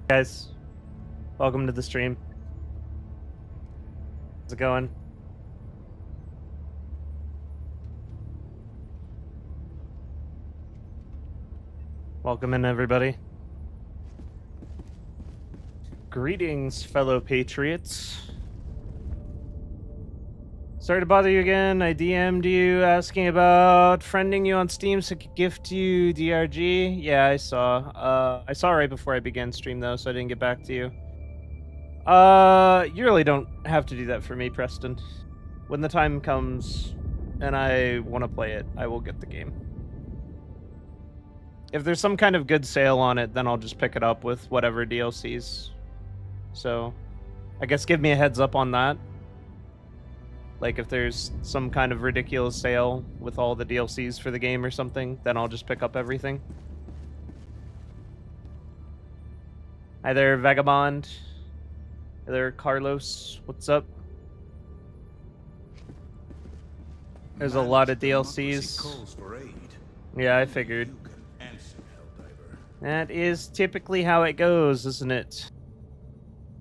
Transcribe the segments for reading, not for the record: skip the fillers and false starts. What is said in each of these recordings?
Guys, welcome to the stream. How's it going? Welcome in, everybody. Greetings, fellow patriots. Sorry to bother you again. I DM'd you asking about friending you on Steam so I could gift you DRG. Yeah, I saw. I saw right before I began stream though, so I didn't get back to you. You really don't have to do that for me, Preston. When the time comes and I want to play it, I will get the game. If there's some kind of good sale on it, then I'll just pick it up with whatever DLCs. So, I guess give me a heads up on that. Like, if there's some kind of ridiculous sale with all the DLCs for the game or something, then I'll just pick up everything. Hi there, Vagabond. Hi there, Carlos. What's up? There's a lot of DLCs. Yeah, I figured. That is typically how it goes, isn't it?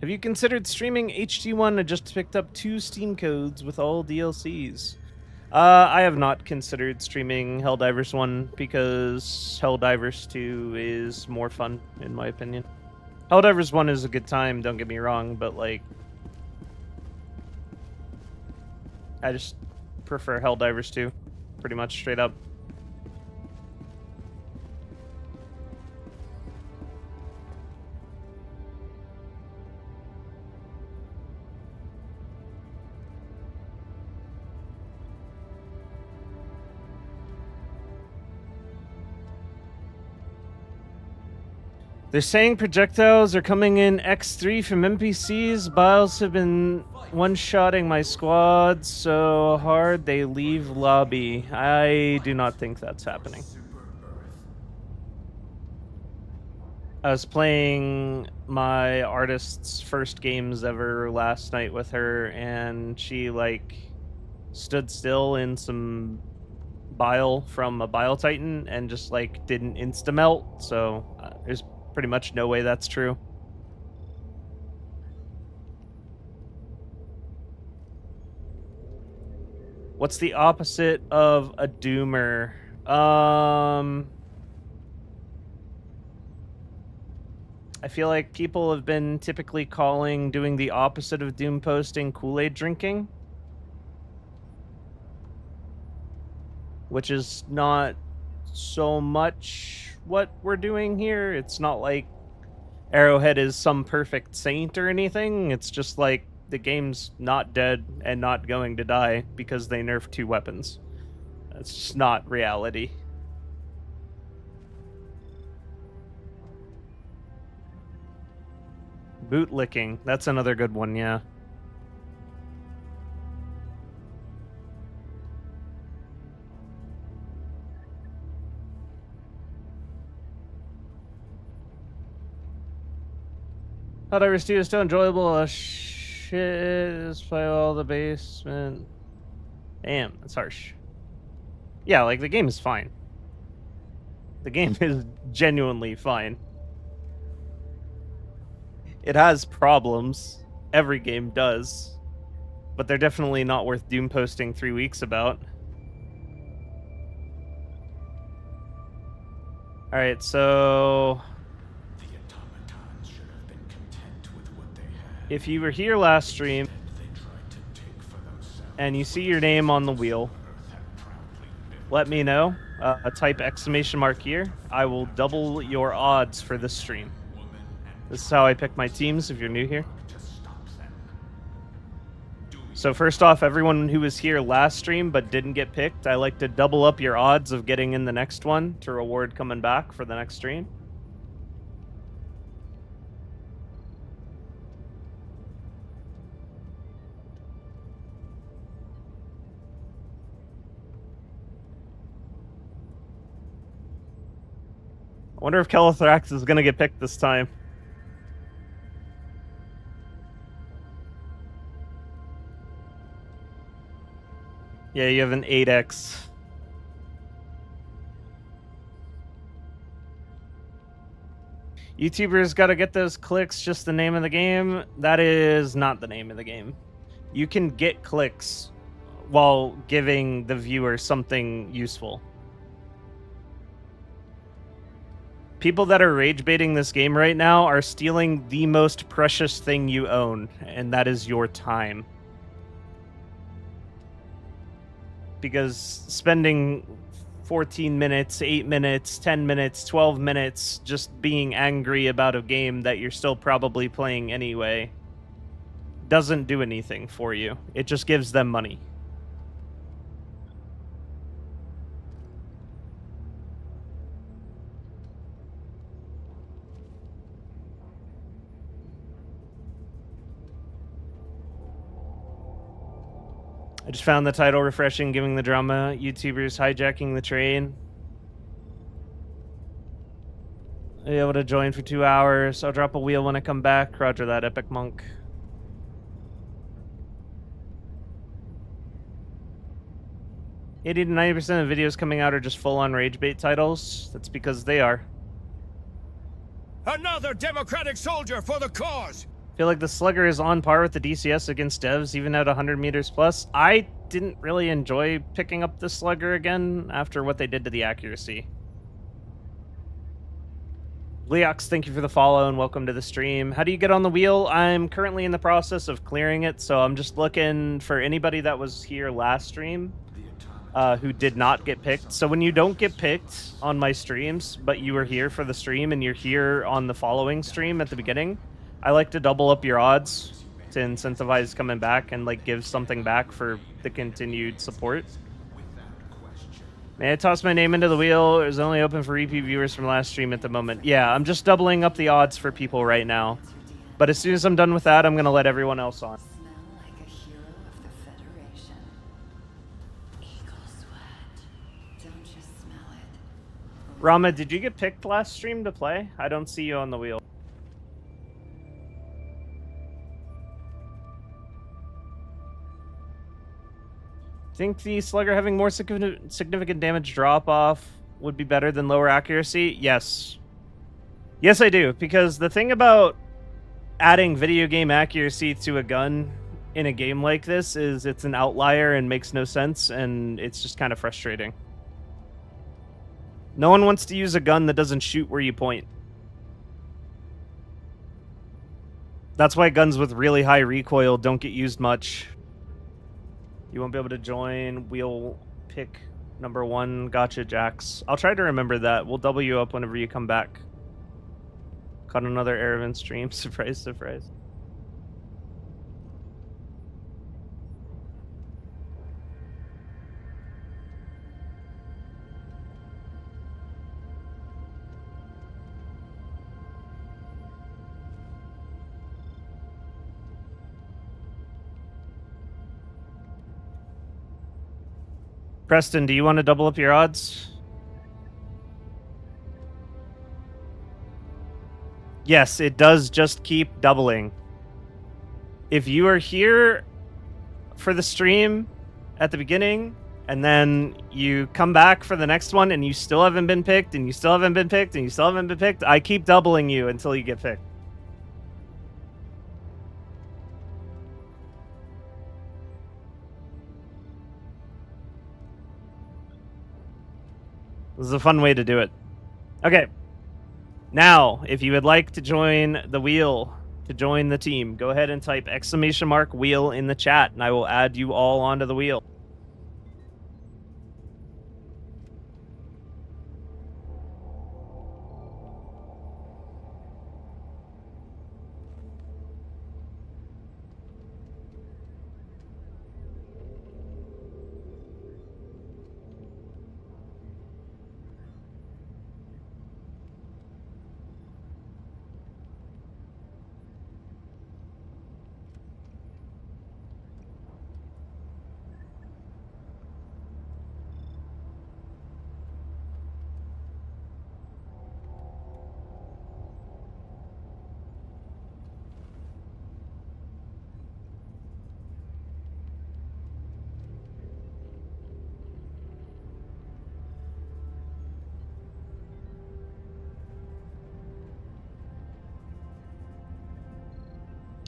Have you considered streaming HD1? I just picked up 2 Steam codes with all DLCs. I have not considered streaming Helldivers 1 because Helldivers 2 is more fun, in my opinion. Helldivers 1 is a good time, don't get me wrong, but, like, I just prefer Helldivers 2, pretty much straight up. They're saying projectiles are coming in X3 from NPCs. Biles have been one-shotting my squad so hard they leave lobby. I do not think that's happening. I was playing my artist's first games ever last night with her, and she, like, stood still in some bile from a bile titan and just, like, didn't insta-melt, so there's pretty much no way that's true. What's the opposite of a doomer? I feel like people have been typically calling doing the opposite of doom posting Kool-Aid drinking, which is not so much what we're doing here. It's not like Arrowhead is some perfect saint or anything. It's just like the game's not dead and not going to die because they nerfed 2 weapons. That's just not reality. Bootlicking, that's another good one, yeah. Helldivers 2 is still enjoyable. Shit, just play all the basement. Damn, that's harsh. Yeah, like, the game is fine. The game is genuinely fine. It has problems. Every game does. But they're definitely not worth doom posting 3 weeks about. Alright, so if you were here last stream and you see your name on the wheel, let me know. Type exclamation mark here. I will double your odds for this stream. This is how I pick my teams if you're new here. So first off, everyone who was here last stream but didn't get picked, I like to double up your odds of getting in the next one to reward coming back for the next stream. I wonder if Kelithrax is going to get picked this time. Yeah, you have an 8x. YouTubers got to get those clicks, just the name of the game. That is not the name of the game. You can get clicks while giving the viewer something useful. People that are rage baiting this game right now are stealing the most precious thing you own, and that is your time. Because spending 14 minutes, 8 minutes, 10 minutes, 12 minutes just being angry about a game that you're still probably playing anyway doesn't do anything for you. It just gives them money. I just found the title refreshing, giving the drama YouTubers hijacking the train. I'll be able to join for 2 hours. I'll drop a wheel when I come back. Roger that, Epic Monk. $80 to 90% of videos coming out are just full-on rage bait titles. That's because they are. Another democratic soldier for the cause! I feel like the Slugger is on par with the DCS against devs, even at 100 meters plus. I didn't really enjoy picking up the Slugger again after what they did to the accuracy. Leox, thank you for the follow and welcome to the stream. How do you get on the wheel? I'm currently in the process of clearing it, so I'm just looking for anybody that was here last stream who did not get picked. So when you don't get picked on my streams, but you were here for the stream and you're here on the following stream at the beginning, I like to double up your odds to incentivize coming back and like give something back for the continued support. May I toss my name into the wheel? It was only open for repeat viewers from last stream at the moment. Yeah, I'm just doubling up the odds for people right now. But as soon as I'm done with that, I'm going to let everyone else on. Rama, did you get picked last stream to play? I don't see you on the wheel. Think the Slugger having more significant damage drop-off would be better than lower accuracy? Yes. Yes, I do, because the thing about adding video game accuracy to a gun in a game like this is it's an outlier and makes no sense, and it's just kind of frustrating. No one wants to use a gun that doesn't shoot where you point. That's why guns with really high recoil don't get used much. You won't be able to join. We'll pick number 1. Gotcha, Jax. I'll try to remember that. We'll double you up whenever you come back. Caught another Erevan stream. Surprise, surprise. Preston, do you want to double up your odds? Yes, it does just keep doubling. If you are here for the stream at the beginning, and then you come back for the next one, and you still haven't been picked, and you still haven't been picked, and you still haven't been picked, I keep doubling you until you get picked. This is a fun way to do it. Okay. Now, if you would like to join the wheel, to join the team, go ahead and type !wheel in the chat, and I will add you all onto the wheel.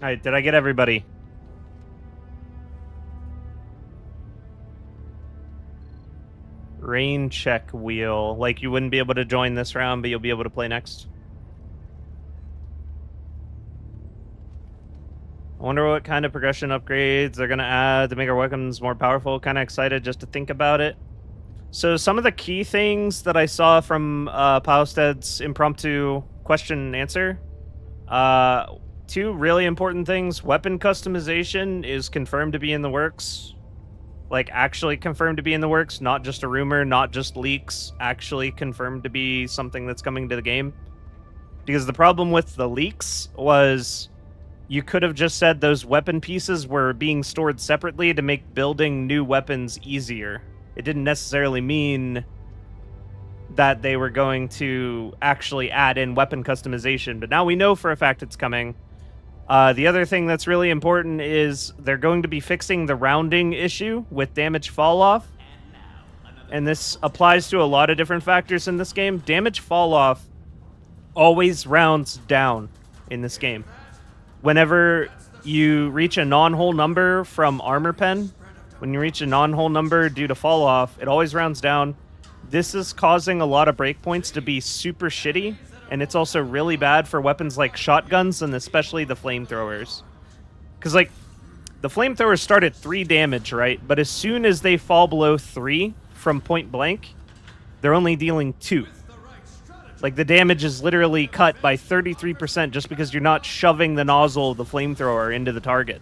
Alright, did I get everybody? Rain check wheel. Like, you wouldn't be able to join this round, but you'll be able to play next. I wonder what kind of progression upgrades they're going to add to make our weapons more powerful. Kind of excited just to think about it. So some of the key things that I saw from Pausted's impromptu question and answer. Two really important things. Weapon customization is confirmed to be in the works. Like, actually confirmed to be in the works. Not just a rumor, not just leaks. Actually confirmed to be something that's coming to the game. Because the problem with the leaks was you could have just said those weapon pieces were being stored separately to make building new weapons easier. It didn't necessarily mean that they were going to actually add in weapon customization, but now we know for a fact it's coming. The other thing that's really important is they're going to be fixing the rounding issue with damage fall off. And this applies to a lot of different factors in this game. Damage fall off always rounds down in this game. Whenever you reach a non-whole number from armor pen, when you reach a non-whole number due to fall off, it always rounds down. This is causing a lot of breakpoints to be super shitty, and it's also really bad for weapons like shotguns and especially the flamethrowers. Because, like, the flamethrowers start at 3 damage, right? But as soon as they fall below 3 from point blank, they're only dealing 2. Like, the damage is literally cut by 33% just because you're not shoving the nozzle of the flamethrower into the target.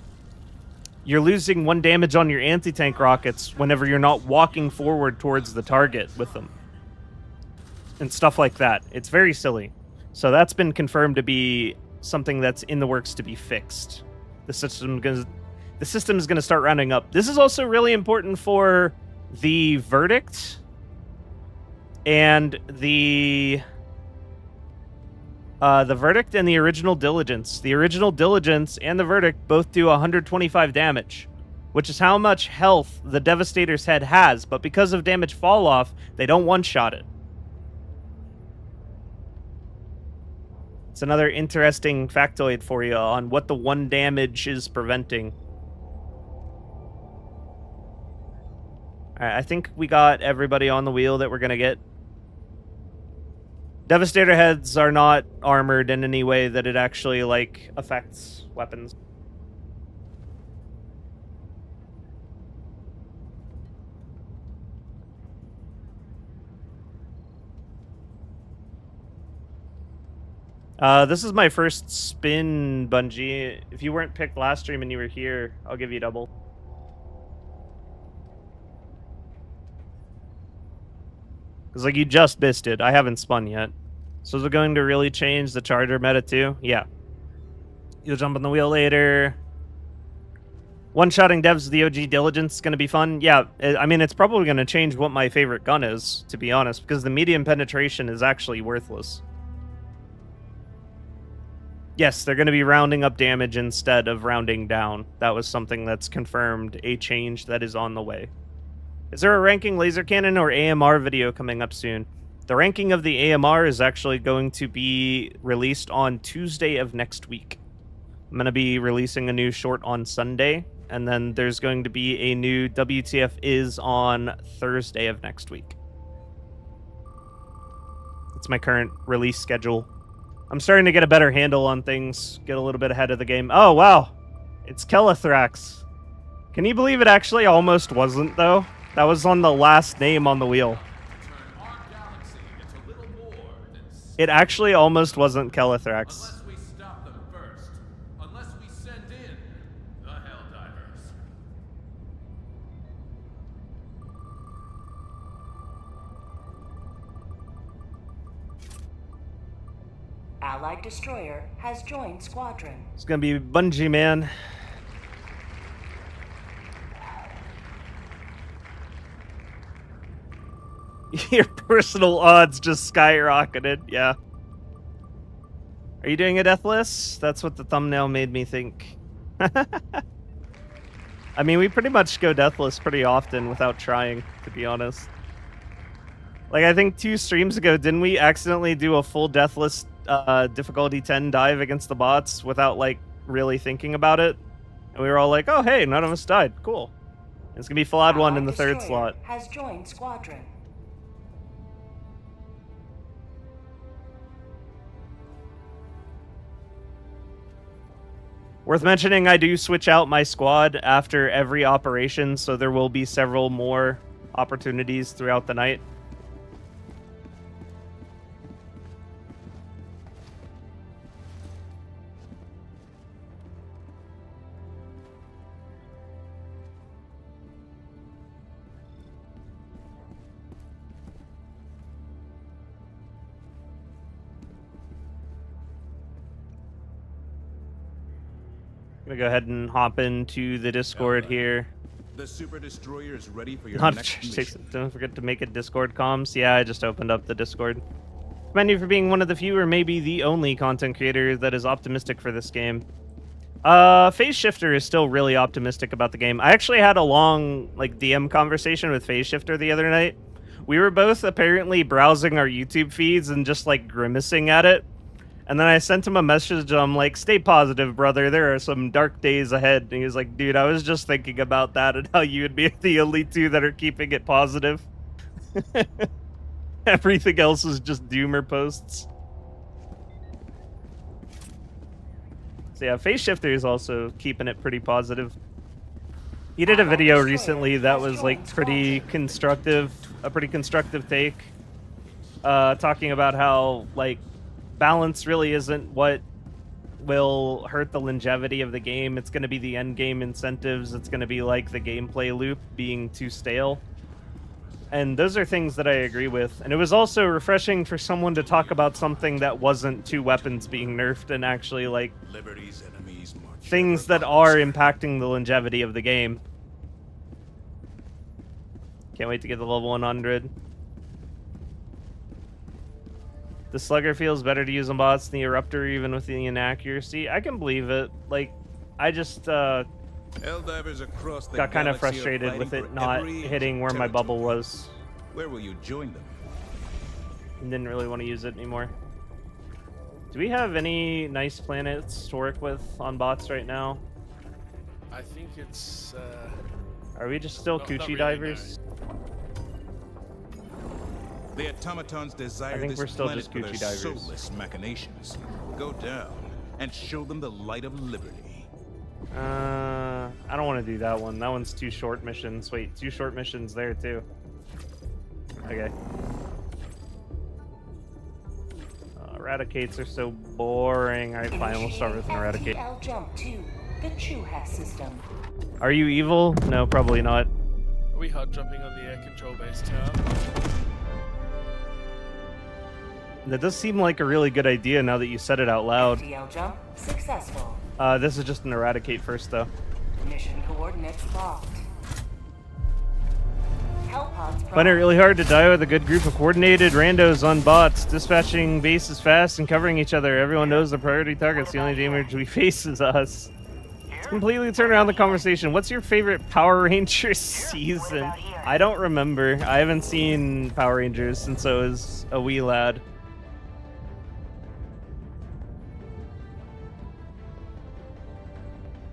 You're losing 1 damage on your anti-tank rockets whenever you're not walking forward towards the target with them. And stuff like that. It's very silly. So that's been confirmed to be something that's in the works to be fixed. The system is going to start rounding up. This is also really important for the verdict and the verdict and the original diligence. The original diligence and the verdict both do 125 damage, which is how much health the Devastator's head has, but because of damage fall off, they don't one-shot it. It's another interesting factoid for you on what the 1 damage is preventing. Alright, I think we got everybody on the wheel that we're gonna get. Devastator heads are not armored in any way that it actually, like, affects weapons. This is my first spin, Bungie. If you weren't picked last stream and you were here, I'll give you double. Because, like, you just missed it. I haven't spun yet. So is it going to really change the charger meta too? Yeah. You'll jump on the wheel later. One-shotting devs with the OG Diligence is going to be fun. Yeah, I mean, it's probably going to change what my favorite gun is, to be honest, because the medium penetration is actually worthless. Yes, they're going to be rounding up damage instead of rounding down. That was something that's confirmed, a change that is on the way. Is there a ranking laser cannon or AMR video coming up soon? The ranking of the AMR is actually going to be released on Tuesday of next week. I'm going to be releasing a new short on Sunday, and then there's going to be a new WTF is on Thursday of next week. That's my current release schedule. I'm starting to get a better handle on things, get a little bit ahead of the game. Oh, wow. It's Kelethrax. Can you believe it actually almost wasn't, though? That was on the last name on the wheel. It actually almost wasn't Kelethrax. Unless we stop them first. Unless we send in the Helldivers. Allied destroyer has joined squadron. It's gonna be Bungie, man. Your personal odds just skyrocketed, yeah. Are you doing a deathless? That's what the thumbnail made me think. I mean, we pretty much go deathless pretty often without trying, to be honest. Like, I think 2 streams ago, didn't we accidentally do a full deathless difficulty 10 dive against the bots without, like, really thinking about it. And we were all like, oh, hey, none of us died. Cool. It's going to be Fallout 1 in the third slot. Has joined squadron. Worth mentioning, I do switch out my squad after every operation, so there will be several more opportunities throughout the night. I'm gonna go ahead and hop into the Discord here. The Super Destroyer is ready for your Not next mission. Don't forget to make it Discord comms. Yeah, I just opened up the Discord. Commend you for being one of the few or maybe the only content creator that is optimistic for this game. Phase Shifter is still really optimistic about the game. I actually had a long, DM conversation with Phase Shifter the other night. We were both apparently browsing our YouTube feeds and just, grimacing at it. And then I sent him a message, I'm like, stay positive, brother, there are some dark days ahead. And he was like, dude, I was just thinking about that and how you would be the only two that are keeping it positive. Everything else is just doomer posts. So yeah, Phase Shifter is also keeping it pretty positive. He did a video recently that was, pretty constructive, a pretty constructive take. Talking about how, balance really isn't what will hurt the longevity of the game. It's going to be the end game incentives. It's going to be the gameplay loop being too stale. And those are things that I agree with. And it was also refreshing for someone to talk about something that wasn't two weapons being nerfed and actually Liberty's enemies march things that are impacting the longevity of the game. Can't wait to get the level 100. The Slugger feels better to use on bots than the Eruptor, even with the inaccuracy. I can believe it. I just Helldivers across the got kind of galaxy are frustrated with fighting it for not every hitting where my bubble territory. was. Where will you join them? And didn't really want to use it anymore. Do we have any nice planets to work with on bots right now? I think it's Are we just still not coochie really, divers? The automatons desire I think this we're still planet just for their coochie divers. soulless machinations. Go down and show them the light of liberty. I don't want to do that one. That one's 2 short missions. Wait, 2 short missions there too. Okay. Eradicates are so boring. Alright, fine, we'll start with an Eradicate. FTL jump to the Chuha system. Are you evil? No, probably not. Are we hard jumping on the air control base tower? That does seem like a really good idea now that you said it out loud. FTL jump successful. This is just an Eradicate first, though. Mission coordinates locked. Hellpods Find it really hard to die with a good group of coordinated randos on bots, dispatching bases fast and covering each other. Everyone knows the priority targets. The only damage we face is us. Let's completely turn around the conversation. What's your favorite Power Rangers season? I don't remember. I haven't seen Power Rangers since I was a wee lad.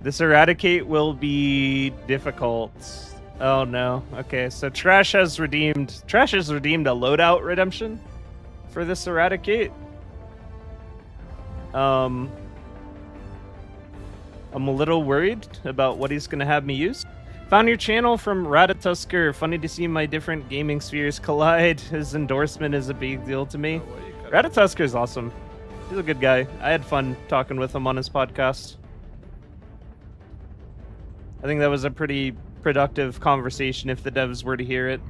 This Eradicate will be difficult. Oh no. Okay, so Trash has redeemed a loadout redemption for this Eradicate. I'm a little worried about what he's gonna have me use. Found your channel from Ratatusker. Funny to see my different gaming spheres collide. His endorsement is a big deal to me. Ratatusker is awesome. He's a good guy. I had fun talking with him on his podcast. I think that was a pretty productive conversation if the devs were to hear it.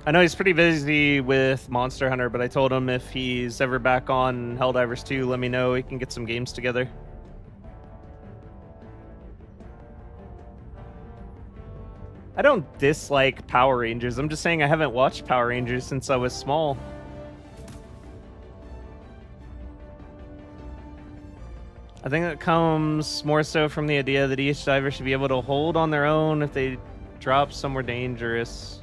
I know he's pretty busy with Monster Hunter, but I told him if he's ever back on Helldivers 2, let me know. We can get some games together. I don't dislike Power Rangers. I'm just saying I haven't watched Power Rangers since I was small. I think it comes more so from the idea that each diver should be able to hold on their own if they drop somewhere dangerous.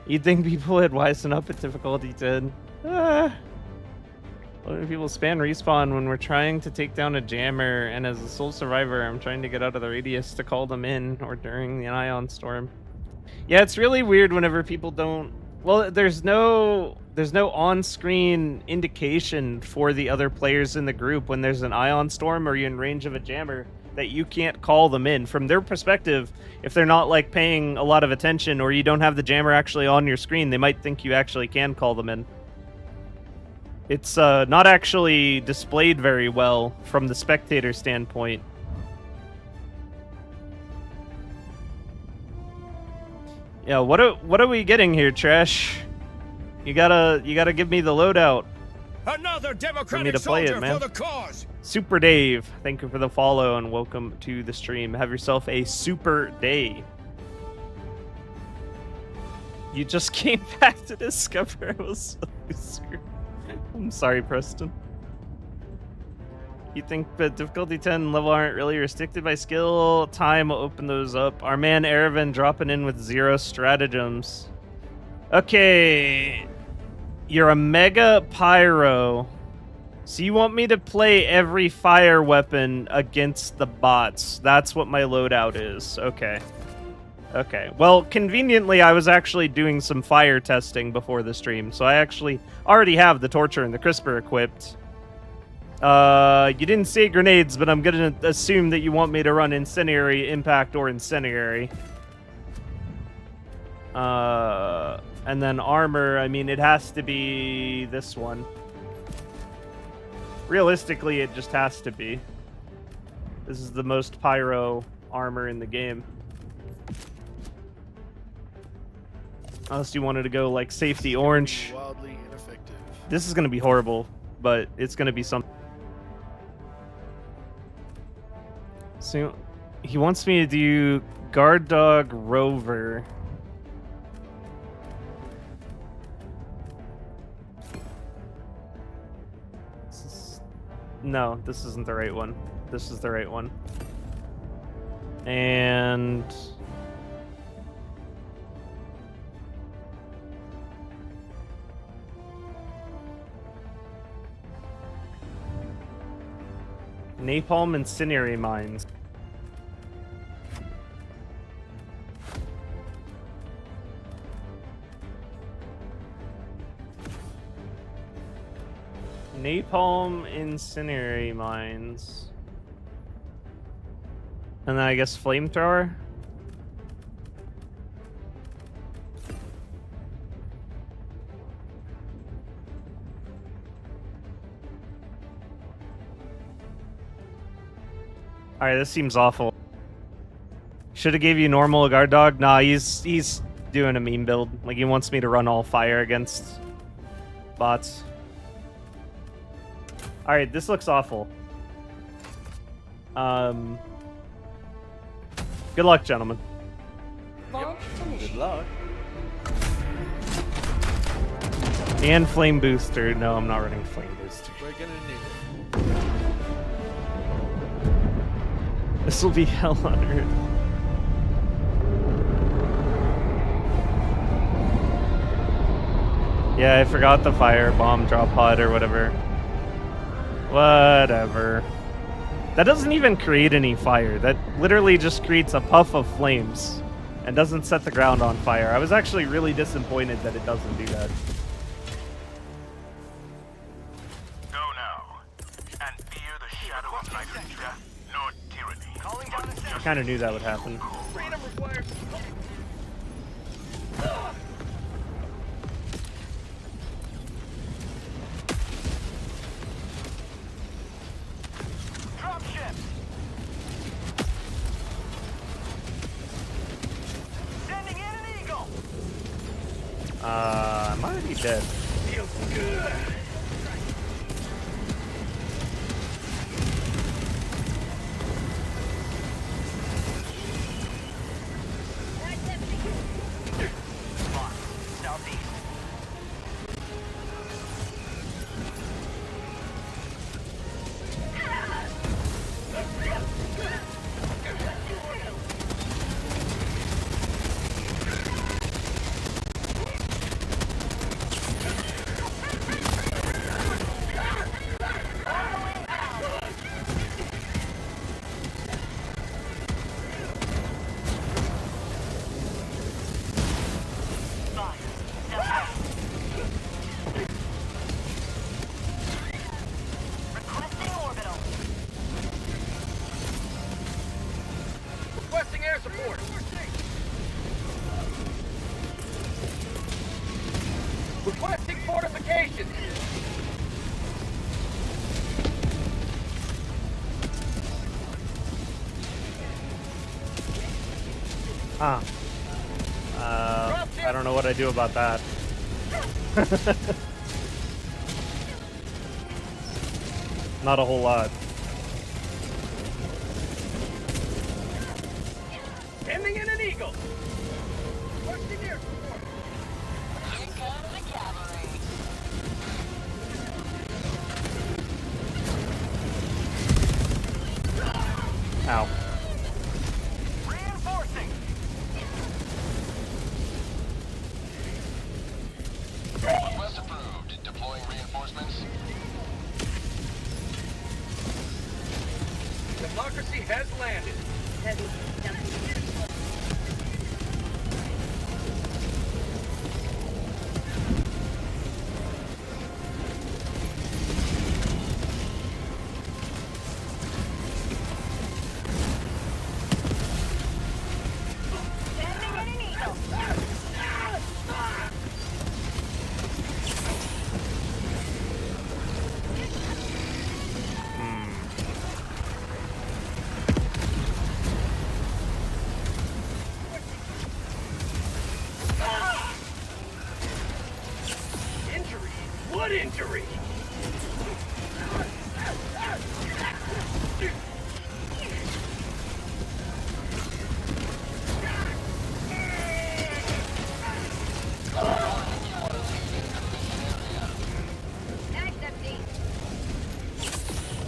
You'd think people would wisen up at difficulty 10. Ah. A lot of people spam respawn when we're trying to take down a jammer, and as a sole survivor, I'm trying to get out of the radius to call them in, or during the ion storm. Yeah, it's really weird whenever people don't... Well, there's no on-screen indication for the other players in the group when there's an ion storm or you're in range of a jammer that you can't call them in. From their perspective, if they're not like paying a lot of attention or you don't have the jammer actually on your screen, they might think you actually can call them in. It's not actually displayed very well from the spectator standpoint. Yeah, what are we getting here, Trash? You gotta give me the loadout. Another democratic for me to play soldier it, man. for the cause. Super Dave, thank you for the follow and welcome to the stream. Have yourself a super day. You just came back to discover I was a loser. I'm sorry, Preston. You think the difficulty 10 level aren't really restricted by skill? Time will open those up. Our man Erevan dropping in with 0 stratagems. Okay. You're a mega pyro. So you want me to play every fire weapon against the bots. That's what my loadout is. Okay. Okay. Well, conveniently, I was actually doing some fire testing before the stream, so I actually already have the Torture and the Crisper equipped. You didn't say grenades, but I'm gonna assume that you want me to run Incendiary, Impact, or Incendiary. And then armor, I mean, it has to be this one. Realistically, it just has to be. This is the most pyro armor in the game. Unless you wanted to go, like, safety orange. Wildly ineffective. This is gonna be horrible, but it's gonna be something. So, he wants me to do Guard Dog Rover. No, this isn't the right one. This is the right one. And... Napalm Incendiary Mines. Napalm Incendiary Mines. And then I guess Flamethrower? Alright, this seems awful. Should have gave you normal guard dog. Nah, he's doing a meme build. Like, he wants me to run all fire against bots. Alright, this looks awful. Good luck, gentlemen. Launch initiated. Good luck. And Flame Booster. No, I'm not running Flame Booster. We're gonna need it. This will be hell on earth. Yeah, I forgot the fire bomb drop pod or whatever. Whatever. That doesn't even create any fire. That literally just creates a puff of flames and doesn't set the ground on fire. I was actually really disappointed that it doesn't do that. Go now, and fear the shadow of neither death nor tyranny. Calling down I kind of knew that would happen. Freedom required. Dropship! Sending in an eagle! I'm already dead. Feels good. Southeast. Huh. I don't know what I do about that. Not a whole lot. Sending in an eagle. Requesting air support. Here comes the cavalry. Ow. Reinforcing. Request approved. Deploying reinforcements. Democracy has landed. Heavy. Injury? What injury?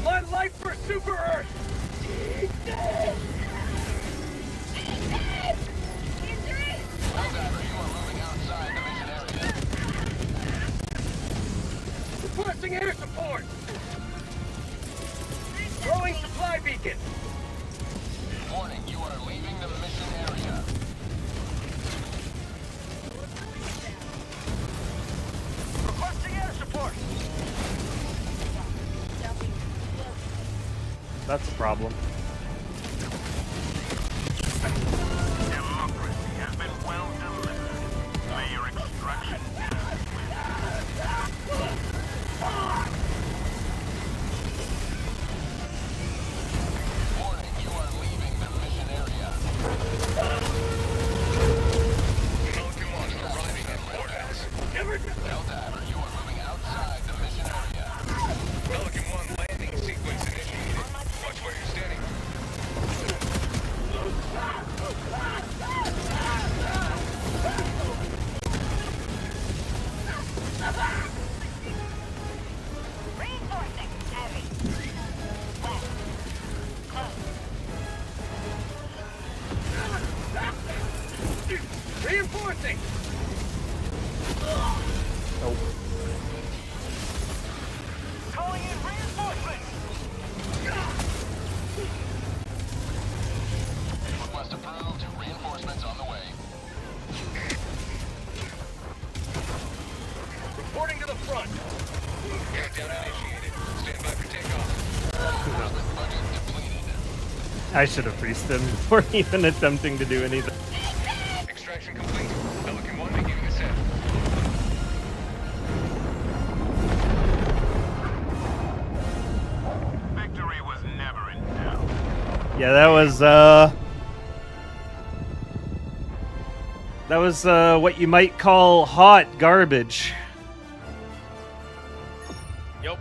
My life for Super Earth! Helldiver, you are moving outside the mission area. Requesting air support! Throwing supply beacon! Warning, you are leaving the mission area. Requesting air support. That's a problem. Democracy has been well delivered. May your extraction Warning, you are leaving the mission area. Pelican 1 arriving at Loadout. Never Helldiver, you are moving outside the mission area. Pelican 1 landing sequence initiated. Watch where you're standing. Reinforcing. Heavy. West. Close. Reinforcing! Nope. calling in reinforcements. Request approved. Reinforcements on the way. Reporting to the front. Countdown initiated. Stand by for takeoff. Reinforcement budget depleted. I should have freezed him before even attempting to do anything. Extraction complete. Pelican 1 beginning ascent. Victory was never in doubt. Yeah, that was what you might call hot garbage. Yup.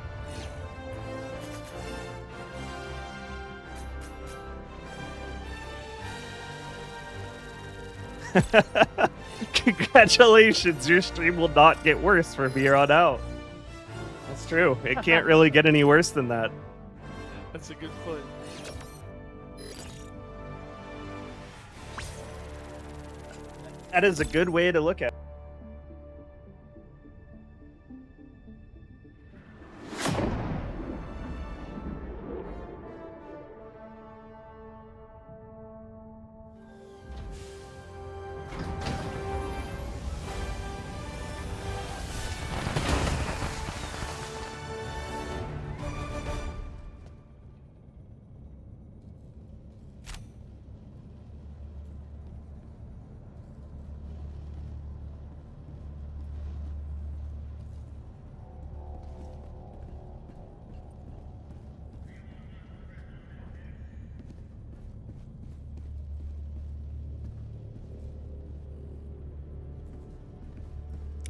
Congratulations, your stream will not get worse from here on out. That's true. It can't really get any worse than that. That's a good point. That is a good way to look at it.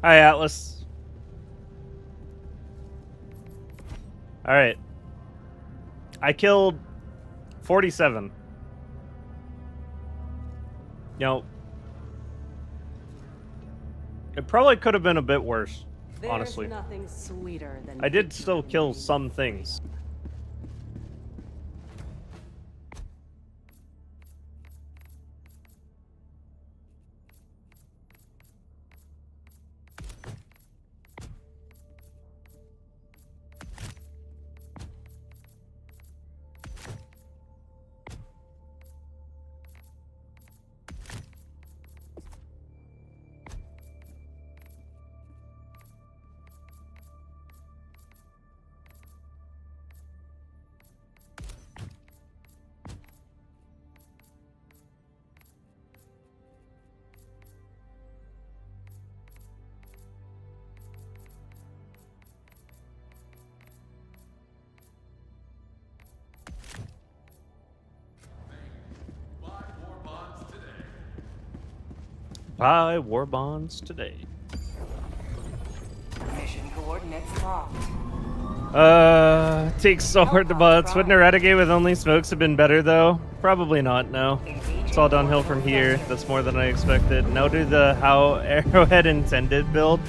Hi, Atlas. All right. I killed 47. You know, it probably could have been a bit worse, honestly. There's nothing sweeter than I did victory. still kill some things. Buy war bonds today. Mission coordinates locked. Takes so hard to bots. Wouldn't Eradicate with only smokes have been better though? Probably not, no. It's all downhill from here. That's more than I expected. Now do the how Arrowhead intended build.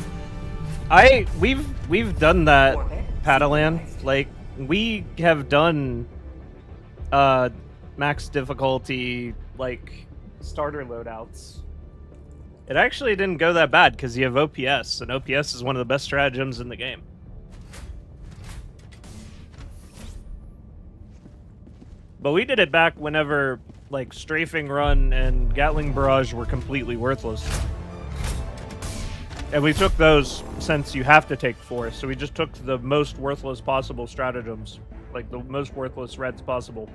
We've done that, Padawan. Like, we have done max difficulty, like, starter loadouts. It actually didn't go that bad because you have OPS, and OPS is one of the best stratagems in the game. But we did it back whenever, like, Strafing Run and Gatling Barrage were completely worthless. And we took those since you have to take 4, so we just took the most worthless possible stratagems. Like, the most worthless reds possible.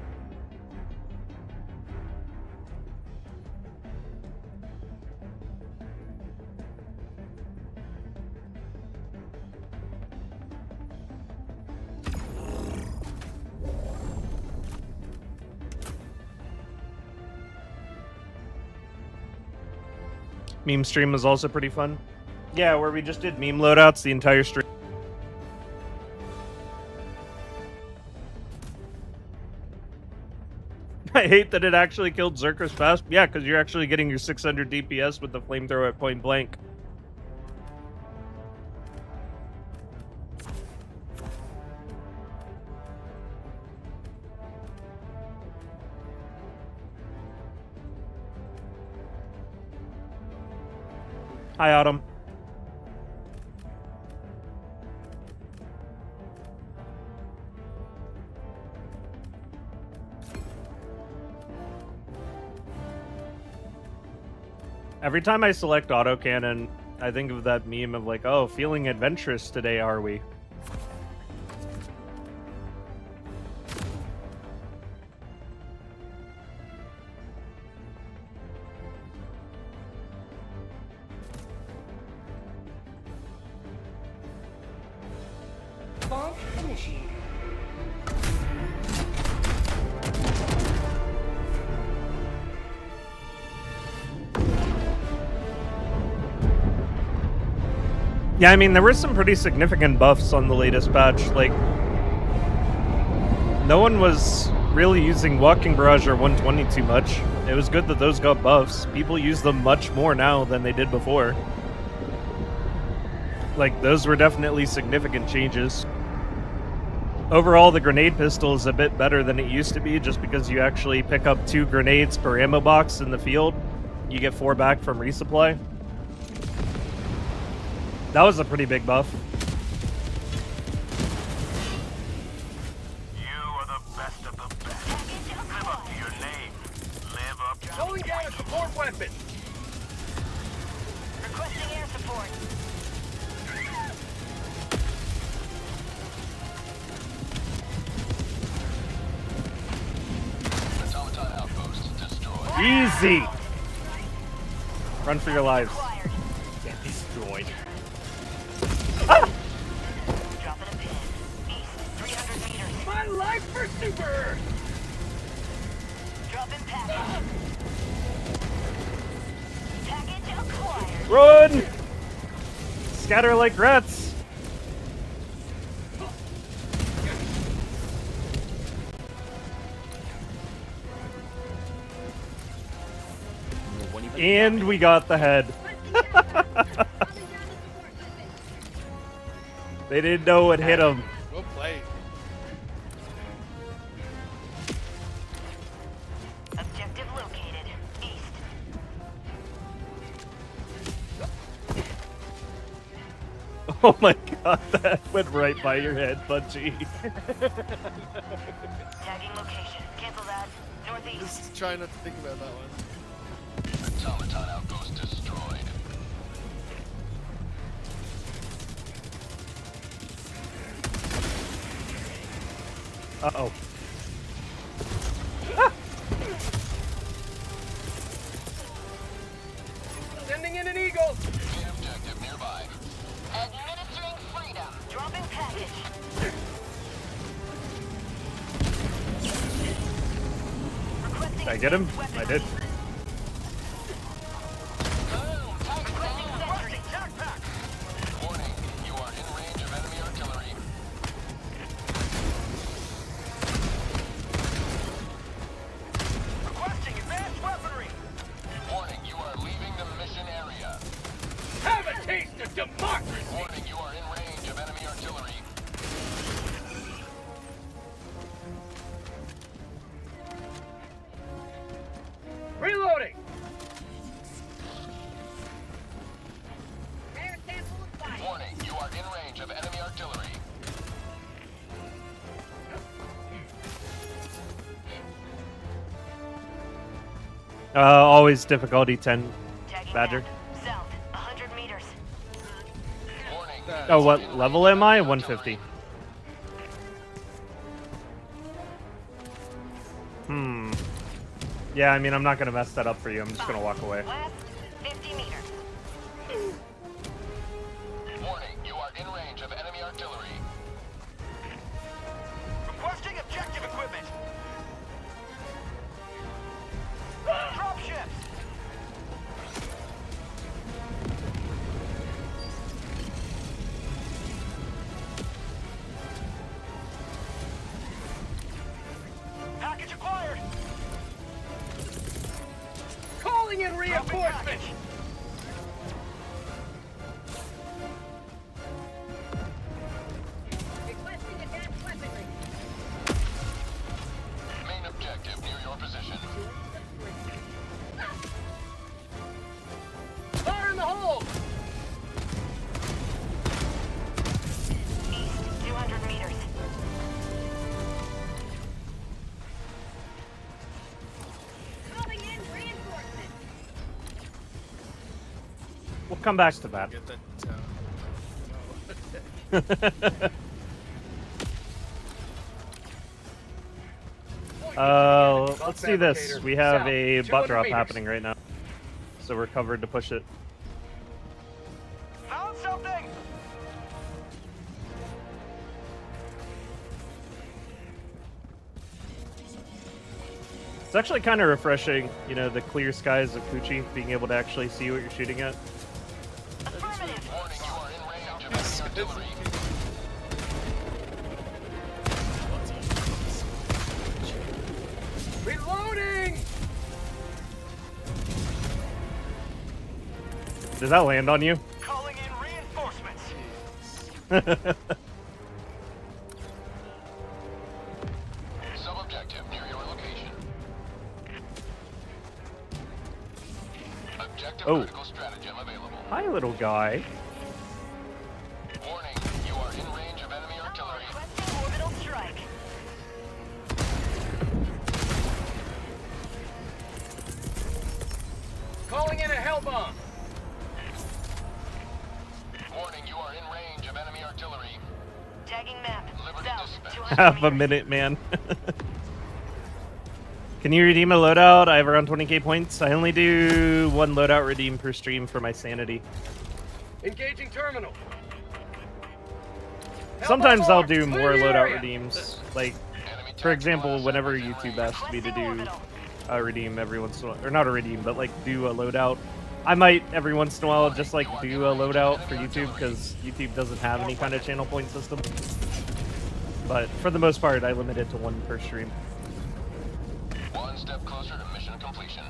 Meme stream was also pretty fun. Yeah, where we just did meme loadouts the entire stream. I hate that it actually killed Zerkers fast. Yeah, because you're actually getting your 600 DPS with the flamethrower at point blank. Hi, Autumn. Every time I select autocannon, I think of that meme of like, oh, feeling adventurous today, are we? Launch initiated. Yeah, I mean, there were some pretty significant buffs on the latest patch. Like, no one was really using Walking Barrage or 120 too much. It was good that those got buffs. People use them much more now than they did before. Like, those were definitely significant changes. Overall, the grenade pistol is a bit better than it used to be, just because you actually pick up 2 grenades per ammo box in the field. You get 4 back from resupply. That was a pretty big buff. You are the best of the best. Live up to your name. Live up to Going down a support weapon. Requesting air support. Automaton outpost destroyed. Easy! Run for your lives. Acquired. Get destroyed. Dropping a pin. East, 300 meters. My life for super. Dropping package. Package acquired. Run! scatter like rats. And we got the head. They didn't know what hit him. Well played. Objective located. East. Oh my god, that went right by your head, Bungie. Tagging location. Cancel that. Northeast. Just try not to think about that one. Automaton outpost destroyed. Uh-oh. Sending in an eagle. Main objective nearby. Administering freedom. Dropping package. Requesting Did I get him? weapon I did. Requesting sentry. Warning, you are in range of enemy artillery. Requesting advanced weaponry. Warning, you are leaving the mission area. Have a taste of democracy. Warning, you are in range of enemy artillery. Reloading. Warning, you are in range of enemy artillery. Always difficulty 10. Tagging Badger. map. South. 100 meters. Warning. Oh, what level am I? 150. Yeah, I mean, I'm not gonna mess that up for you. I'm just gonna walk away. West. 50 meters. Warning, you are in range of enemy artillery. Requesting objective equipment. Drop ships. Package acquired. Calling in Dropping reinforcements. package. Main objective near your position. Fire in the hole. East. 200 meters. Calling in reinforcements. We'll come back to that. Get that Let's do this. We have a butt drop happening right now. So we're covered to push it. Found something. It's actually kind of refreshing, you know, the clear skies of Kuchi, being able to actually see what you're shooting at. Affirmative. Warning, you are in range of enemy artillery. Reloading. Does that land on you? Calling in reinforcements. Sub-objective near your location. Objective Oh. critical stratagem available. Hi, little guy. Warning, you are in range of enemy artillery. Requesting orbital strike. Calling in a hell bomb. Warning, you are in range of enemy artillery. Tagging map. Liberty South. dispatch. 200 Half a meters. minute, man. Can you redeem a loadout? I have around 20k points. I only do one loadout redeem per stream for my sanity. Engaging terminal. Hell Sometimes bomb I'll armed. do Clear more the loadout area. redeems. Like, Enemy for example, tactical whenever assets in YouTube range. asks me to Requesting do orbital. a redeem every once in a while, or not a redeem, but like do a loadout I might every once in a while just like do a loadout for YouTube because YouTube doesn't have any kind of channel point system. But for the most part, I limit it to one per stream. One step closer to mission completion.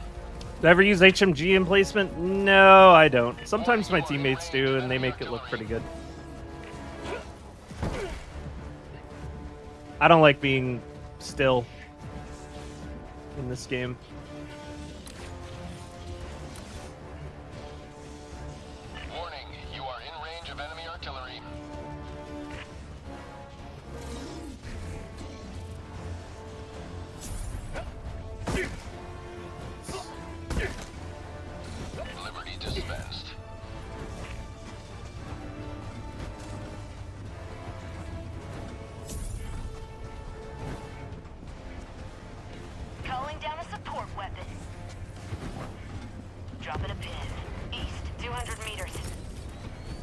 Do I ever use HMG in placement? No, I don't. Sometimes my teammates do, and they make it look pretty good. I don't like being still in this game. Warning, you are in range of enemy artillery. Liberty dispensed. Calling down a support weapon. Dropping a pin. East, 200 meters.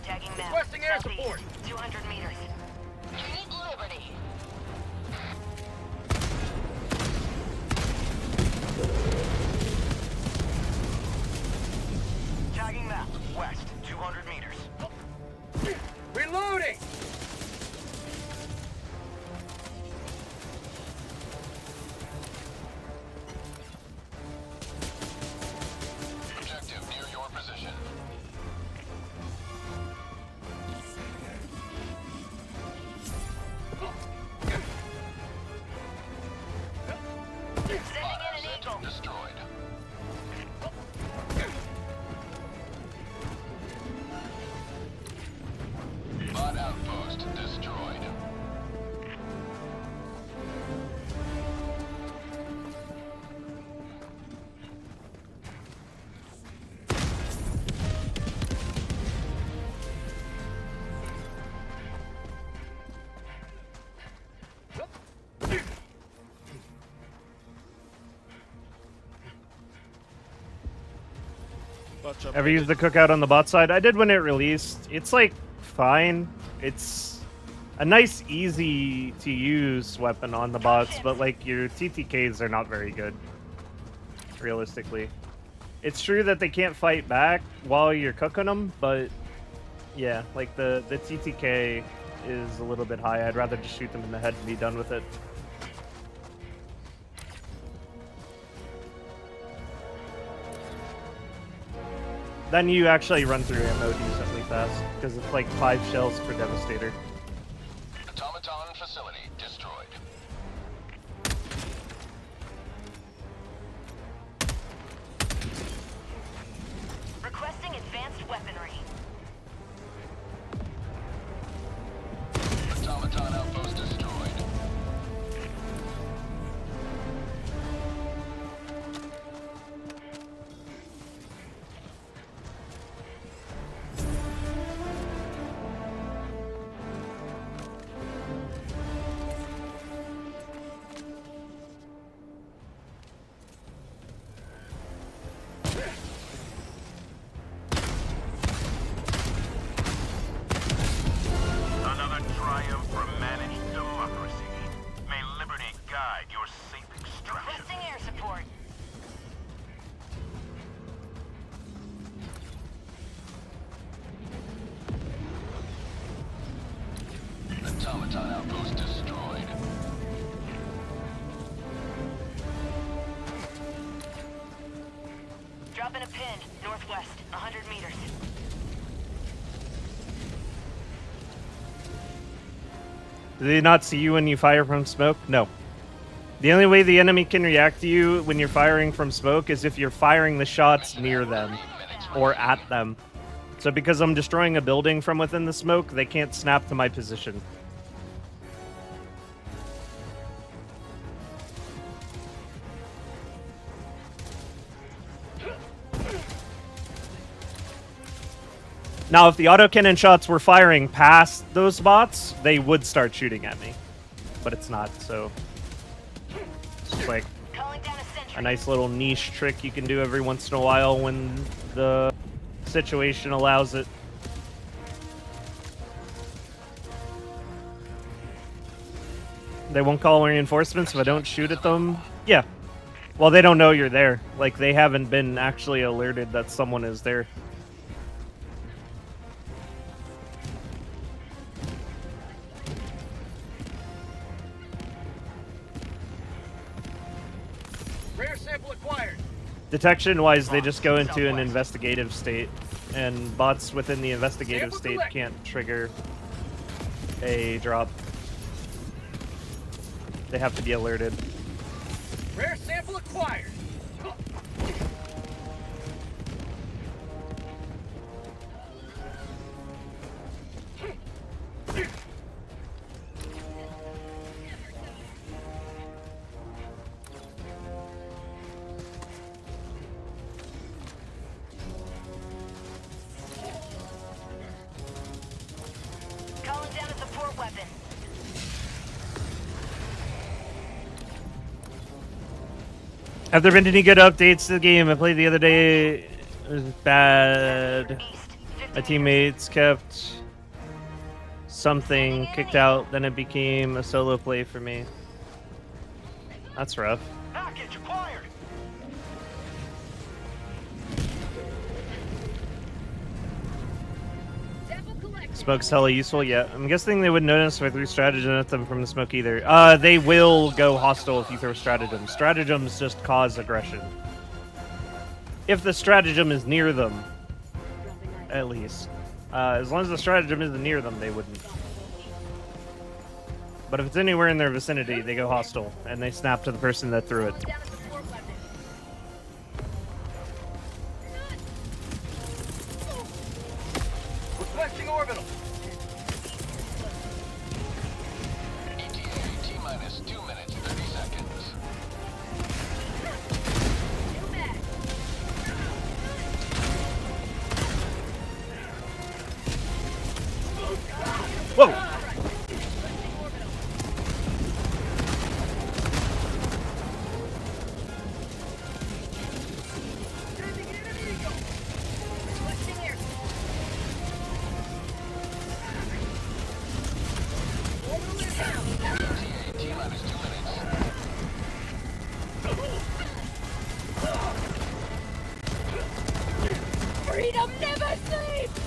Tagging map. Requesting air Southeast, support. 200 meters. Need Liberty. Tagging map. West, 200 meters. Reloading! Objective near your position. Sending in an eagle. Destroyed. Bot outpost destroyed. Watch out. Ever used the cookout on the bot side? I did when it released. It's like fine. It's a nice, easy to use weapon on the bots, but like your TTKs are not very good, realistically. It's true that they can't fight back while you're cooking them, but yeah, like the TTK is a little bit high. I'd rather just shoot them in the head and be done with it. Then you actually run through ammo decently fast, because it's like 5 shells per Devastator. Automaton facility destroyed. Requesting advanced weaponry. Automaton outpost destroyed. Another triumph for managed democracy. May liberty guide your safe extraction. Requesting air support. Automaton outpost destroyed. Dropping a pin. Northwest, 100 meters. Do they not see you when you fire from smoke? No. The only way the enemy can react to you when you're firing from smoke is if you're firing the shots near them or at them. So because I'm destroying a building from within the smoke, they can't snap to my position. Now, if the autocannon shots were firing past those bots, they would start shooting at me. But it's not, so... It's just like Calling down a sentry. a nice little niche trick you can do every once in a while when the situation allows it. They won't call reinforcements if I don't shoot at them. Yeah. Well, they don't know you're there. Like, they haven't been actually alerted that someone is there. Rare sample acquired. Detection-wise, they just go into an investigative state, and bots within the investigative state can't trigger a drop. They have to be alerted. Rare sample acquired. Calling down a support weapon. Have there been any good updates to the game? I played the other day. It was bad. East. 50 My teammates kept something kicked out, then it became a solo play for me. That's rough. Package acquired. Smoke's hella useful, yeah. I'm guessing they wouldn't notice if I threw stratagem at them from the smoke either. They will go hostile if you throw stratagem. Stratagems just cause aggression. If the stratagem is near them, at least. As long as the stratagem isn't near them, they wouldn't. But if it's anywhere in their vicinity, they go hostile, and they snap to the person that threw it. Requesting orbital. ETA T-minus 2 minutes, 30 seconds. Whoa! ETA T-minus 2 minutes. Freedom never sleeps!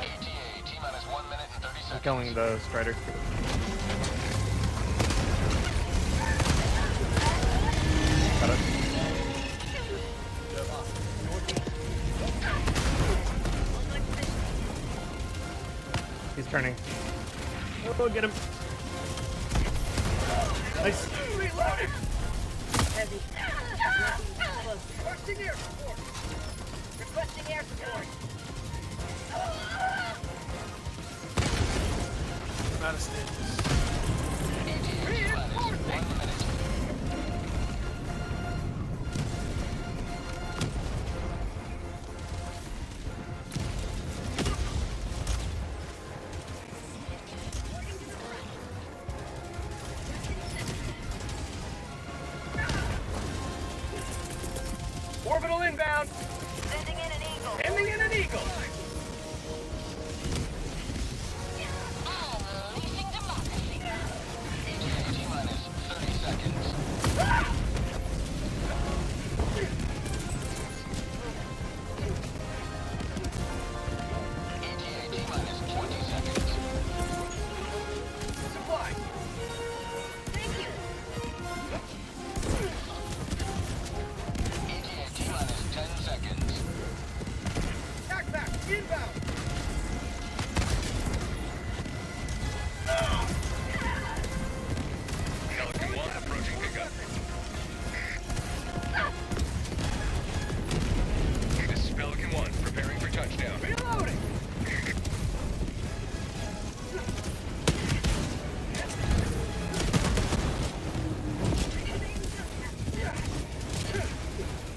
ETA T-minus 1 minute and 30 seconds. Killing the Strider. Got it. He's turning. Oh, get him. Nice. Reloading. Requesting air support. Requesting air support. I'm out of stages. Orbital inbound. Sending in an eagle. Ending in an eagle. Unleashing democracy. ETA T-minus 30 seconds. ETA T-minus 20 seconds. Supply. ETA T-minus 10 seconds. Backpack inbound. Pelican 1 approaching pickup. This is Pelican 1 preparing for touchdown. Reloading.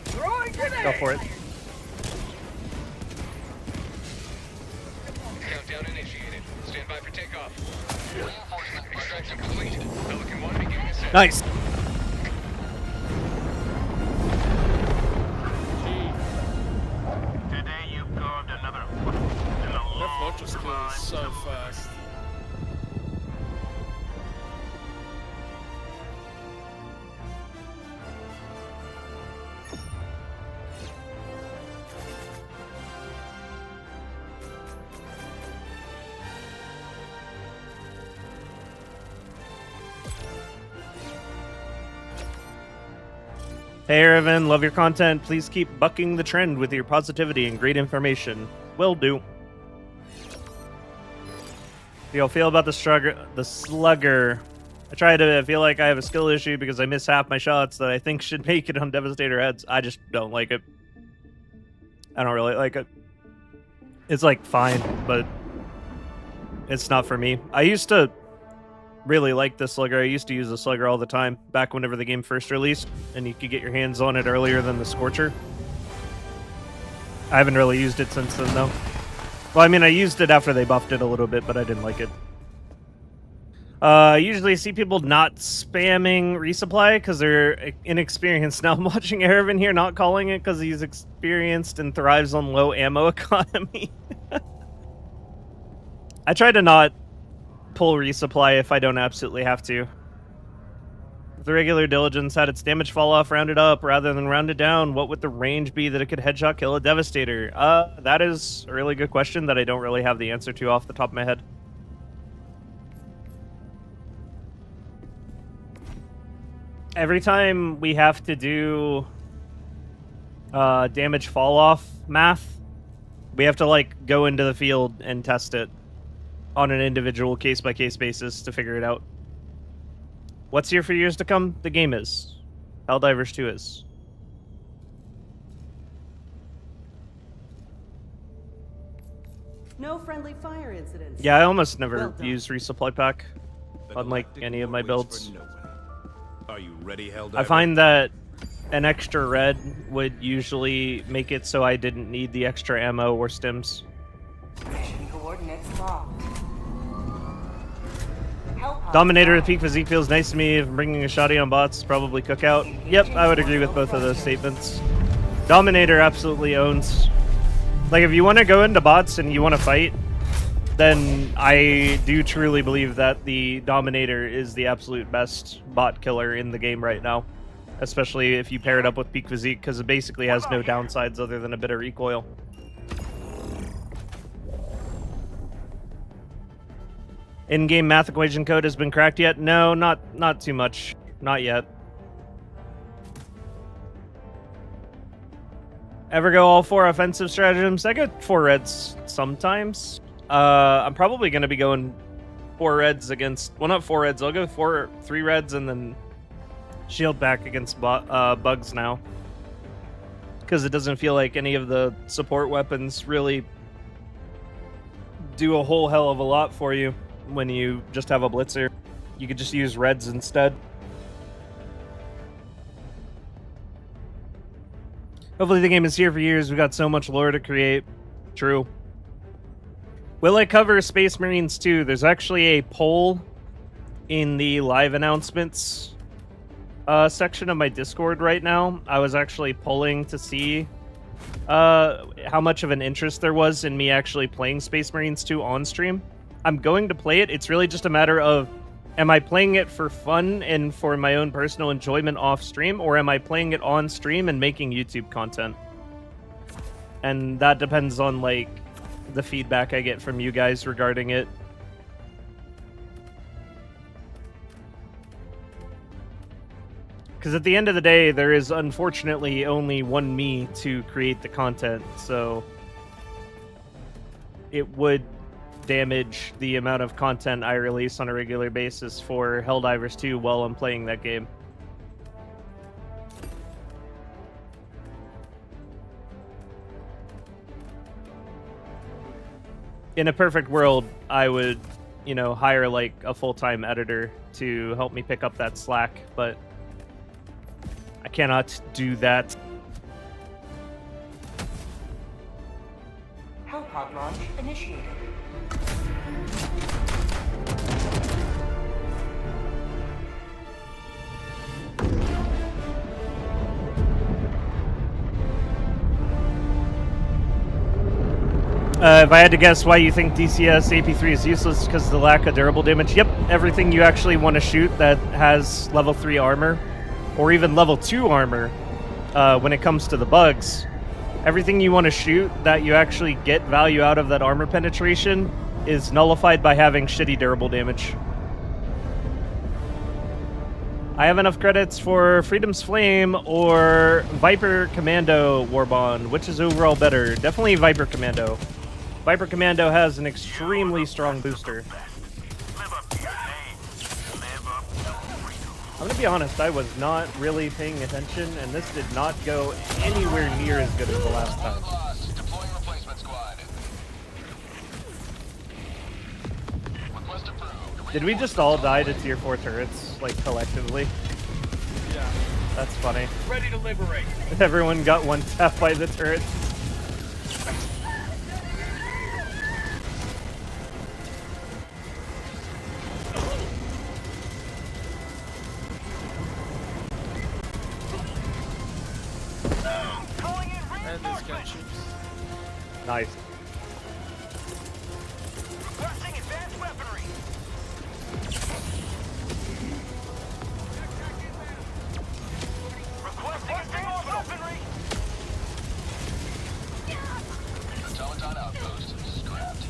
Throwing grenade. Go for it. Countdown Takedown initiated. Stand by for takeoff. Reinforcement Extraction projected. complete. Pelican 1 beginning ascent. Nice. Today you carved another foothold in a That long fortress kill climb is so to fast. Hey, Erevan, love your content. Please keep bucking the trend with your positivity and great information. Will do. Do y'all feel about the slugger? I try to feel like I have a skill issue because I miss half my shots that I think should make it on Devastator heads. I just don't like it. I don't really like it. It's like fine, but it's not for me. I used to really like the slugger. I used to use the slugger all the time back whenever the game first released, and you could get your hands on it earlier than the Scorcher. I haven't really used it since then, though. Well, I mean, I used it after they buffed it a little bit, but I didn't like it. I usually see people not spamming resupply because they're inexperienced. Now I'm watching Erevan here not calling it because he's experienced and thrives on low ammo economy. I try to not pull resupply if I don't absolutely have to. If the regular diligence had its damage fall off rounded up rather than rounded down, what would the range be that it could headshot kill a Devastator? That is a really good question that I don't really have the answer to off the top of my head. Every time we have to do damage fall off math, we have to like go into the field and test it on an individual case-by-case basis to figure it out. What's here for years to come? The game is. Helldivers 2 is. No friendly fire incidents. Yeah, I almost never Well done. use resupply pack, unlike any of my builds. Are you ready, Helldiver? I find that an extra red would usually make it so I didn't need the extra ammo or stims. Mission coordinates locked. Help Dominator with peak physique feels nice to me. If bringing a shoddy on bots, probably cookout. Yep, I would agree with both of those statements. Dominator absolutely owns. Like, if you want to go into bots and you want to fight, then I do truly believe that the Dominator is the absolute best bot killer in the game right now. Especially if you pair it up with peak physique, because it basically has no downsides other than a bit of recoil. In-game math equation code has been cracked yet? No, not too much. Not yet. Ever go all 4 offensive stratagems? I go 4 reds sometimes. I'm probably going to be going 4 reds against... Well, not 4 reds. I'll go 3 reds and then shield back against bugs now. Because it doesn't feel like any of the support weapons really do a whole hell of a lot for you when you just have a blitzer. You could just use reds instead. Hopefully the game is here for years. We've got so much lore to create. True. Will I cover Space Marines 2? There's actually a poll in the live announcements section of my Discord right now. I was actually polling to see how much of an interest there was in me actually playing Space Marines 2 on stream. I'm going to play it. It's really just a matter of, am I playing it for fun and for my own personal enjoyment off stream, or am I playing it on stream and making YouTube content? And that depends on, like, the feedback I get from you guys regarding it. Because at the end of the day, there is unfortunately only one me to create the content, so it would damage the amount of content I release on a regular basis for Helldivers 2 while I'm playing that game. In a perfect world, I would, you know, hire like a full-time editor to help me pick up that slack, but I cannot do that. Hellpod launch initiated. If I had to guess why you think DCS AP3 is useless, because of the lack of durable damage. Yep, everything you actually want to shoot that has level 3 armor, or even level 2 armor, when it comes to the bugs, everything you want to shoot that you actually get value out of that armor penetration is nullified by having shitty durable damage. I have enough credits for Freedom's Flame or Viper Commando Warbond. Which is overall better? Definitely Viper Commando. Viper Commando has an extremely strong booster. Live up to your name. Live up to freedom. I'm gonna be honest, I was not really paying attention, and this did not go anywhere near as good as the last time. Lost. Deploying replacement squad. Request approved. Did we just all die to tier 4 turrets, like, collectively? Yeah. That's funny. Ready to liberate. Everyone got one tap by the turrets. And this gunships. Nice. Requesting advanced weaponry. Requesting advanced weaponry. Automaton outpost scrapped.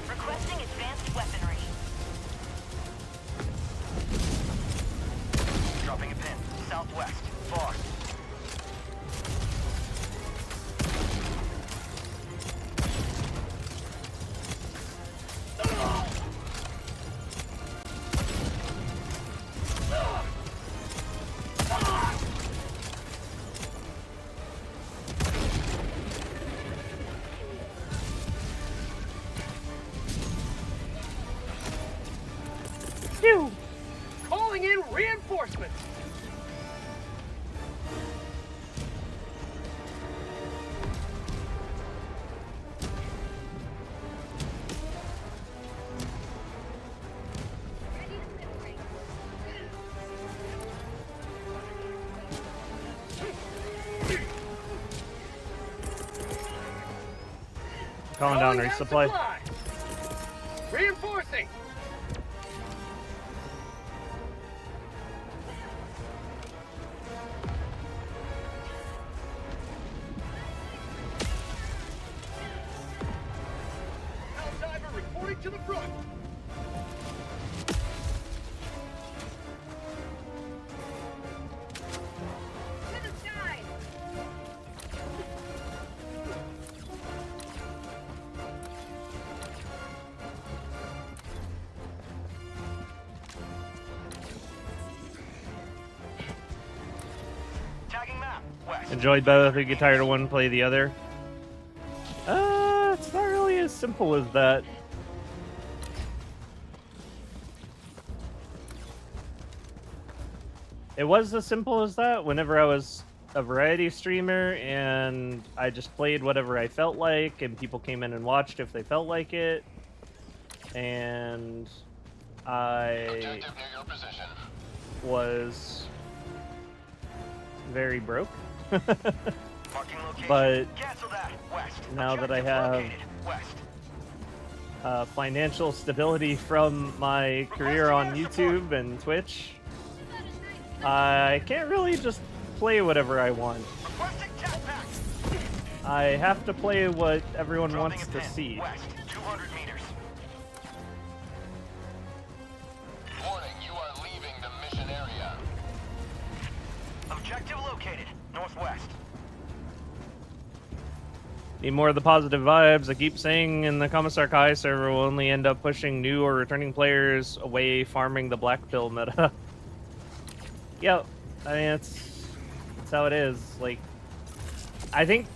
Requesting advanced weaponry. Dropping a pin. Southwest. Far. Calling in reinforcements. Calling down Calling resupply. Reinforcing. Helldiver reporting to the front. Tagging map. West. Enjoyed both. If you get tired of one, play the other. It's not really as simple as that. It was as simple as that whenever I was a variety streamer and I just played whatever I felt like, and people came in and watched if they felt like it. And I Objective near your position. was very broke. Marking location. But Cancel that. West. now that I Objective have located. West. financial stability from my career on YouTube and Twitch, I can't really just play whatever I want. Requesting jetpack. I have to play what everyone Dropping wants a to pin. see. West. 200 meters. Warning, you are leaving the mission area. Objective located. Northwest. Need more of the positive vibes. I keep saying in the Commissar Kai server will only end up pushing new or returning players away farming the black pill meta. Yep. I mean, it's how it is. Like, I think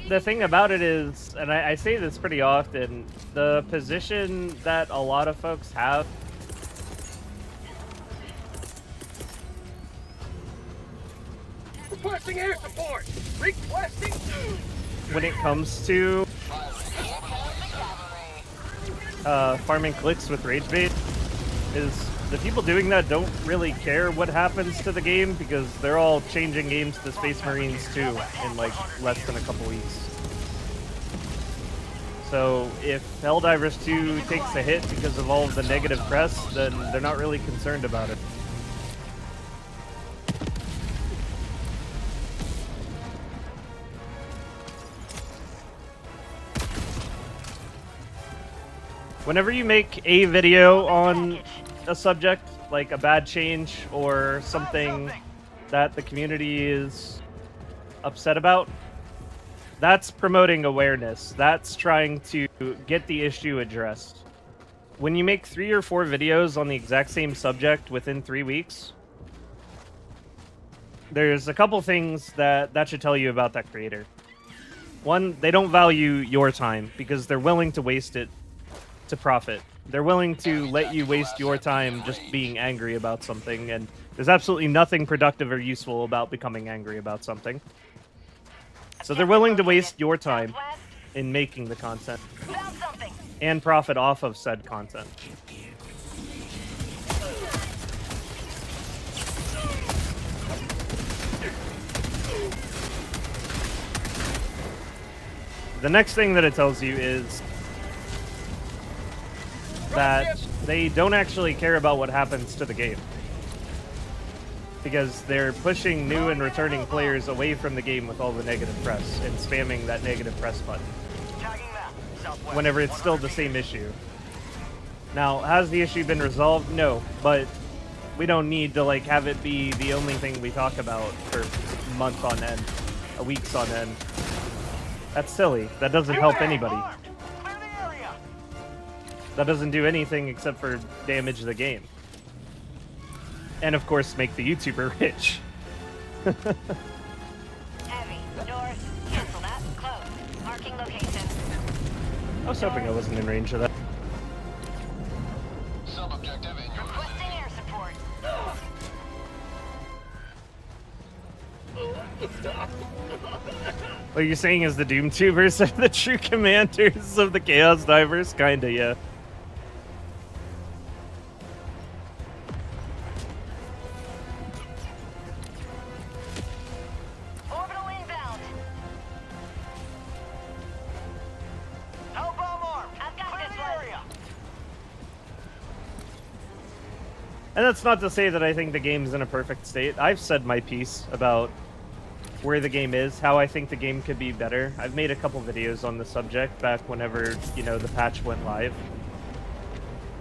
the thing about it is, and I say this pretty often, the position that a lot of folks have Requesting air support. Requesting. when it comes to Firing. Orbital farming clicks with rage bait is the people doing that don't really care what happens to the game because they're all changing games to Space Marines 2 in like less than a couple weeks. So if Helldivers 2 takes a hit because of all of the negative press, then they're not really concerned about it. Whenever you make a video on a subject, like a bad change or something that the community is upset about, that's promoting awareness. That's trying to get the issue addressed. When you make 3 or 4 videos on the exact same subject within 3 weeks, there's a couple things that should tell you about that creator. One, they don't value your time because they're willing to waste it to profit. They're willing to let you waste your time just being angry about something, and there's absolutely nothing productive or useful about becoming angry about something. So they're willing to waste your time in making the content and profit off of said content. The next thing that it tells you is that they don't actually care about what happens to the game. Because they're pushing new and returning players away from the game with all the negative press and spamming that negative press button whenever it's still the same issue. Now, has the issue been resolved? No, but we don't need to like have it be the only thing we talk about for months on end, weeks on end. That's silly. That doesn't help anybody. That doesn't do anything except for damage the game. And of course, make the YouTuber rich. Heavy, north, cancel that, close. Marking location. I was hoping I wasn't in range of that. Sub-objective in your Requesting air support. What you're saying is the Doomtubers are the true commanders of the Chaos Divers? Kinda, yeah. Orbital inbound. How bomb arm? I've got Clear this the one. area. And that's not to say that I think the game's in a perfect state. I've said my piece about where the game is, how I think the game could be better. I've made a couple videos on the subject back whenever, you know, the patch went live.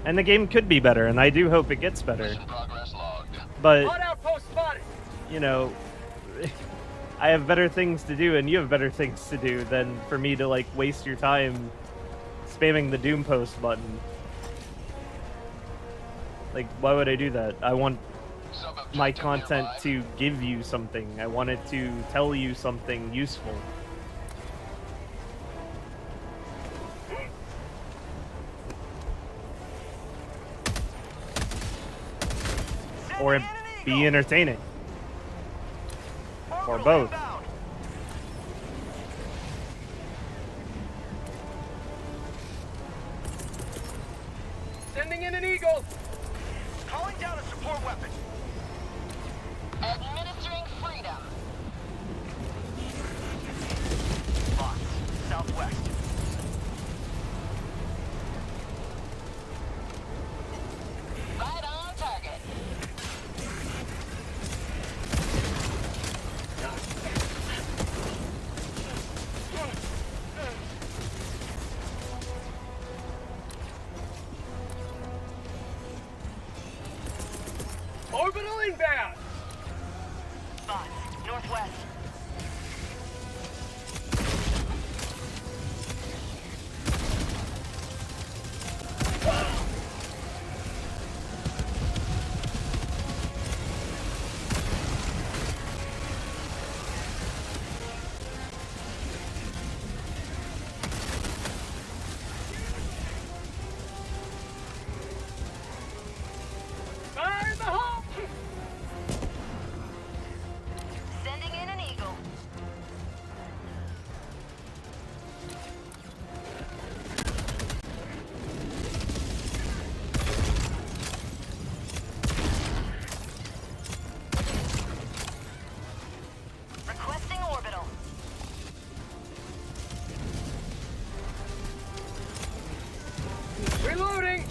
And the game could be better, and I do hope it gets better. mission progress logged. But, Outpost spotted. you know, I have better things to do, and you have better things to do than for me to, like, waste your time spamming the Doom post button. Like, why would I do that? I want Sub-objective my content nearby. to give you something. I want it to tell you something useful. Or be entertaining. Or Orbital both. inbound. Sending in an eagle. Calling down a support weapon. Administering freedom. Box, southwest. Right on target. Orbital inbound. Bots, northwest. Fire in the hole. Sending in an Reloading!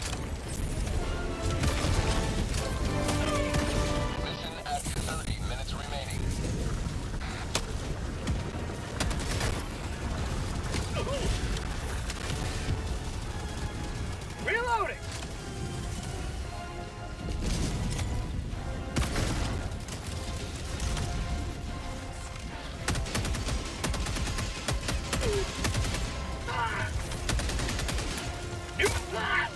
Mission at 30 minutes remaining. Reloading! New blast!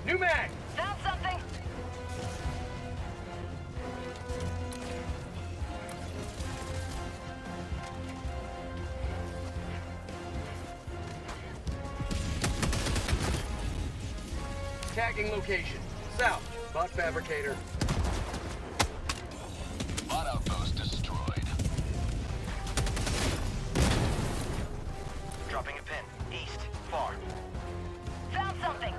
New mag! Found something. Tagging location. South. Bot fabricator. Bot outpost destroyed. Dropping a pin. East. Far. Found something.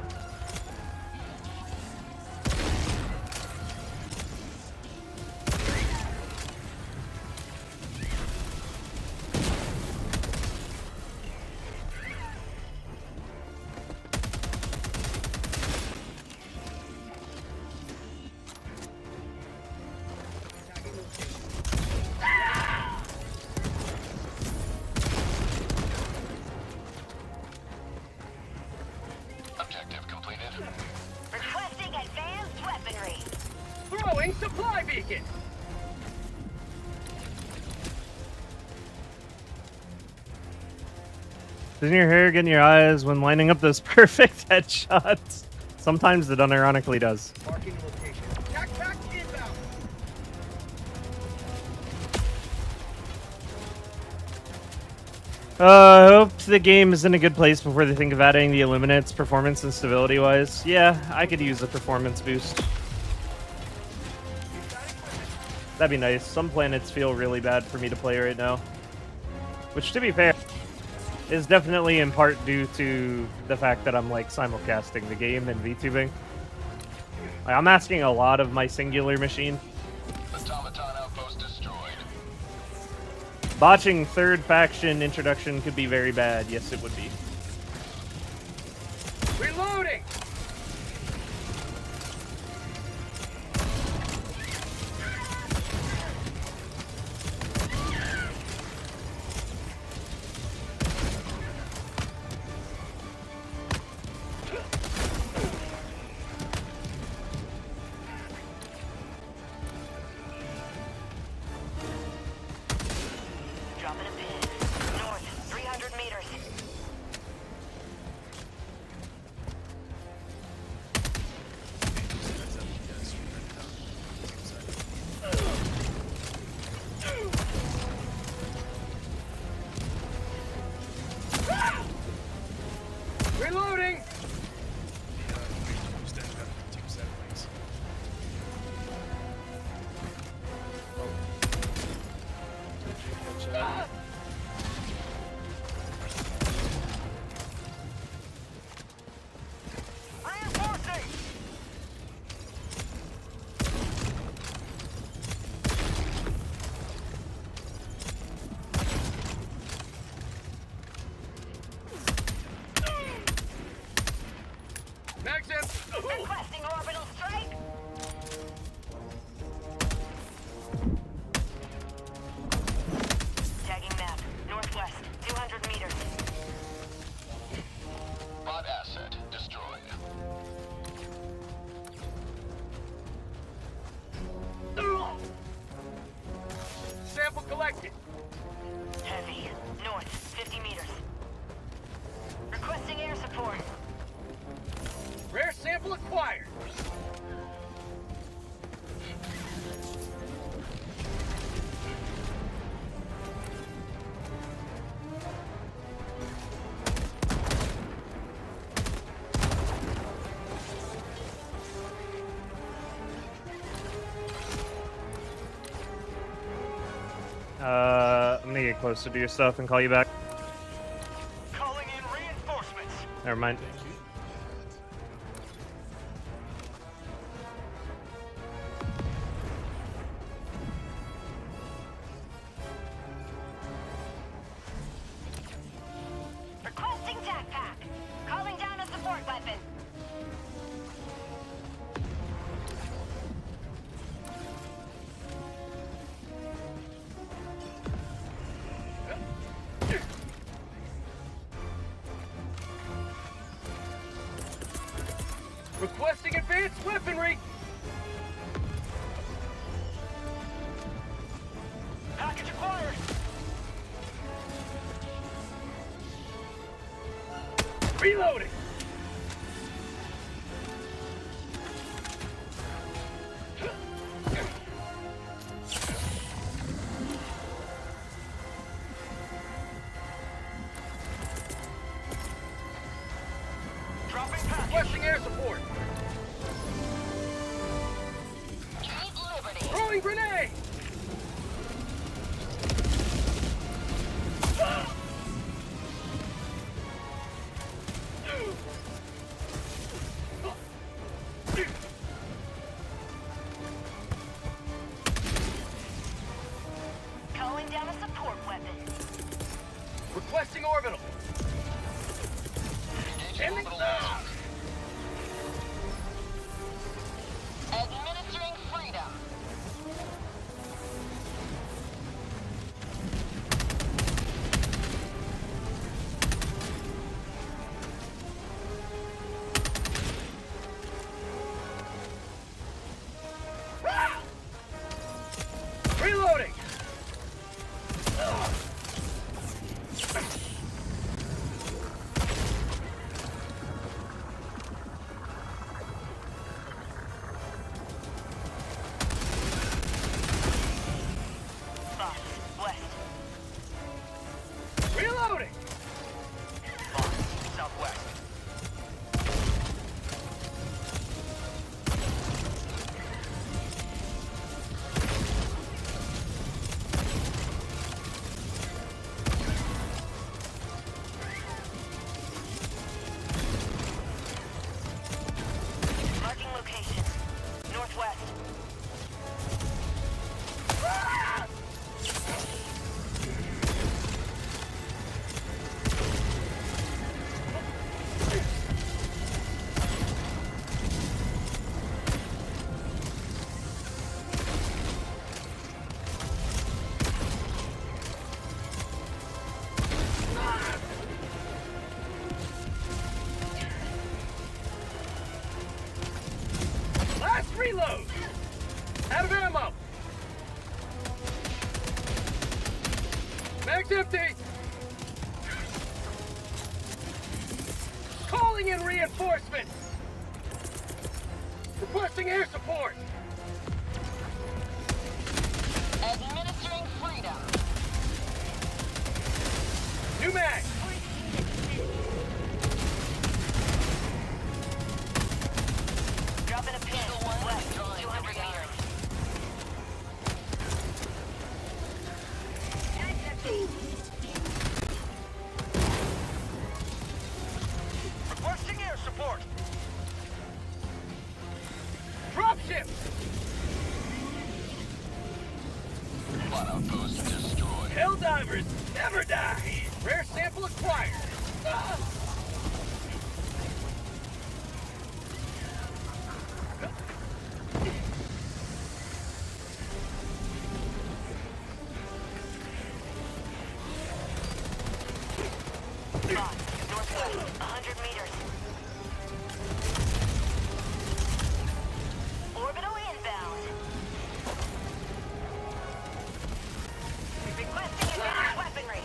Objective completed. Requesting advanced weaponry. Throwing supply beacon! Doesn't your hair get in your eyes when lining up those perfect headshots? Sometimes it unironically does. Marking location. Tac inbound! I hope the game is in a good place before they think of adding the Illuminates performance and stability wise. Yeah, I could use a performance boost. That'd be nice. Some planets feel really bad for me to play right now. Which, to be fair, is definitely in part due to the fact that I'm like simulcasting the game and VTubing. Like, I'm asking a lot of my singular machine. Automaton outpost destroyed. Botching third faction introduction could be very bad. Yes, it would be. Reloading! Dropping a pin. North, 300 meters. Reloading! Reinforcing! Max in! Requesting orbital strike. Tagging map. Northwest, 200 meters. Bot asset destroyed. Sample collected. Heavy. North, 50 meters. Requesting air support. Rare sample acquired. I'm gonna get closer to your stuff and call you back. Calling in reinforcements. Never mind. Requesting tac pack. Calling down a support weapon. Requesting advanced weaponry. Package acquired. Reloading. Dropping package. Requesting air support. Eat liberty. Throwing grenade. Calling down a support weapon. Requesting orbital. Engaging orbital lasers. Administering freedom. Reloading. Boss, west. Reloading. Boss, southwest. Marking location. Northwest. Last reload. Out of ammo. Mag's empty. Calling in reinforcements. Requesting air support. Administering freedom. New mag. Dropping a pin. West, 200 meters. Requesting air support. Dropship. Plot outpost destroyed. Helldivers never die. Rare sample acquired. Ah! Boss, northwest, 100 meters. Orbital inbound. Requesting advanced weaponry.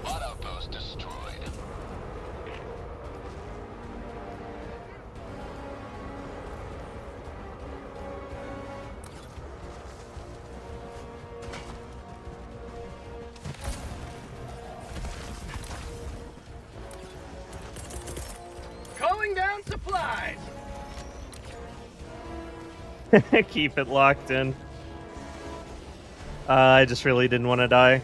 Bot outpost destroyed. Calling down supplies. Keep it locked in. I just really didn't want to die.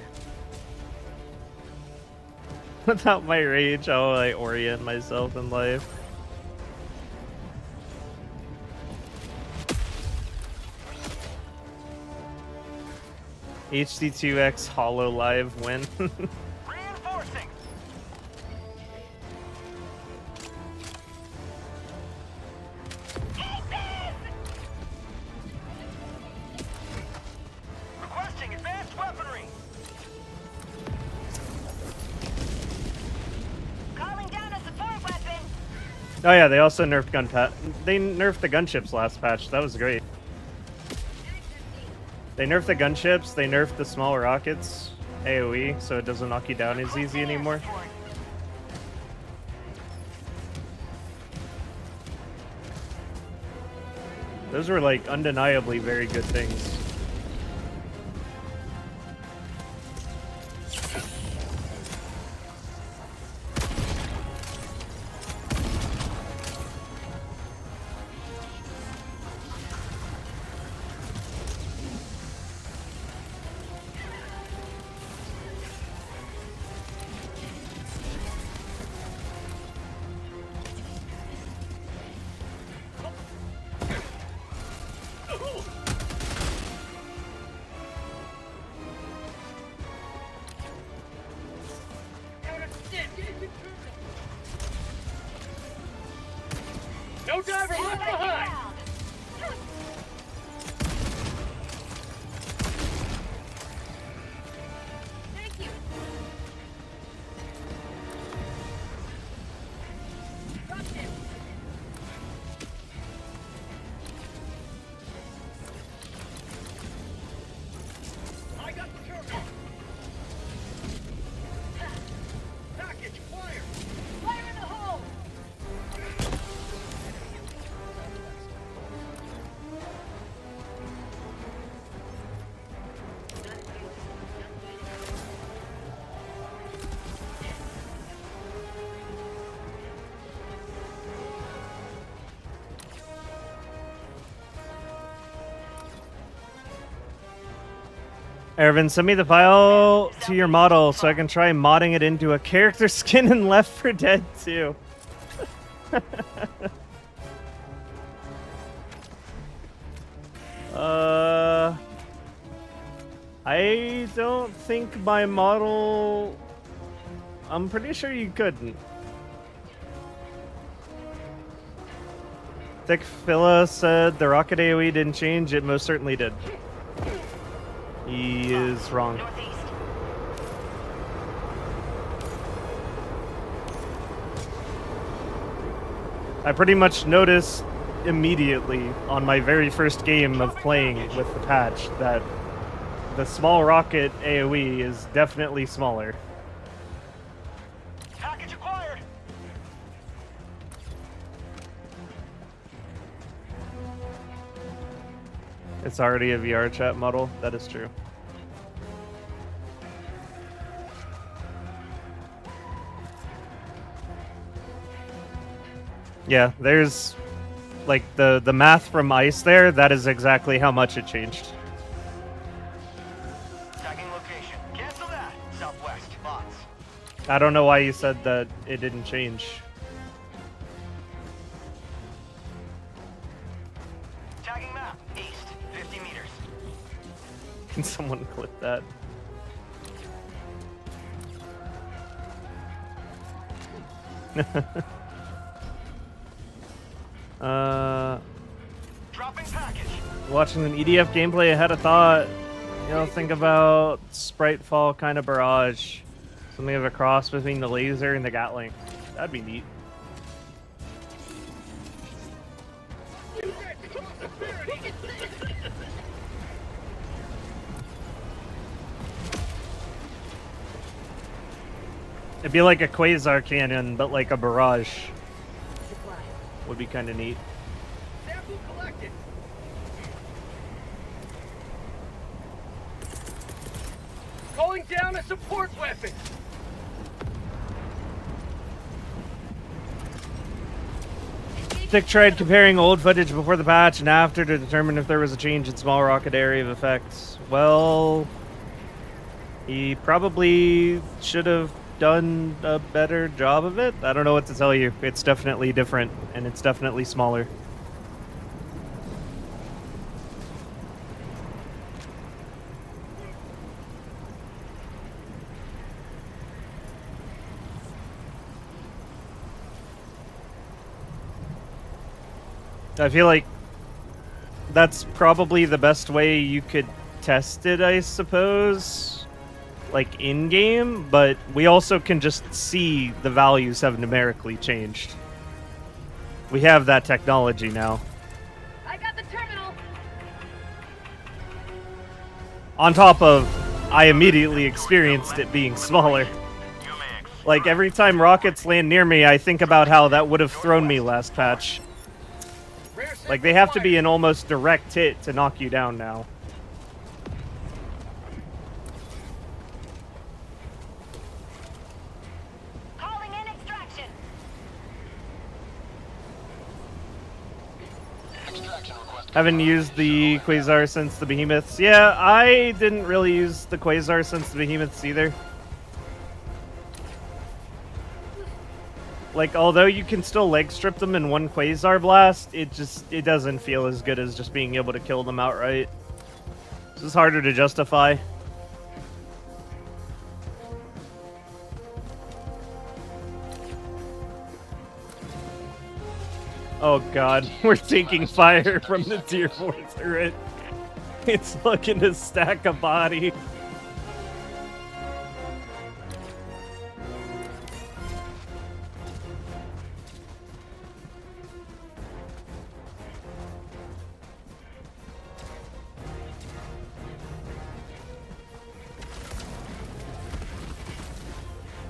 Without my rage, how will I orient myself in life? HD2X Hollow Live win. Reinforcing. Requesting advanced weaponry. Calling down a support weapon. Oh yeah, they also nerfed They nerfed the gunships last patch. That was great. They nerfed the gunships. They nerfed the small rockets AOE, so it doesn't knock you down as easy anymore. Those were like undeniably very good things. No diver left behind. Thank you. I got the terminal. Package acquired. Fire in the hole. Ervin, send me the file to your model so I can try modding it into a character skin in Left 4 Dead 2. I don't think my model... I'm pretty sure you couldn't. Thick Phila said the rocket AoE didn't change. It most certainly did. He is wrong. Northeast. I pretty much noticed immediately on my very first game of playing with the patch that the small rocket AoE is definitely smaller. Package acquired. It's already a VR chat model. That is true. Yeah, there's like the math from ice there. That is exactly how much it changed. Tagging location. Cancel that. Southwest. Bots. I don't know why you said that it didn't change. Tagging map. East. 50 meters. Can someone clip that? Dropping package. Watching an EDF gameplay, I had a thought. You know, think about Spritefall kind of barrage. Something of a cross between the laser and the Gatling. That'd be neat. It'd be like a quasar cannon, but like a barrage. Supply. Would be kind of neat. Sample collected. Calling down a support weapon. Dick tried comparing old footage before the patch and after to determine if there was a change in small rocket area of effects. Well, he probably should have done a better job of it. I don't know what to tell you. It's definitely different, and it's definitely smaller. I feel like that's probably the best way you could test it, I suppose, like in-game, but we also can just see the values have numerically changed. We have that technology now. I got the terminal. On top of, I immediately experienced it being smaller. You may ex- Like, every time rockets land near me, I think about how that would have thrown me last patch. Rare sample Like, they have to be acquired. an almost direct hit to knock you down now. Calling in extraction. Extraction request. Haven't used the Quasar since the Behemoths. Yeah, I didn't really use the Quasar since the Behemoths either. Like, although you can still leg strip them in one Quasar blast, it doesn't feel as good as just being able to kill them outright. This is harder to justify. Oh god, we're taking fire from the tier 4 turret. It's looking to stack a body.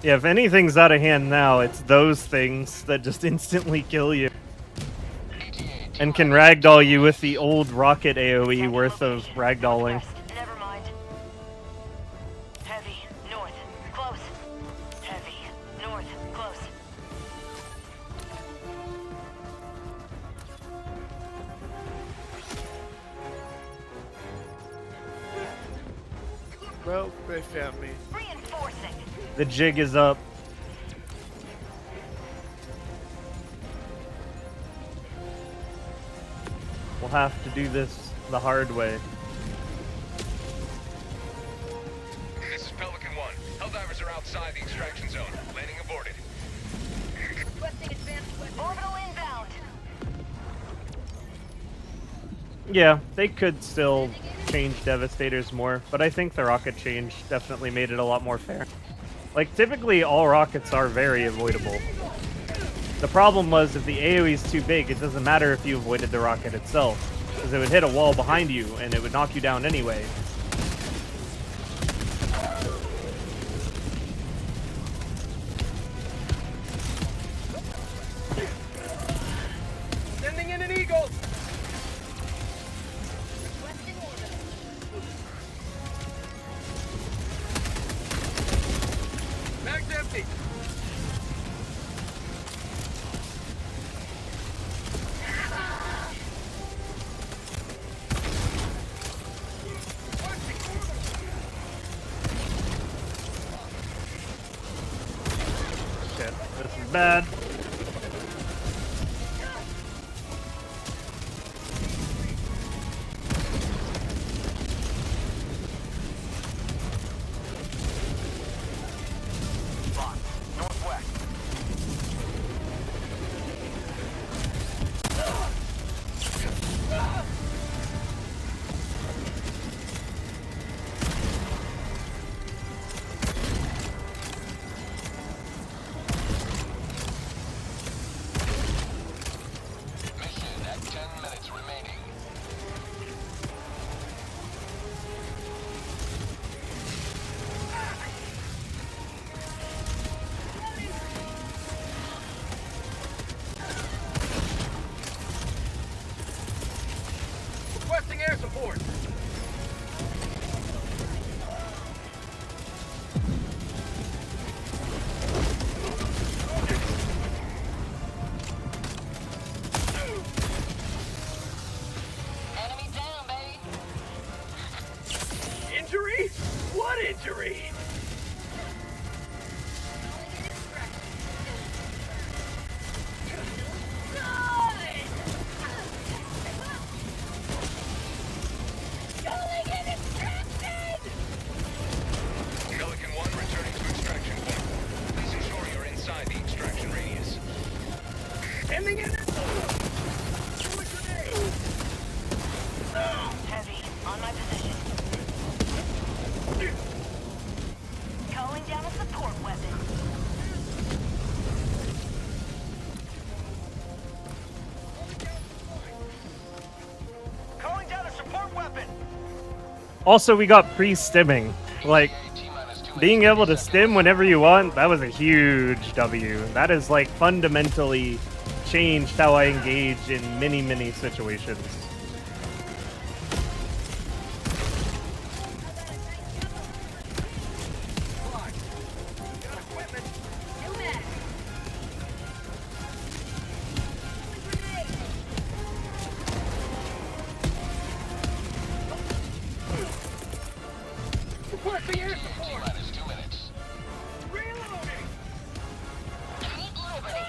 Yeah, if anything's out of hand now, it's those things that just instantly kill you. And can ragdoll you with the old rocket AoE worth of ragdolling. Never mind. Heavy, north, close. Heavy, north, close. Well, they found me. Reinforcing. The jig is up. We'll have to do this the hard way. This is Pelican 1. Helldivers are outside the extraction zone. Landing aborted. Requesting advanced weapon. Orbital inbound. Yeah, they could still change Devastators more, but I think the rocket change definitely made it a lot more fair. Like, typically all rockets are very avoidable. The problem was if the AoE is too big, it doesn't matter if you avoided the rocket itself, because it would hit a wall behind you and it would knock you down anyway. Sending in an eagle. Mag's empty. Shit, this is bad. Northwest. Also, we got pre-stimming. Like, T-minus 2 being minutes, able to 30 seconds. stim whenever you want, that was a huge W. That is like fundamentally changed how I engage in many, many situations. Got equipment. Requesting air support. T-minus 2 minutes. Reloading. Keep liberty.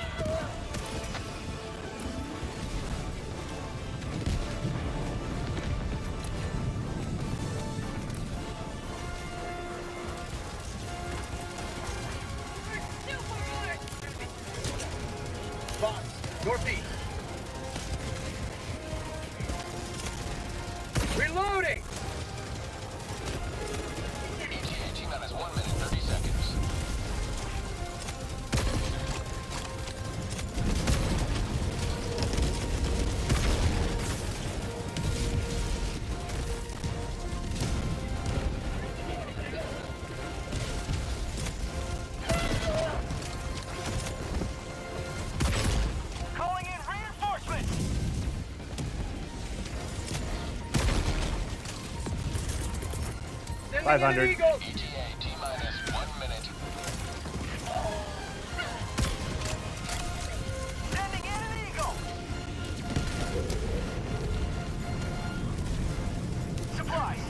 Box. Northeast. Reloading. ETA T-minus 1 minute, 30 seconds. Calling in reinforcements. Sending 500. in an Eagle. ETA T-minus 1 minute. Sending in an eagle. Supplies.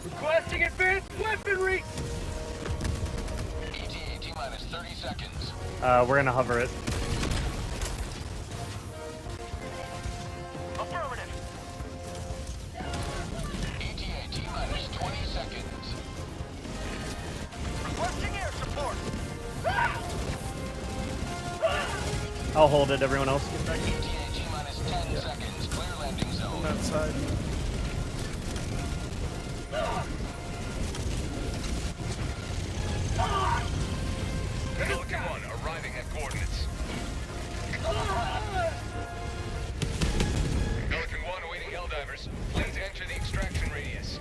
Requesting advanced weaponry. ETA T-minus 30 seconds. We're gonna hover it. Affirmative. ETA T-minus 20 seconds. Requesting air support. I'll hold it. Everyone else get back. ETA T-minus 10 seconds. Clear landing zone. That side. Pelican 1 arriving at coordinates. Pelican 1 awaiting Helldivers. Please enter the extraction radius.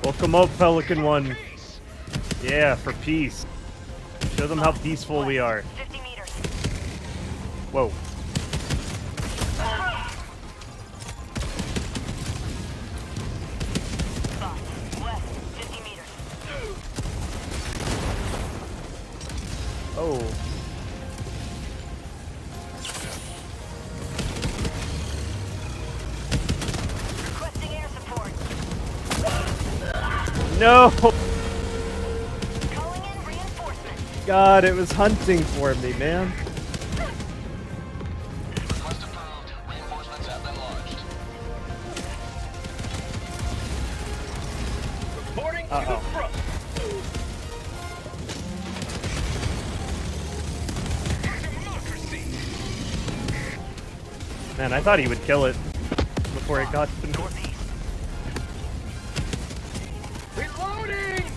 Welcome up, Pelican 1. Peace. Yeah, for peace. Show them how peaceful we are. 50 meters. Whoa. Box. West. 50 meters. Oh. Requesting air support. No! Calling in reinforcements. God, it was hunting for me, man. Request approved. Reinforcements have been launched. Reporting to Uh-oh. the front. Democracy. Man, I thought he would kill it before it got to me. Northeast. Reloading.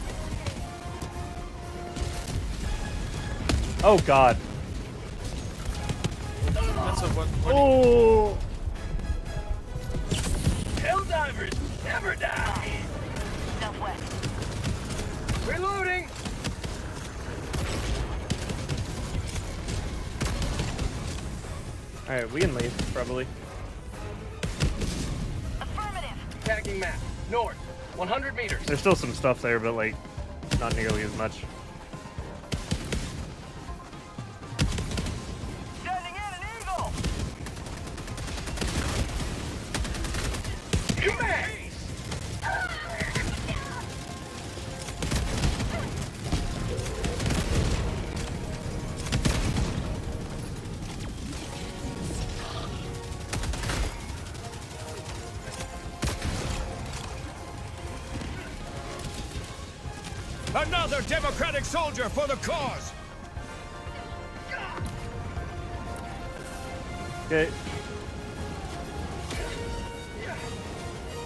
Oh, God. That's a 120. Oh! Helldivers never die. Southwest. Reloading. Alright, we can leave, probably. Affirmative. Tagging map. North. 100 meters. There's still some stuff there, but, like, not nearly as much. Sending in an eagle. Command. Another democratic soldier for the cause! Okay.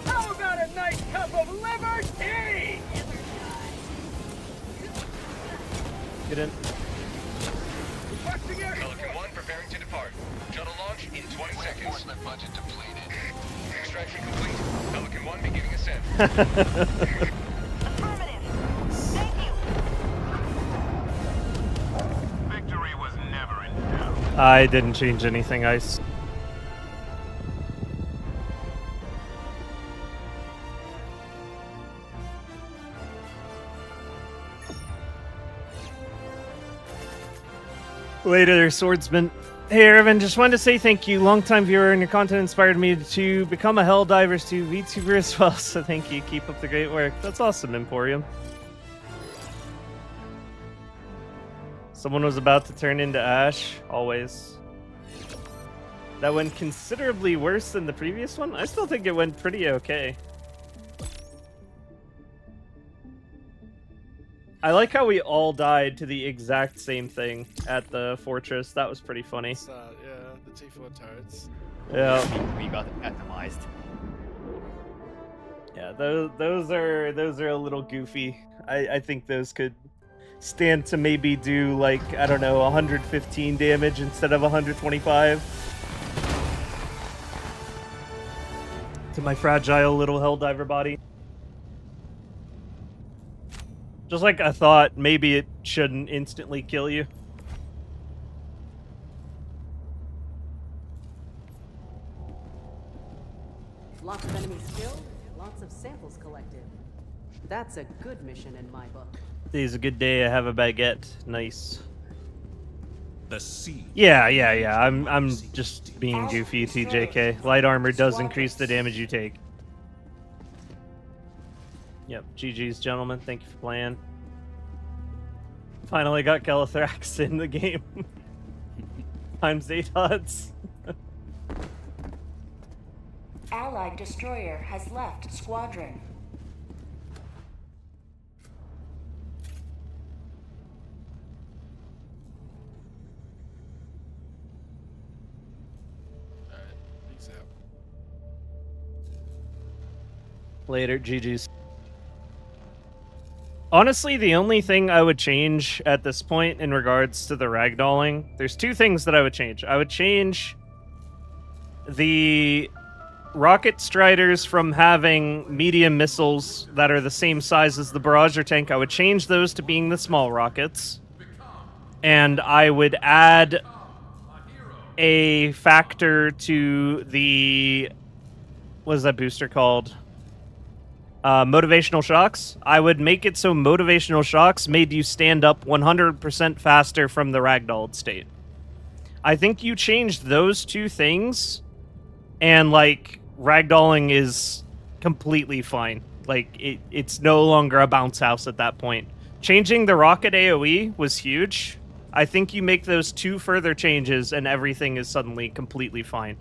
How about a nice cup of liberty? Get in. Requesting air Pelican 1 preparing to depart. Shuttle launch in 20 seconds. Reinforcement budget depleted. Extraction complete. Pelican 1 beginning ascent. Affirmative. Thank you. Victory was never in doubt. I didn't change anything, Ice. Later, swordsman. Hey, Ervin, just wanted to say thank you. Longtime viewer, and your content inspired me to become a Helldivers 2 VTuber as well, so thank you. Keep up the great work. That's awesome, Emporium. Someone was about to turn into ash. Always. That went considerably worse than the previous one? I still think it went pretty okay. I like how we all died to the exact same thing at the fortress. That was pretty funny. Yeah, the T4 turrets. Yeah. We got atomized. Yeah, those are a little goofy. I think those could stand to maybe do like, I don't know, 115 damage instead of 125. To my fragile little Helldiver body. Just like I thought, maybe it shouldn't instantly kill you. Lots of enemies killed, lots of samples collected. That's a good mission in my book. Today's a good day. I have a baguette. Nice. The sea. Yeah. I'm just being goofy, TJK. Light armor does increase the damage you take. Yep, GG's, gentlemen. Thank you for playing. Finally got Calithrax in the game. Times 8 odds. Allied destroyer has left squadron. Alright, peace out. Later, GG's. Honestly, the only thing I would change at this point in regards to the ragdolling, there's two things that I would change. I would change the rocket striders from having medium missiles that are the same size as the barrager tank. I would change those to being the small rockets. And I would add a factor to the... what is that booster called? Motivational shocks. I would make it so motivational shocks made you stand up 100% faster from the ragdolled state. I think you changed those two things, and like ragdolling is completely fine. Like it's no longer a bounce house at that point. Changing the rocket AoE was huge. I think you make those two further changes, and everything is suddenly completely fine.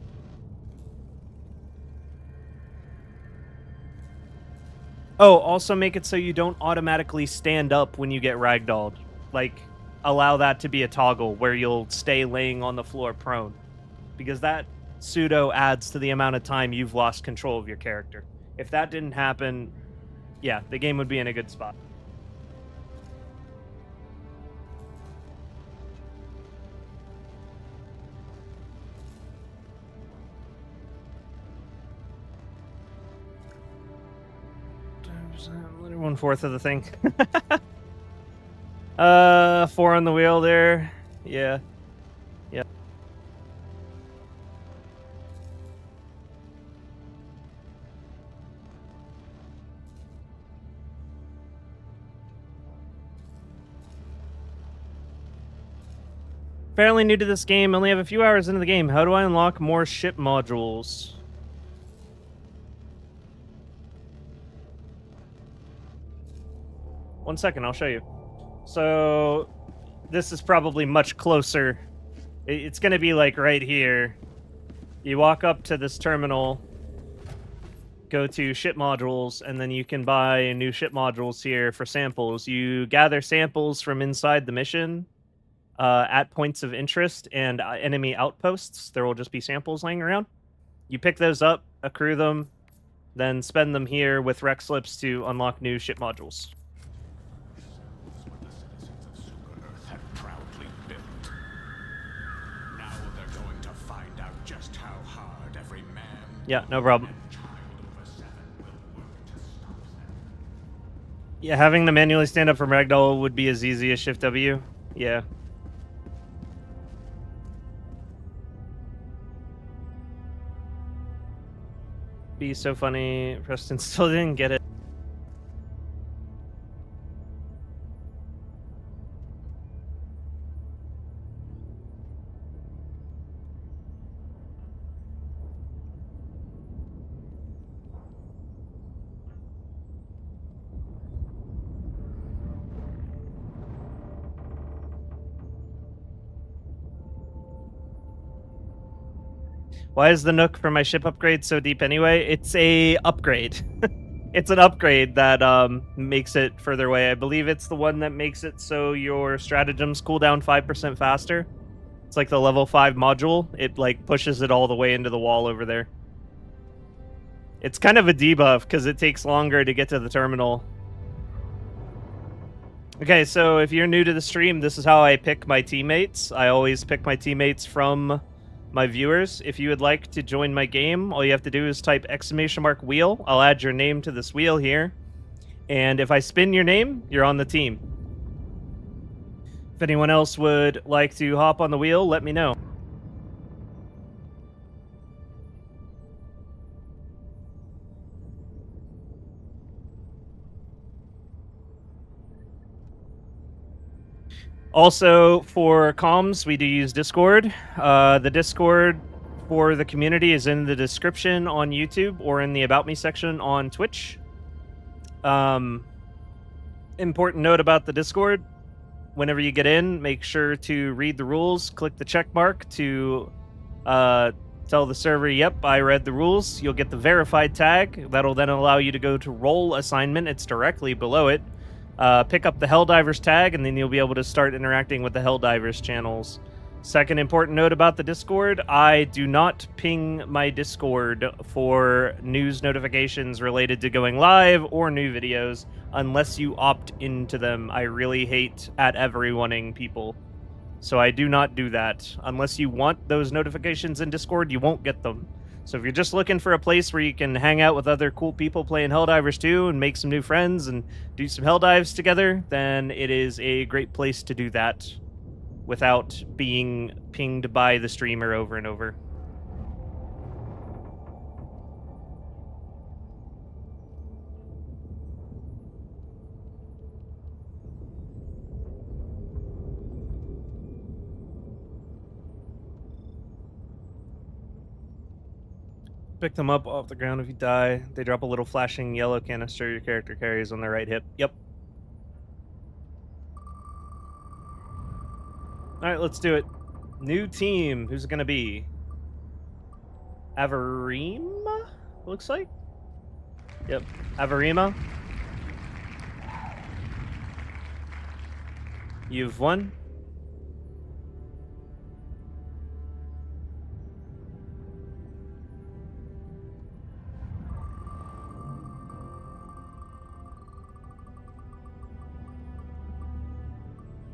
Oh, also make it so you don't automatically stand up when you get ragdolled. Like, allow that to be a toggle where you'll stay laying on the floor prone. Because that pseudo adds to the amount of time you've lost control of your character. If that didn't happen, yeah, the game would be in a good spot. Literally 1/4 of the thing. 4 on the wheel there. Yeah. Yeah. Fairly new to this game, only have a few hours into the game. How do I unlock more ship modules? One second, I'll show you. So, this is probably much closer. It's going to be like right here. You walk up to this terminal, go to ship modules, and then you can buy new ship modules here for samples. You gather samples from inside the mission at points of interest and enemy outposts. There will just be samples laying around. You pick those up, accrue them, then spend them here with rec slips to unlock new ship modules. What the citizens of Super Earth have proudly built. Now they're going to find out just how hard every man Yeah, no problem. and child over 7 will work to stop them. Yeah, having to manually stand up from ragdoll would be as easy as Shift W. Yeah. Be so funny. Preston still didn't get it. Why is the Nook for my ship upgrade so deep anyway? It's a upgrade. It's an upgrade that makes it further away. I believe it's the one that makes it so your stratagems cool down 5% faster. It's like the level 5 module. It like pushes it all the way into the wall over there. It's kind of a debuff because it takes longer to get to the terminal. Okay, so if you're new to the stream, this is how I pick my teammates. I always pick my teammates from my viewers. If you would like to join my game, all you have to do is type !wheel. I'll add your name to this wheel here. And if I spin your name, you're on the team. If anyone else would like to hop on the wheel, let me know. Also, for comms, we do use Discord. The Discord for the community is in the description on YouTube or in the About Me section on Twitch. Important note about the Discord. Whenever you get in, make sure to read the rules. Click the check mark to tell the server, yep, I read the rules. You'll get the verified tag. That'll then allow you to go to role assignment. It's directly below it. Pick up the Helldivers tag, and then you'll be able to start interacting with the Helldivers channels. Second important note about the Discord, I do not ping my Discord for news notifications related to going live or new videos unless you opt into them. I really hate at everyoneing people. So I do not do that. Unless you want those notifications in Discord, you won't get them. So if you're just looking for a place where you can hang out with other cool people playing Helldivers 2 and make some new friends and do some Helldives together, then it is a great place to do that without being pinged by the streamer over and over. Pick them up off the ground if you die. They drop a little flashing yellow canister your character carries on their right hip. Yep. Alright, let's do it. New team. Who's it going to be? Avarima? Looks like? Yep. Avarima. You've won.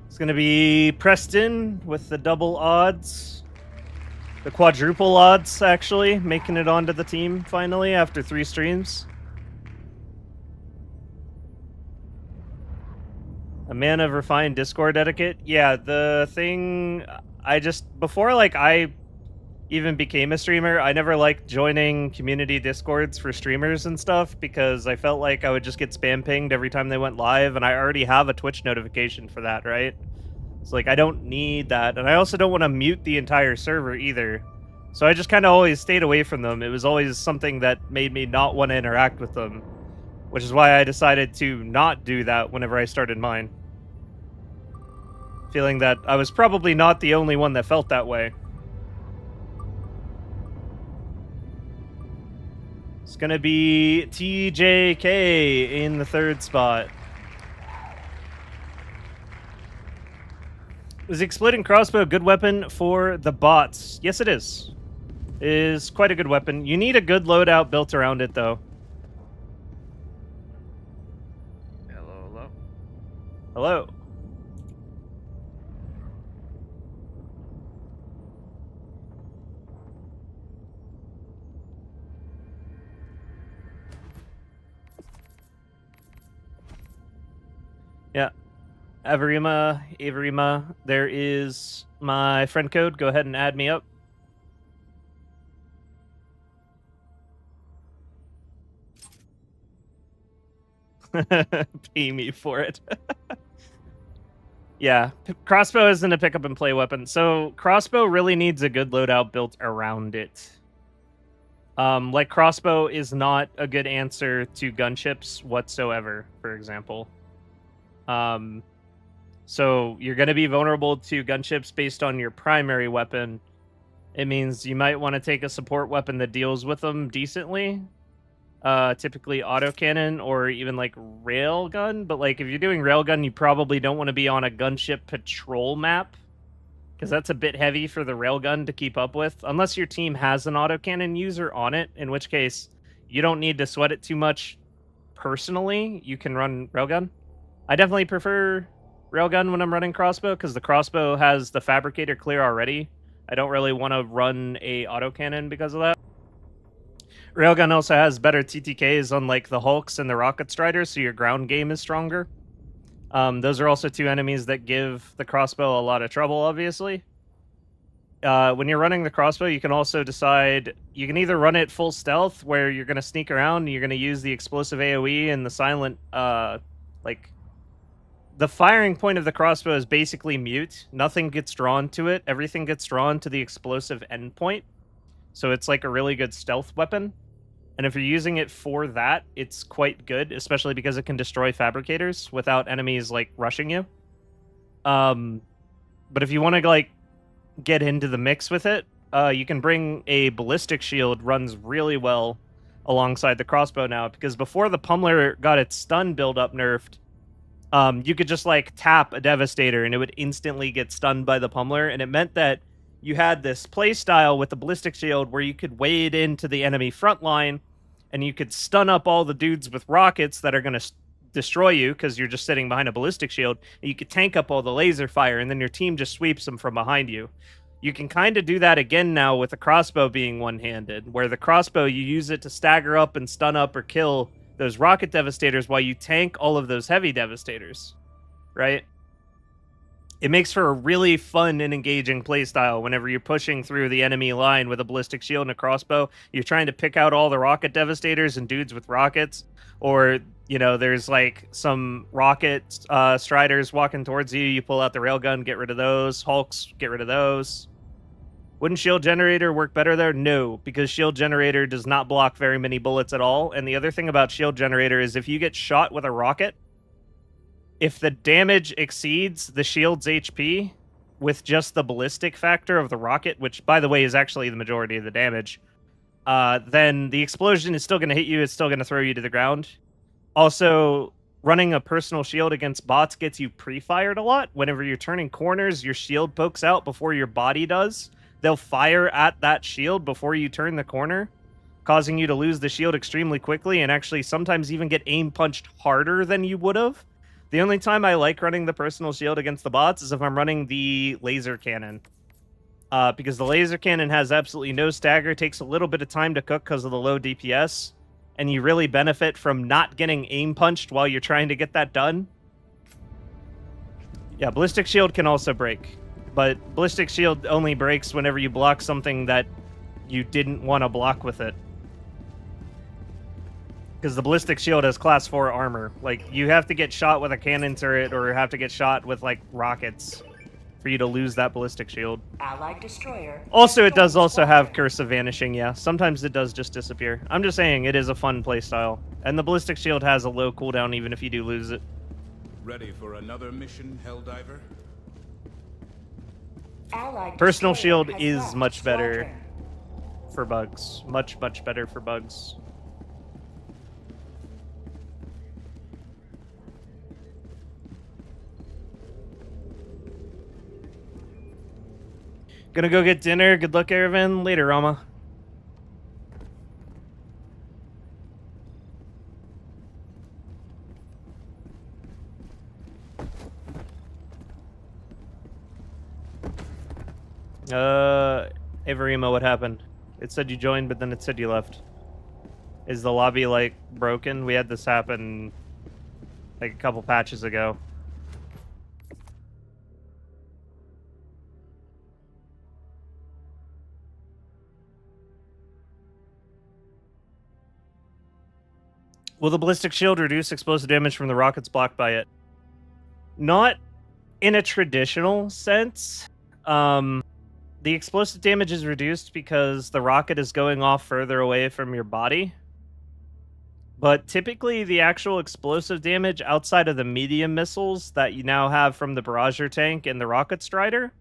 It's going to be Preston with the double odds. The quadruple odds, actually, making it onto the team finally after 3 streams. A man of refined Discord etiquette. Yeah, the thing... before, I even became a streamer, I never liked joining community Discords for streamers and stuff because I felt like I would just get spam pinged every time they went live, and I already have a Twitch notification for that, right? So, I don't need that, and I also don't want to mute the entire server either. So I just kind of always stayed away from them. It was always something that made me not want to interact with them, which is why I decided to not do that whenever I started mine. Feeling that I was probably not the only one that felt that way. gonna be TJK in the 3rd spot. Is the exploding crossbow a good weapon for the bots? Yes, it is. It is quite a good weapon. You need a good loadout built around it, though. Hello, hello. Hello. Yeah. Averima, there is my friend code. Go ahead and add me up. Pay me for it. Yeah, crossbow isn't a pick up and play weapon. So crossbow really needs a good loadout built around it. Like crossbow is not a good answer to gunships whatsoever, for example. So you're going to be vulnerable to gunships based on your primary weapon. It means you might want to take a support weapon that deals with them decently. Typically autocannon or even like railgun. But like if you're doing railgun, you probably don't want to be on a gunship patrol map, because that's a bit heavy for the railgun to keep up with. Unless your team has an autocannon user on it, in which case you don't need to sweat it too much personally. You can run railgun. I definitely prefer railgun when I'm running crossbow, because the crossbow has the fabricator clear already. I don't really want to run a autocannon because of that. Railgun also has better TTKs on like the Hulks and the Rocket Striders, so your ground game is stronger. Those are also 2 enemies that give the crossbow a lot of trouble, obviously. When you're running the crossbow, you can also decide, you can either run it full stealth, where you're going to sneak around, and you're going to use the explosive AoE and the silent, like... The firing point of the crossbow is basically mute. Nothing gets drawn to it. Everything gets drawn to the explosive endpoint. So it's like a really good stealth weapon. And if you're using it for that, it's quite good, especially because it can destroy fabricators without enemies like rushing you. But if you want to like get into the mix with it, you can bring a ballistic shield. Runs really well alongside the crossbow now, because before the pummeler got its stun build-up nerfed, you could just like tap a Devastator and it would instantly get stunned by the pummeler, and it meant that you had this playstyle with the ballistic shield where you could wade into the enemy front line and you could stun up all the dudes with rockets that are going to destroy you because you're just sitting behind a ballistic shield, and you could tank up all the laser fire, and then your team just sweeps them from behind you. You can kind of do that again now with the crossbow being one-handed, where the crossbow, you use it to stagger up and stun up or kill those rocket devastators while you tank all of those heavy devastators, right? It makes for a really fun and engaging playstyle whenever you're pushing through the enemy line with a ballistic shield and a crossbow. You're trying to pick out all the rocket devastators and dudes with rockets, or, you know, there's like some rocket striders walking towards you. You pull out the railgun, get rid of those. Hulks, get rid of those. Wouldn't shield generator work better there? No, because shield generator does not block very many bullets at all. And the other thing about shield generator is if you get shot with a rocket, if the damage exceeds the shield's HP with just the ballistic factor of the rocket, which, by the way, is actually the majority of the damage, then the explosion is still going to hit you. It's still going to throw you to the ground. Also, running a personal shield against bots gets you pre-fired a lot. Whenever you're turning corners, your shield pokes out before your body does. They'll fire at that shield before you turn the corner, causing you to lose the shield extremely quickly and actually sometimes even get aim punched harder than you would have. The only time I like running the personal shield against the bots is if I'm running the laser cannon. Because the laser cannon has absolutely no stagger, takes a little bit of time to cook because of the low DPS, and you really benefit from not getting aim punched while you're trying to get that done. Yeah, ballistic shield can also break, but ballistic shield only breaks whenever you block something that you didn't want to block with it. Because the ballistic shield has class 4 armor. Like, you have to get shot with a cannon turret or have to get shot with, like, rockets for you to lose that ballistic shield. Allied destroyer. Also, it does also have Curse of Vanishing, yeah. Sometimes it does just disappear. I'm just saying, it is a fun playstyle. And the ballistic shield has a low cooldown even if you do lose it. Ready for another mission, Helldiver? Allied Personal destroyer shield has is left much better squadron. for bugs. Much, much better for bugs. Gonna go get dinner. Good luck, Erevan. Later, Rama. Averima, what happened? It said you joined, but then it said you left. Is the lobby, like, broken? We had this happen, like, a couple patches ago. Will the ballistic shield reduce explosive damage from the rockets blocked by it? Not in a traditional sense. The explosive damage is reduced because the rocket is going off further away from your body. But typically, the actual explosive damage outside of the medium missiles that you now have from the Barrager tank and the Rocket Strider,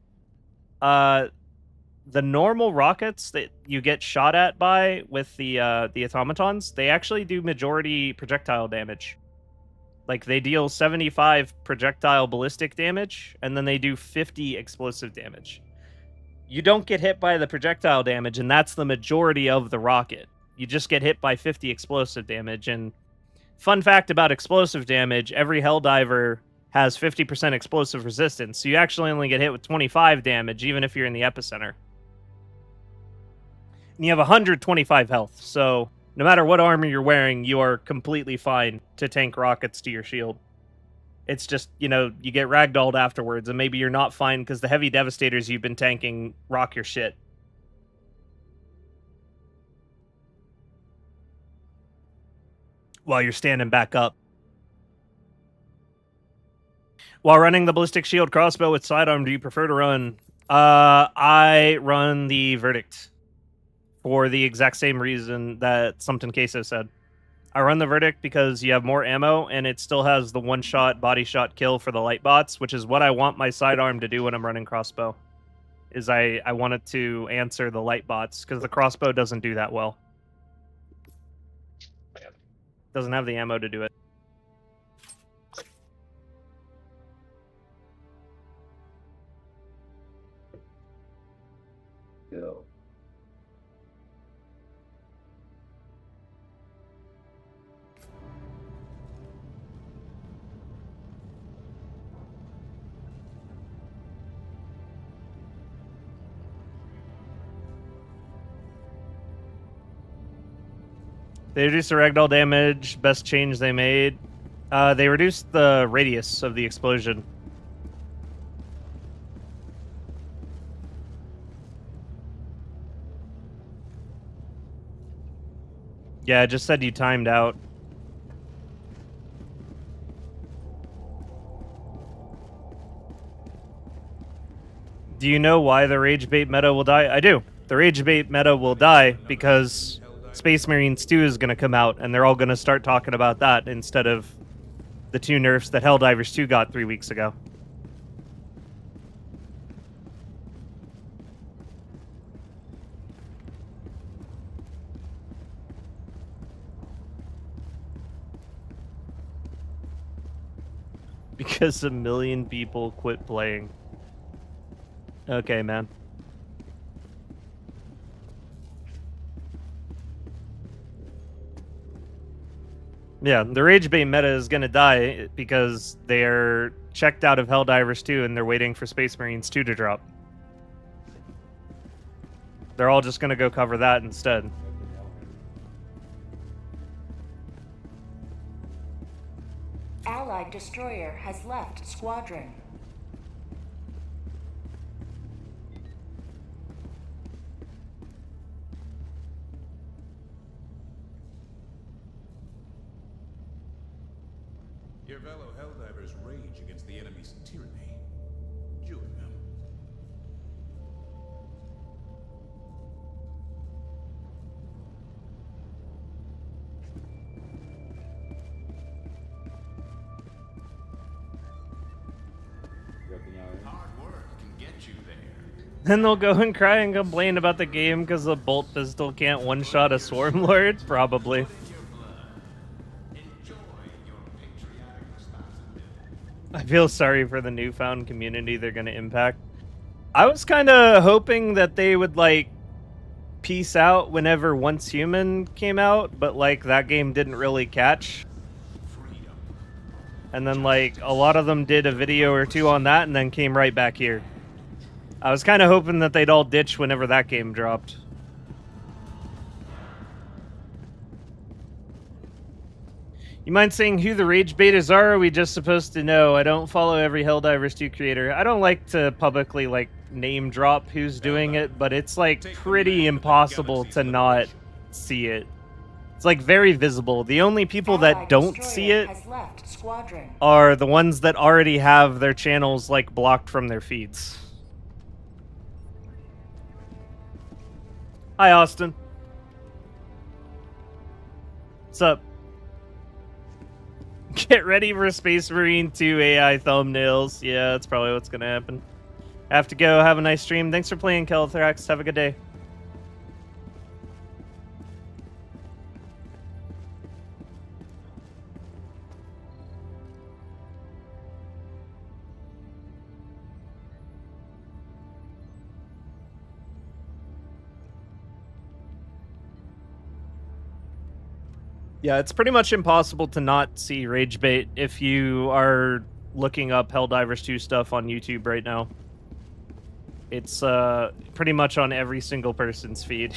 the normal rockets that you get shot at by with the automatons, they actually do majority projectile damage. Like, they deal 75 projectile ballistic damage, and then they do 50 explosive damage. You don't get hit by the projectile damage, and that's the majority of the rocket. You just get hit by 50 explosive damage. And fun fact about explosive damage, every Helldiver has 50% explosive resistance, so you actually only get hit with 25 damage, even if you're in the epicenter. And you have 125 health, so no matter what armor you're wearing, you are completely fine to tank rockets to your shield. It's just, you know, you get ragdolled afterwards, and maybe you're not fine because the heavy devastators you've been tanking rock your shit. While you're standing back up. While running the ballistic shield crossbow with sidearm, do you prefer to run? I run the Verdict for the exact same reason that Something Queso said. I run the Verdict because you have more ammo, and it still has the one-shot body shot kill for the light bots, which is what I want my sidearm to do when I'm running crossbow. Is I want it to answer the light bots, because the crossbow doesn't do that well. Doesn't have the ammo to do it. Go. They reduced the ragdoll damage. Best change they made. They reduced the radius of the explosion. Yeah, it just said you timed out. Do you know why the Rage Bait meta will die? I do. The Rage Bait meta will die because Space Marines 2 is going to come out, and they're all going to start talking about that instead of the 2 nerfs that Helldivers 2 got 3 weeks ago. Because a million people quit playing. Okay, man. Yeah, the Rage Bait meta is going to die because they're checked out of Helldivers 2 and they're waiting for Space Marines 2 to drop. They're all just going to go cover that instead. Allied destroyer has left squadron. Your fellow Helldivers rage against the enemy's tyranny. Join them. Hard work can get you there. Then they'll go and cry and complain about the game because the bolt pistol can't one-shot a Swarm Lord? Probably. I feel sorry for the newfound community they're going to impact. I was kind of hoping that they would, like, peace out whenever Once Human came out, but, like, that game didn't really catch. And then, like, a lot of them did a video or two on that and then came right back here. I was kind of hoping that they'd all ditch whenever that game dropped. You mind saying who the rage baiters are, or are we just supposed to know? I don't follow every Helldivers 2 creator. I don't like to publicly, like, name drop who's doing it, but it's, like, pretty impossible to not see it. It's, like, very visible. The only people that don't see it are the ones that already have their channels, like, blocked from their feeds. Hi, Austin. What's up? Get ready for Space Marine 2 AI thumbnails. Yeah, that's probably what's gonna happen. I have to go. Have a nice stream. Thanks for playing, Kelthrax. Have a good day. Yeah, it's pretty much impossible to not see rage bait if you are looking up Helldivers 2 stuff on YouTube right now. It's pretty much on every single person's feed.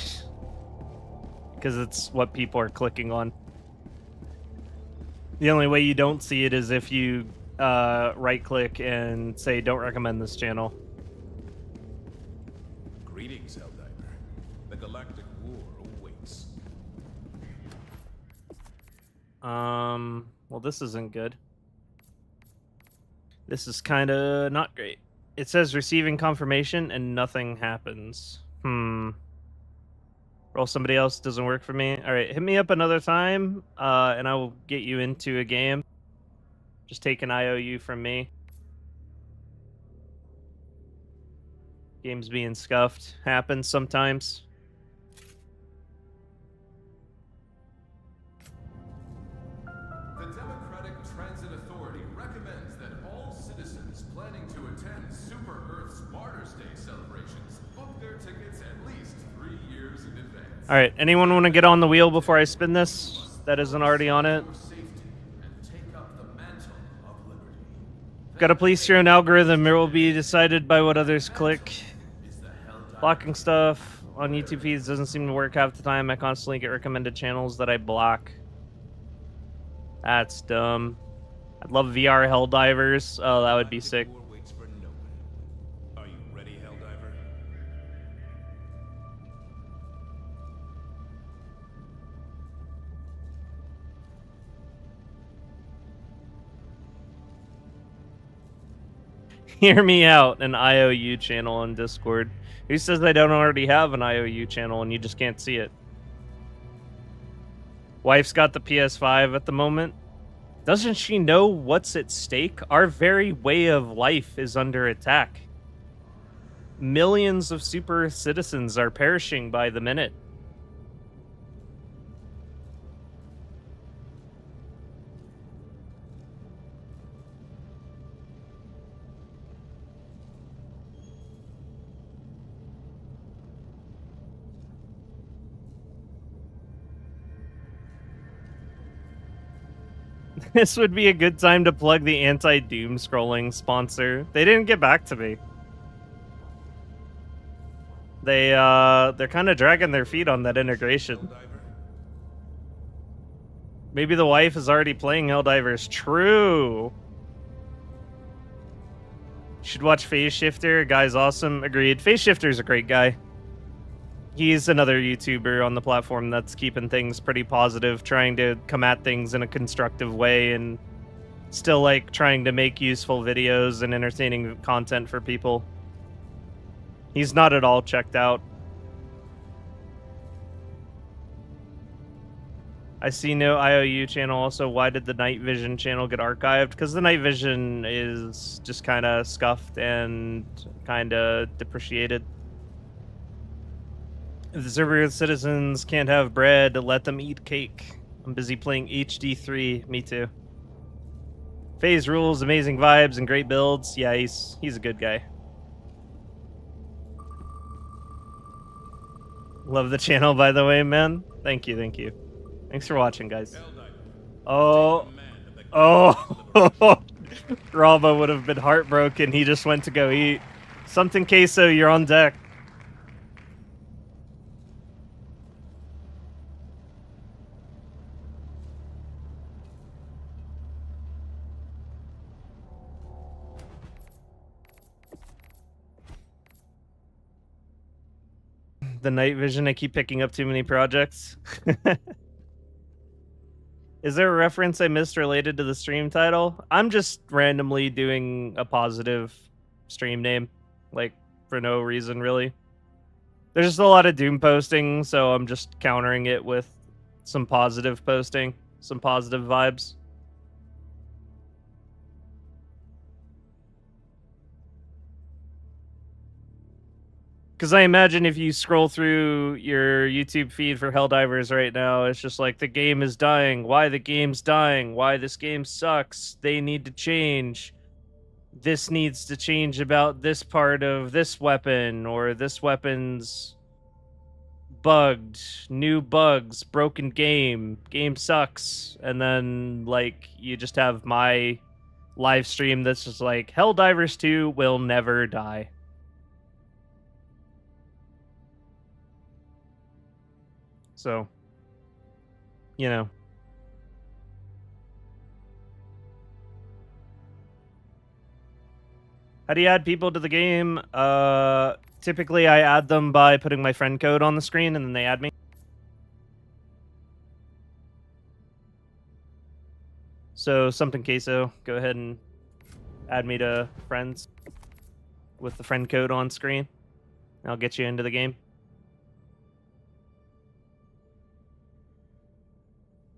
Because it's what people are clicking on. The only way you don't see it is if you right-click and say, don't recommend this channel. Greetings, Helldiver. The galactic war awaits. Well, this isn't good. This is kind of not great. It says receiving confirmation and nothing happens. Roll somebody else doesn't work for me. All right, hit me up another time, and I will get you into a game. Just take an IOU from me. Games being scuffed happens sometimes. The Democratic Transit Authority recommends that all citizens planning to attend Super Earth's Martyrs Day celebrations book their tickets at least 3 years in advance. All right, anyone want to get on the wheel before I spin this? That isn't already on it. Got to police your own algorithm. It will be decided by what others click. Blocking stuff on YouTube feeds doesn't seem to work half the time. I constantly get recommended channels that I block. That's dumb. I'd love VR Helldivers. Oh, that would be sick. Are you ready, Helldiver? Hear me out, an IOU channel on Discord. Who says I don't already have an IOU channel and you just can't see it? Wife's got the PS5 at the moment. Doesn't she know what's at stake? Our very way of life is under attack. Millions of Super Earth citizens are perishing by the minute. This would be a good time to plug the anti-doom scrolling sponsor. They didn't get back to me. They're kind of dragging their feet on that integration. Maybe the wife is already playing Helldivers. True. You should watch Phase Shifter. Guy's awesome. Agreed. Phase Shifter's a great guy. He's another YouTuber on the platform that's keeping things pretty positive, trying to come at things in a constructive way and still, like, trying to make useful videos and entertaining content for people. He's not at all checked out. I see no IOU channel. Also, why did the Night Vision channel get archived? Because the Night Vision is just kind of scuffed and kind of depreciated. If the Super Earth citizens can't have bread, let them eat cake. I'm busy playing HD3. Me too. Phase rules, amazing vibes, and great builds. Yeah, he's a good guy. Love the channel, by the way, man. Thank you, thank you. Thanks for watching, guys. Oh, oh, Rama would have been heartbroken. He just went to go eat. Something queso, you're on deck. The night vision, I keep picking up too many projects. Is there a reference I missed related to the stream title? I'm just randomly doing a positive stream name, like, for no reason, really. There's just a lot of Doom posting, so I'm just countering it with some positive posting, some positive vibes. Because I imagine if you scroll through your YouTube feed for Helldivers right now, it's just like, the game is dying. Why the game's dying? Why this game sucks? They need to change. This needs to change about this part of this weapon, or this weapon's bugged, new bugs, broken game sucks. And then, like, you just have my live stream that's just like, Helldivers 2 will never die. So, you know. How do you add people to the game? Typically I add them by putting my friend code on the screen and then they add me. So, something queso, go ahead and add me to friends with the friend code on screen. I'll get you into the game.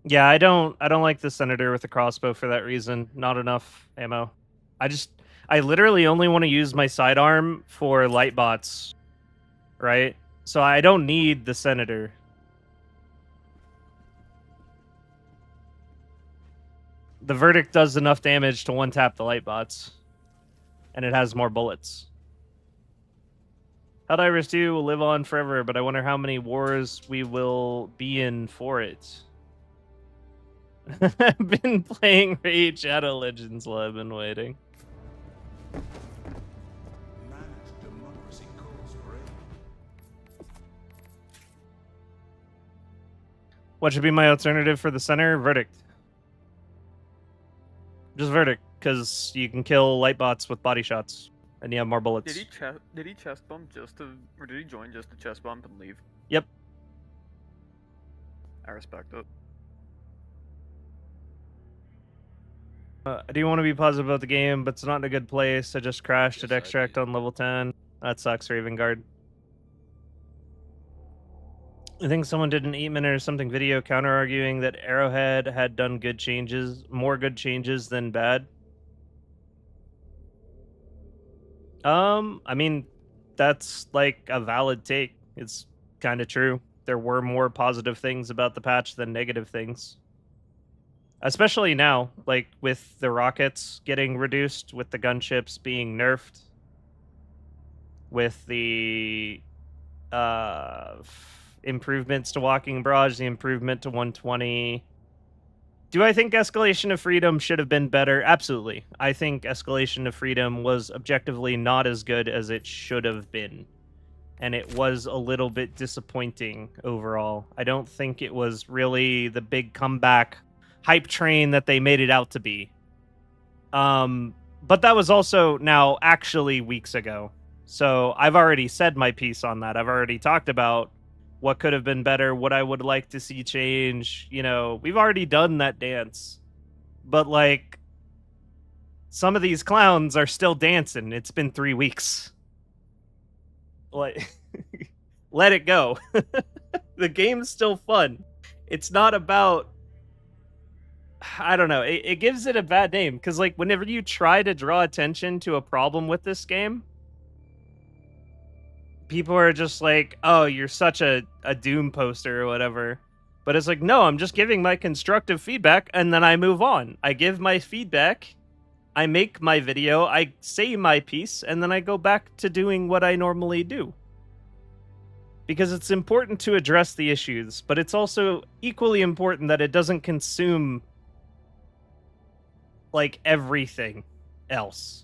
Yeah, I don't like the Senator with the crossbow for that reason. Not enough ammo. I literally only want to use my sidearm for light bots, right? So I don't need the Senator. The Verdict does enough damage to one-tap the light bots, and it has more bullets. Helldivers 2 will live on forever, but I wonder how many wars we will be in for it. I've been playing Raid Shadow Legends while I've been waiting. What should be my alternative for the center? Verdict. Just Verdict, because you can kill light bots with body shots, and you have more bullets. Did he chest bump just to, or did he join just to chest bump and leave? Yep. I respect it. I do want to be positive about the game, but it's not in a good place. I just crashed at Extract on level 10. That sucks, Raven Guard. I think someone did an 8-minute or something video counter-arguing that Arrowhead had done good changes, more good changes than bad. I mean, that's like a valid take. It's kind of true. There were more positive things about the patch than negative things. Especially now, like, with the rockets getting reduced, with the gunships being nerfed, with the improvements to Walking Barrage, the improvement to 120. Do I think Escalation of Freedom should have been better? Absolutely. I think Escalation of Freedom was objectively not as good as it should have been. And it was a little bit disappointing overall. I don't think it was really the big comeback hype train that they made it out to be. But that was also now actually weeks ago. So I've already said my piece on that. I've already talked about what could have been better, what I would like to see change. You know, we've already done that dance. But, like, some of these clowns are still dancing. It's been 3 weeks. Like, let it go. The game's still fun. It's not about... I don't know. It gives it a bad name. Because, like, whenever you try to draw attention to a problem with this game, people are just like, oh, you're such a Doom poster or whatever. But it's like, no, I'm just giving my constructive feedback, and then I move on. I give my feedback, I make my video, I say my piece, and then I go back to doing what I normally do. because it's important to address the issues, but it's also equally important that it doesn't consume like everything else.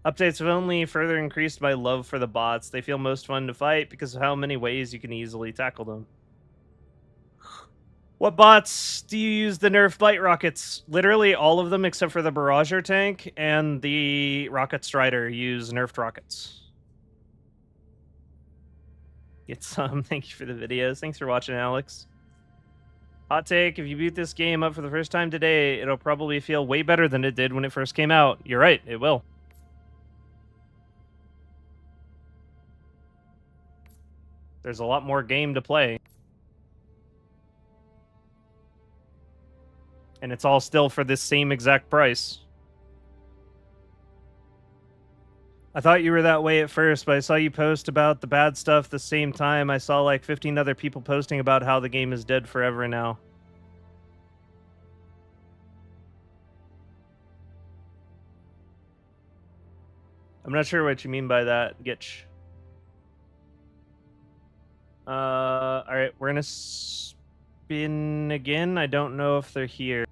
Updates have only further increased my love for the bots. They feel most fun to fight because of how many ways you can easily tackle them. What bots do you use the nerfed light rockets? Literally all of them except for the Barrager tank and the Rocket Strider use nerfed rockets. Get some. Thank you for the videos. Thanks for watching, Alex. Hot take, if you boot this game up for the first time today, it'll probably feel way better than it did when it first came out. You're right, it will. There's a lot more game to play. And it's all still for this same exact price. I thought you were that way at first, but I saw you post about the bad stuff the same time. I saw like 15 other people posting about how the game is dead forever now. I'm not sure what you mean by that, Gitch. Alright, we're gonna spin again. I don't know if they're here.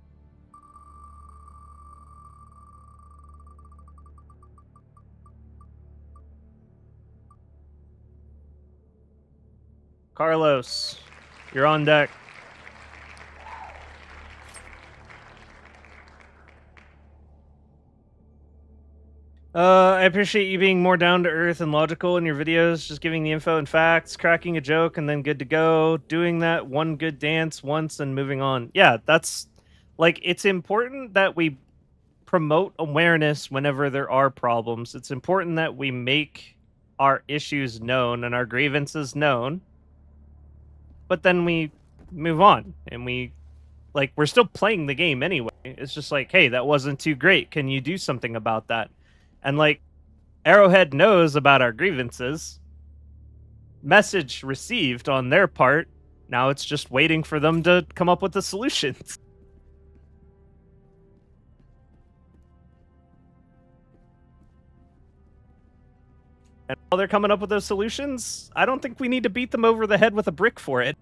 Carlos, you're on deck. I appreciate you being more down to earth and logical in your videos, just giving the info and facts, cracking a joke, and then good to go. Doing that one good dance once and moving on. Yeah, that's like, it's important that we promote awareness whenever there are problems. It's important that we make our issues known and our grievances known. But then we move on and we're still playing the game anyway. It's just like, hey, that wasn't too great. Can you do something about that? And like, Arrowhead knows about our grievances. Message received on their part. Now it's just waiting for them to come up with the solutions. And while they're coming up with those solutions, I don't think we need to beat them over the head with a brick for it.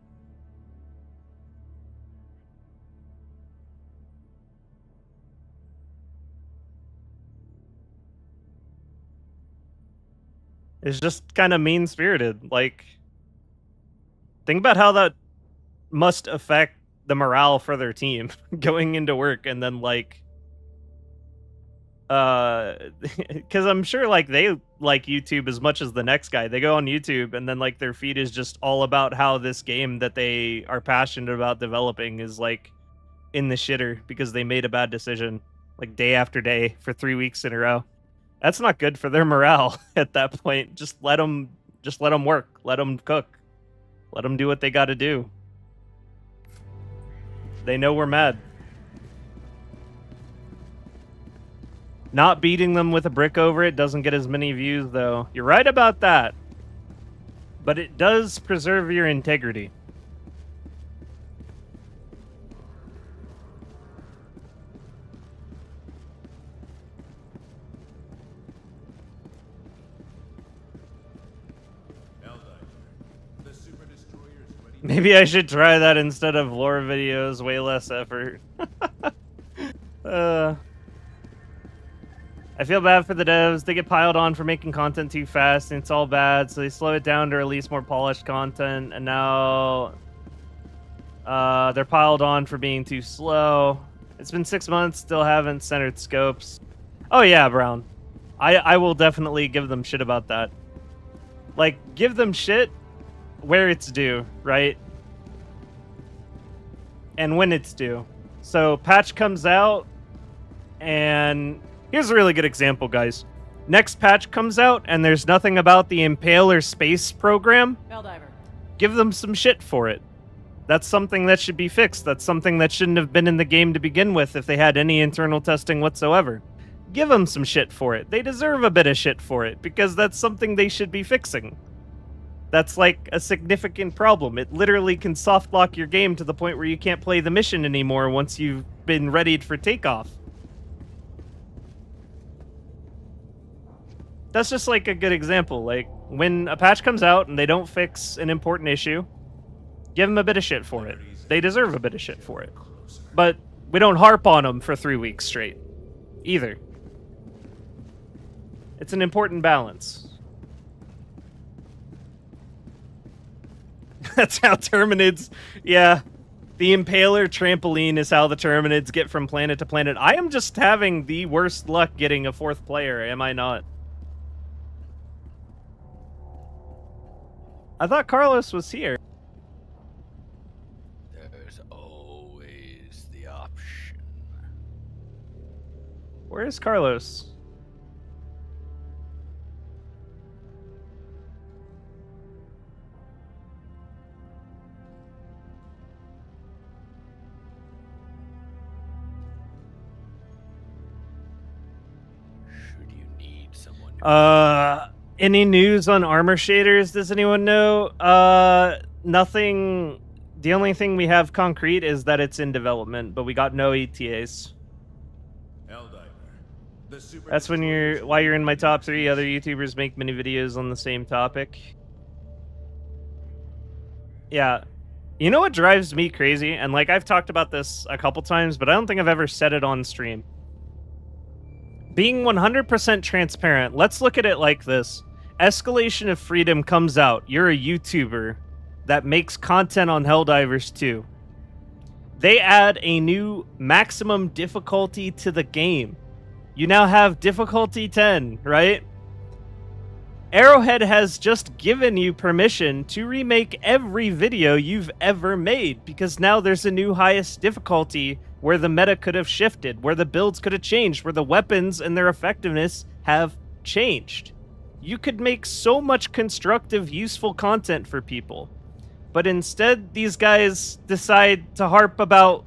It's just kind of mean-spirited. Like, think about how that must affect the morale for their team going into work and then like, because I'm sure like they like YouTube as much as the next guy. They go on YouTube and then like their feed is just all about how this game that they are passionate about developing is like in the shitter because they made a bad decision like day after day for 3 weeks in a row. That's not good for their morale at that point. Just let them work. Let them cook. Let them do what they got to do. They know we're mad. Not beating them with a brick over it doesn't get as many views, though. You're right about that. But it does preserve your integrity. Maybe I should try that instead of lore videos. Way less effort. I feel bad for the devs. They get piled on for making content too fast, and it's all bad, so they slow it down to release more polished content, and now they're piled on for being too slow. It's been 6 months, still haven't centered scopes. Oh yeah, Brown. I will definitely give them shit about that. Like, give them shit where it's due, right? And when it's due. So patch comes out, and here's a really good example, guys. Next patch comes out, and there's nothing about the Impaler space program. Helldiver. Give them some shit for it. That's something that should be fixed. That's something that shouldn't have been in the game to begin with if they had any internal testing whatsoever. Give them some shit for it. They deserve a bit of shit for it, because that's something they should be fixing. That's like a significant problem. It literally can soft lock your game to the point where you can't play the mission anymore once you've been readied for takeoff. That's just like a good example. Like when a patch comes out and they don't fix an important issue, give them a bit of shit for it. They deserve a bit of shit for it. But we don't harp on them for 3 weeks straight, either. It's an important balance. That's how Terminids... Yeah. The Impaler trampoline is how the Terminids get from planet to planet. I am just having the worst luck getting a 4th player, am I not? I thought Carlos was here. There's always the option. Where is Carlos? Should you need someone? Any news on armor shaders? Does anyone know? Nothing. The only thing we have concrete is that it's in development, but we got no ETAs. That's when why you're in my top 3. Other YouTubers make many videos on the same topic. Yeah. You know what drives me crazy? And like I've talked about this a couple times, but I don't think I've ever said it on stream. Being 100% transparent, let's look at it like this. Escalation of Freedom comes out. You're a YouTuber that makes content on Helldivers 2. They add a new maximum difficulty to the game. You now have difficulty 10, right? Arrowhead has just given you permission to remake every video you've ever made, because now there's a new highest difficulty where the meta could have shifted, where the builds could have changed, where the weapons and their effectiveness have changed. You could make so much constructive, useful content for people. But instead, these guys decide to harp about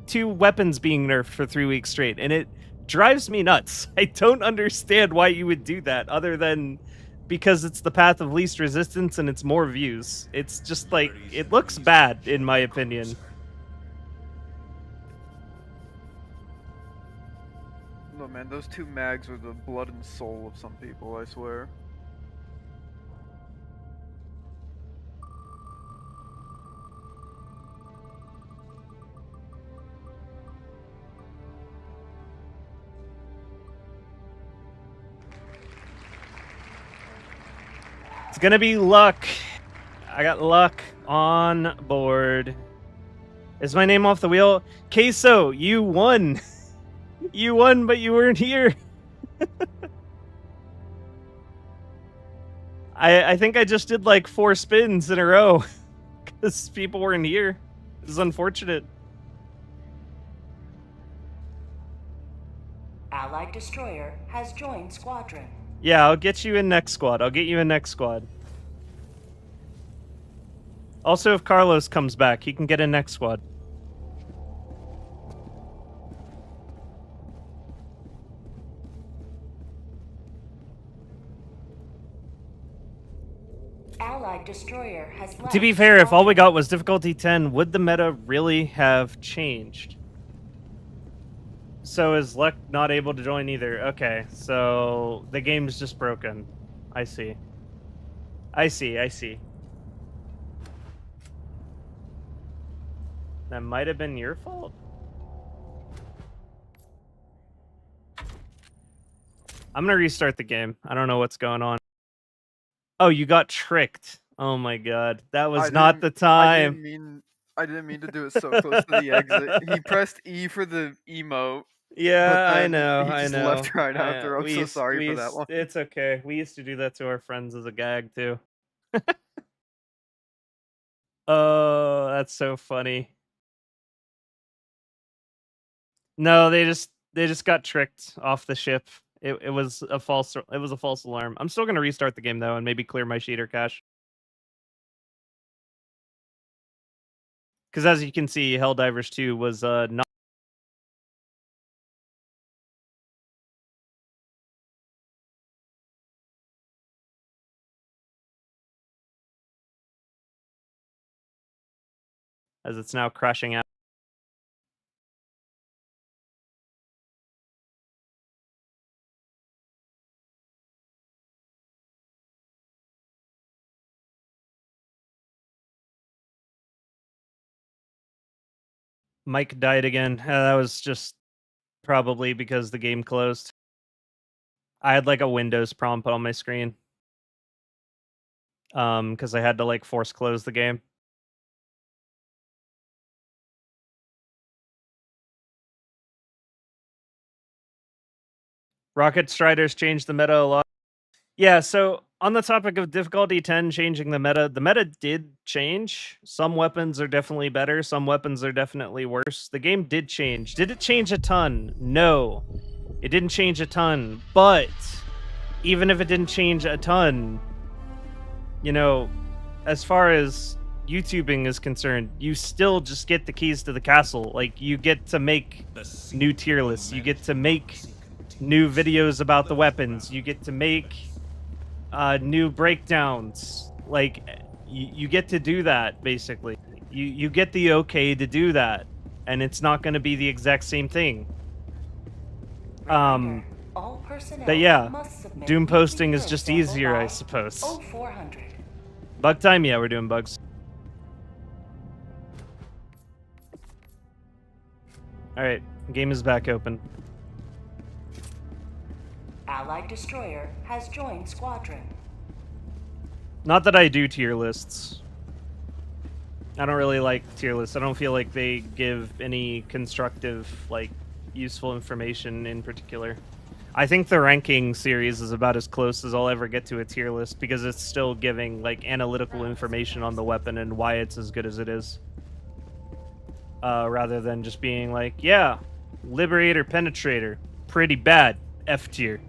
2 weapons being nerfed for 3 weeks straight, and it drives me nuts. I don't understand why you would do that, other than because it's the path of least resistance and it's more views. It's just like, it looks bad, in my opinion. No, man, those 2 mags are the blood and soul of some people, I swear. It's gonna be luck. I got luck on board. Is my name off the wheel? Queso, you won. You won, but you weren't here. I think I just did like 4 spins in a row because people weren't here. It's unfortunate. Allied destroyer has joined squadron. Yeah, I'll get you in next squad. I'll get you in next squad. Also, if Carlos comes back, he can get in next squad. Allied destroyer has left. To be fair, if all we got was difficulty 10, would the meta really have changed? So is Luck not able to join either? Okay, so the game's just broken. I see. I see. That might have been your fault? I'm gonna restart the game. I don't know what's going on. Oh, you got tricked. Oh my god. That was not the time. I didn't mean to do it so close to the exit. He pressed E for the emote. Yeah, I then know, he I just know. left right after. I'm so sorry for that used- one. It's okay. We used to do that to our friends as a gag, too. Oh, that's so funny. No, they just got tricked off the ship. It was a false alarm. I'm still gonna restart the game though and maybe clear my cheater cache. Because as you can see, Helldivers 2 was not as it's now crashing out. Mike died again. That was just probably because the game closed. I had like a Windows prompt on my screen. Because I had to like force close the game. Rocket Striders changed the meta a lot. Yeah, so on the topic of difficulty 10 changing the meta did change. Some weapons are definitely better, some weapons are definitely worse. The game did change. Did it change a ton? No. It didn't change a ton, but even if it didn't change a ton, you know, as far as YouTubing is concerned, you still just get the keys to the castle. Like, you get to make new tier lists. You get to make new videos about the weapons. You get to make new breakdowns. Like, you get to do that, basically. You get the okay to do that. And it's not going to be the exact same thing. All personnel But yeah, must submit Doom weekly posting is clearance just sample easier, I by suppose. 0400. Bug time? Yeah, we're doing bugs. Alright, game is back open. Allied destroyer has joined squadron. Not that I do tier lists. I don't really like tier lists. I don't feel like they give any constructive, like, useful information in particular. I think the ranking series is about as close as I'll ever get to a tier list because it's still giving, like, analytical information on the weapon and why it's as good as it is. Rather than just being like, yeah, Liberator, Penetrator, pretty bad, F tier.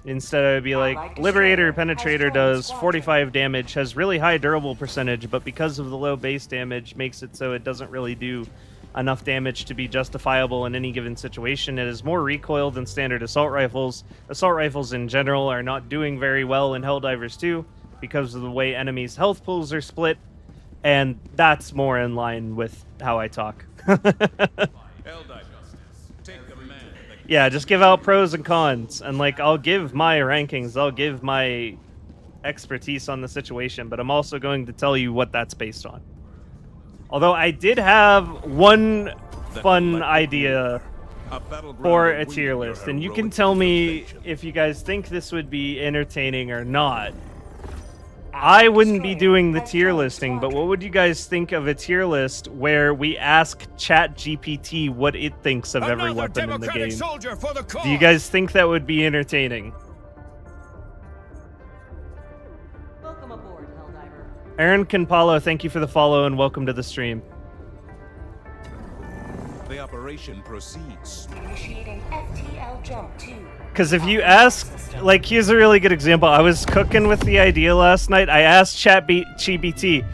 Instead, I'd be like, Liberator, Penetrator does 45 damage, has really high durable percentage, but because of the low base damage, makes it so it doesn't really do enough damage to be justifiable in any given situation. It is more recoil than standard assault rifles. Assault rifles in general are not doing very well in Helldivers 2 because of the way enemies' health pools are split, and that's more in line with how I talk. Yeah, just give out pros and cons, and like, I'll give my rankings, I'll give my expertise on the situation, but I'm also going to tell you what that's based on. Although I did have one fun idea for a tier list, and you can tell me if you guys think this would be entertaining or not. I wouldn't be doing the tier listing, but what would you guys think of a tier list where we ask ChatGPT what it thinks of every weapon in the game? Do you guys think that would be entertaining? Welcome aboard, Helldiver. Aaron Canpalo, thank you for the follow and welcome to the stream. The operation proceeds. Initiating FTL jump 2. Because if you ask, like, here's a really good example. I was cooking with the idea last night. I asked ChatGPT,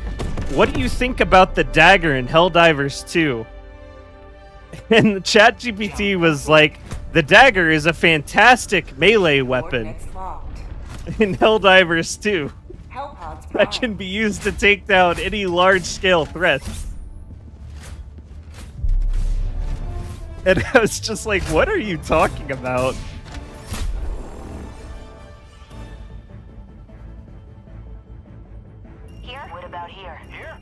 what do you think about the dagger in Helldivers 2? And ChatGPT was like, the dagger is a fantastic melee weapon in Helldivers 2 that can be used to take down any large-scale threats. And I was just like, what are you talking about? Here? What about here? Here?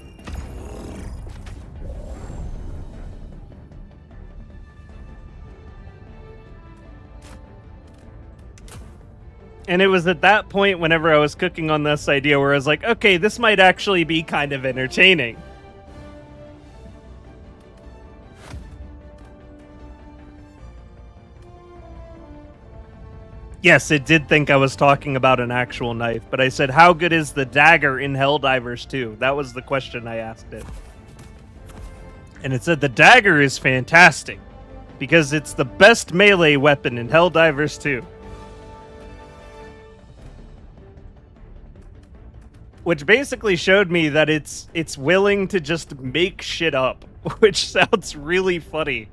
And it was at that point, whenever I was cooking on this idea, where I was like, okay, this might actually be kind of entertaining. Yes, it did think I was talking about an actual knife, but I said, how good is the dagger in Helldivers 2? That was the question I asked it. And it said the dagger is fantastic, because it's the best melee weapon in Helldivers 2. Which basically showed me that it's willing to just make shit up, which sounds really funny.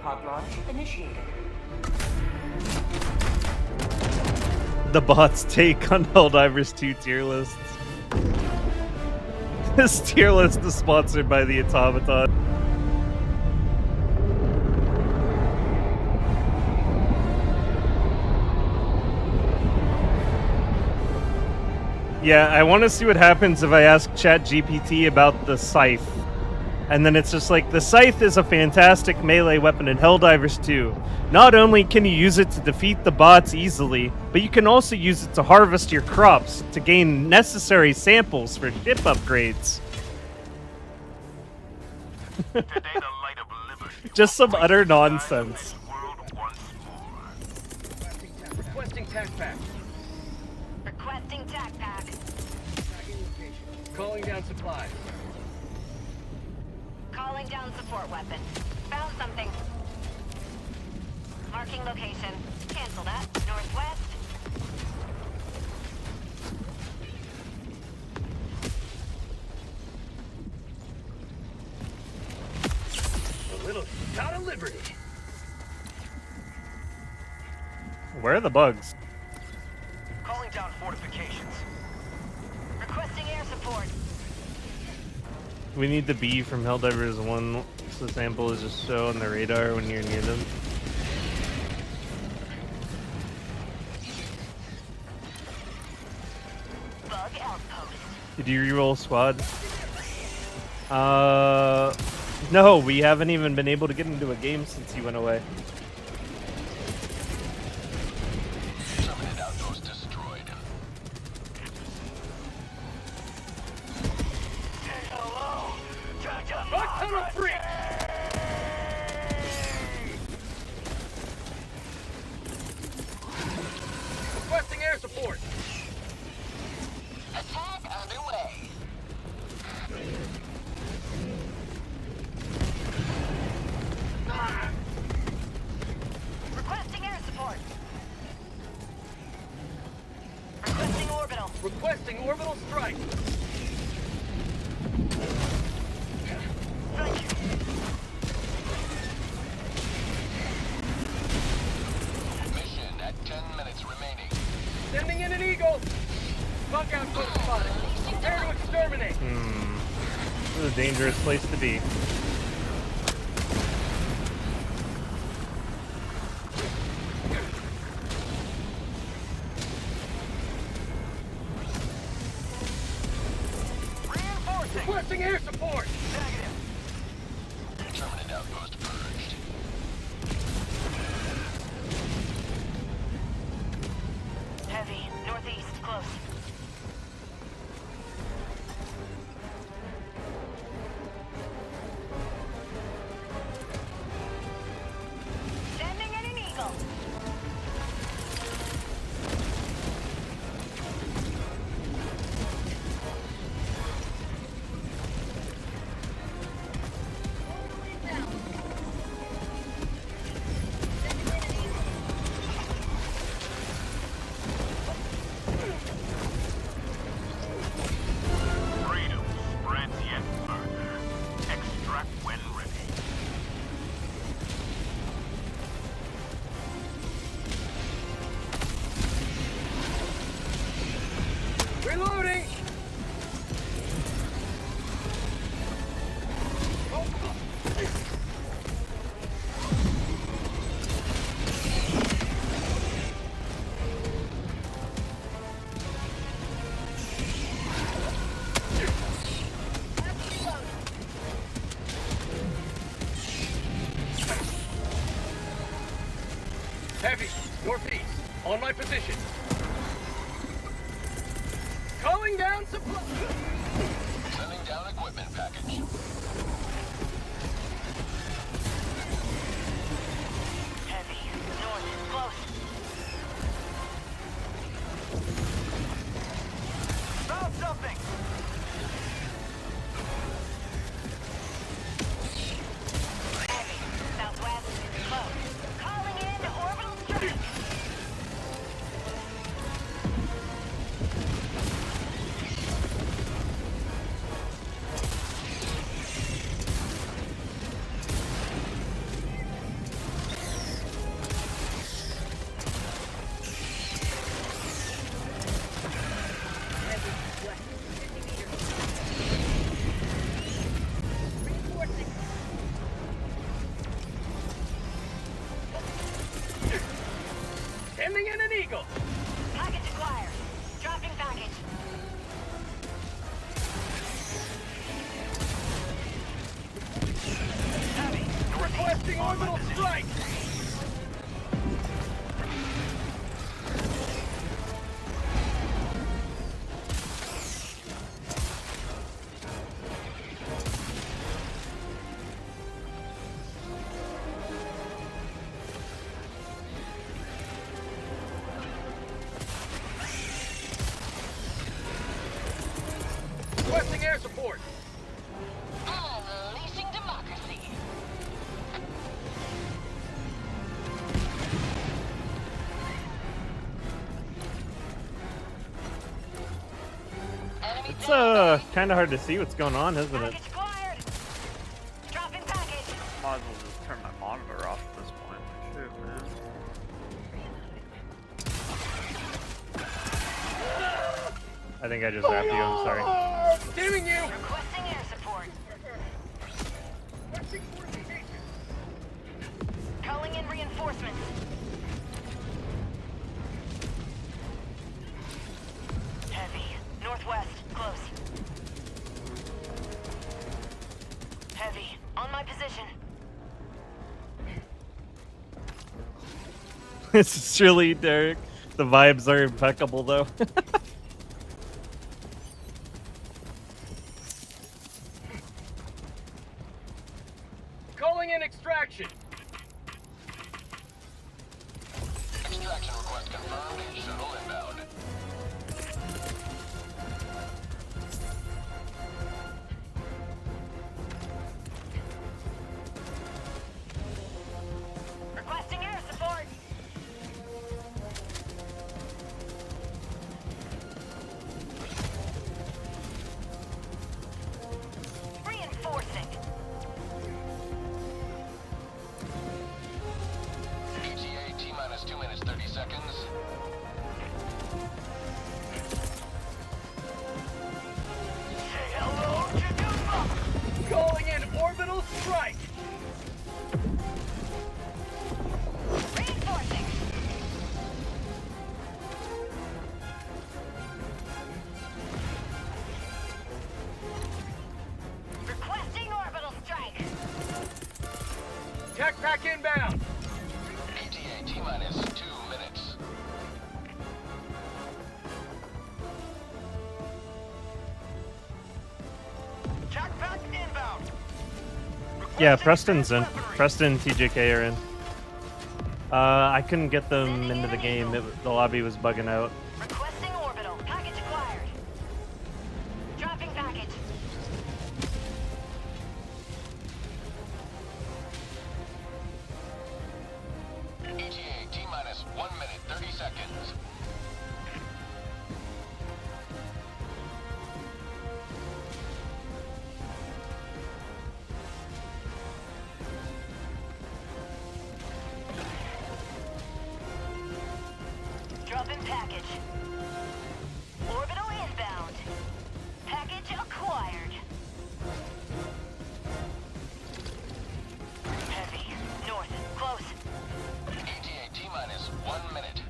Pod launch initiated. The bots take on Helldivers 2 tier lists. This tier list is sponsored by the Automaton. Yeah, I want to see what happens if I ask ChatGPT about the scythe. And then it's just like, the scythe is a fantastic melee weapon in Helldivers 2. Not only can you use it to defeat the bots easily, but you can also use it to harvest your crops to gain necessary samples for ship upgrades. Today the light of liberty Just some utter nonsense. world once more. Requesting tac pack. Requesting tac pack. Tagging location. Calling down supplies. Calling down support weapon. Found something. Marking location. Cancel that. Northwest. A little shot of liberty. Where are the bugs? Calling down fortifications. Requesting air support. We need the bee from Helldivers 1, so the sample is just show on the radar when you're near them. Bug outpost. Did you reroll squad? No, we haven't even been able to get into a game since he went away. Permanent outpost destroyed. Bug tunnel free! Requesting air support. Attack underway. Requesting air support. Requesting orbital. Requesting orbital strike. Thank you. Mission at 10 minutes remaining. Sending in an eagle. Bug outpost spotted. Prepare to exterminate. This is a dangerous place to be. Reinforcing. Requesting air support. Permanent outpost purged. Heavy. Northeast. Close. Sending in an eagle. freedom spreads yet further. Extract when ready. Reloading. Heavy. Northeast. On my position. Calling down supply. Sending down equipment package. Heavy. North. Close. Found something. Heavy. Southwest. Close. Calling in orbital strike. Sending in an eagle. Package acquired. Dropping package. Requesting orbital strike. Requesting air support. Unleashing democracy. It's kind of hard to see what's going on, isn't it? Package acquired. Dropping package. Might as well just turn my monitor off at this point. Shit, man. I think I just wrapped you. I'm sorry. Damning you. Requesting air support. Calling in reinforcements. Heavy. Northwest. Close. Heavy. On my position. This is really Derek. The vibes are impeccable, though. Calling in extraction. Extraction request confirmed. Shuttle inbound. Requesting air support. Reinforcing. ETA T-minus 2 minutes 30 seconds. Say hello to Dupa. Calling in orbital strike. Reinforcing. Requesting orbital strike. Tech pack inbound. ETA T-minus 2 minutes. Jetpack inbound. Yeah, Preston's in. Preston and TJK are in. I couldn't get them into the game. The lobby was bugging out. Requesting orbital. Package acquired. Dropping package. ETA T-minus 1 minute 30 seconds. Dropping package. Orbital inbound. Package acquired. Heavy. North. Close. ETA T-minus 1 minute.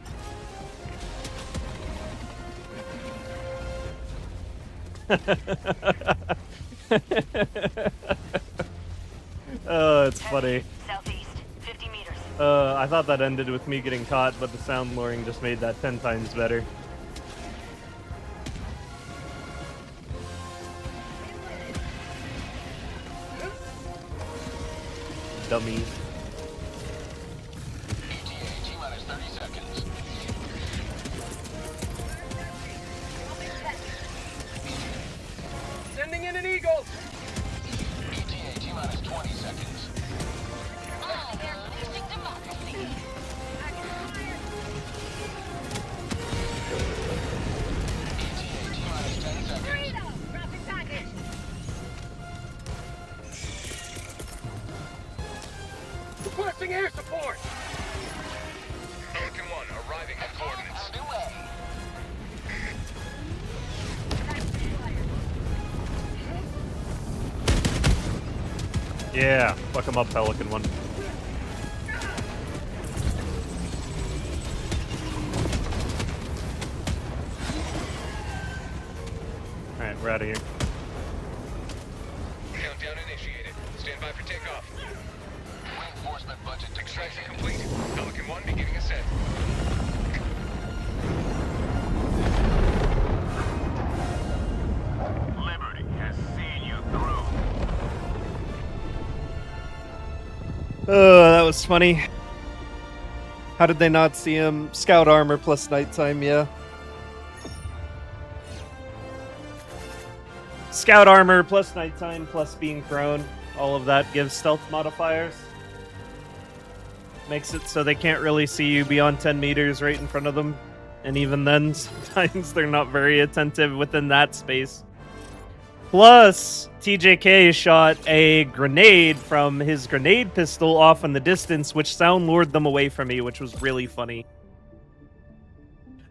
Oh, it's funny. Southeast. 50 meters. I thought that ended with me getting caught, but the sound lowering just made that 10 times better. Dummies. ETA T-minus 30 seconds. Sending in an eagle. ETA T-minus 20 seconds. Unleashing democracy. ETA T-minus 10 seconds. Dropping package. Requesting air support. Pelican 1 arriving at coordinates. Underway. Yeah, fuck him up, Pelican 1. We're out of here. Countdown initiated. Stand by for takeoff. Reinforcement budget Extraction complete. Pelican 1 beginning ascent. Liberty has seen you through. Oh, that was funny. How did they not see him? Scout armor plus nighttime, yeah. Scout armor plus nighttime plus being prone. All of that gives stealth modifiers. Makes it so they can't really see you beyond 10 meters right in front of them. And even then, sometimes they're not very attentive within that space. Plus, TJK shot a grenade from his grenade pistol off in the distance, which sound lured them away from me, which was really funny.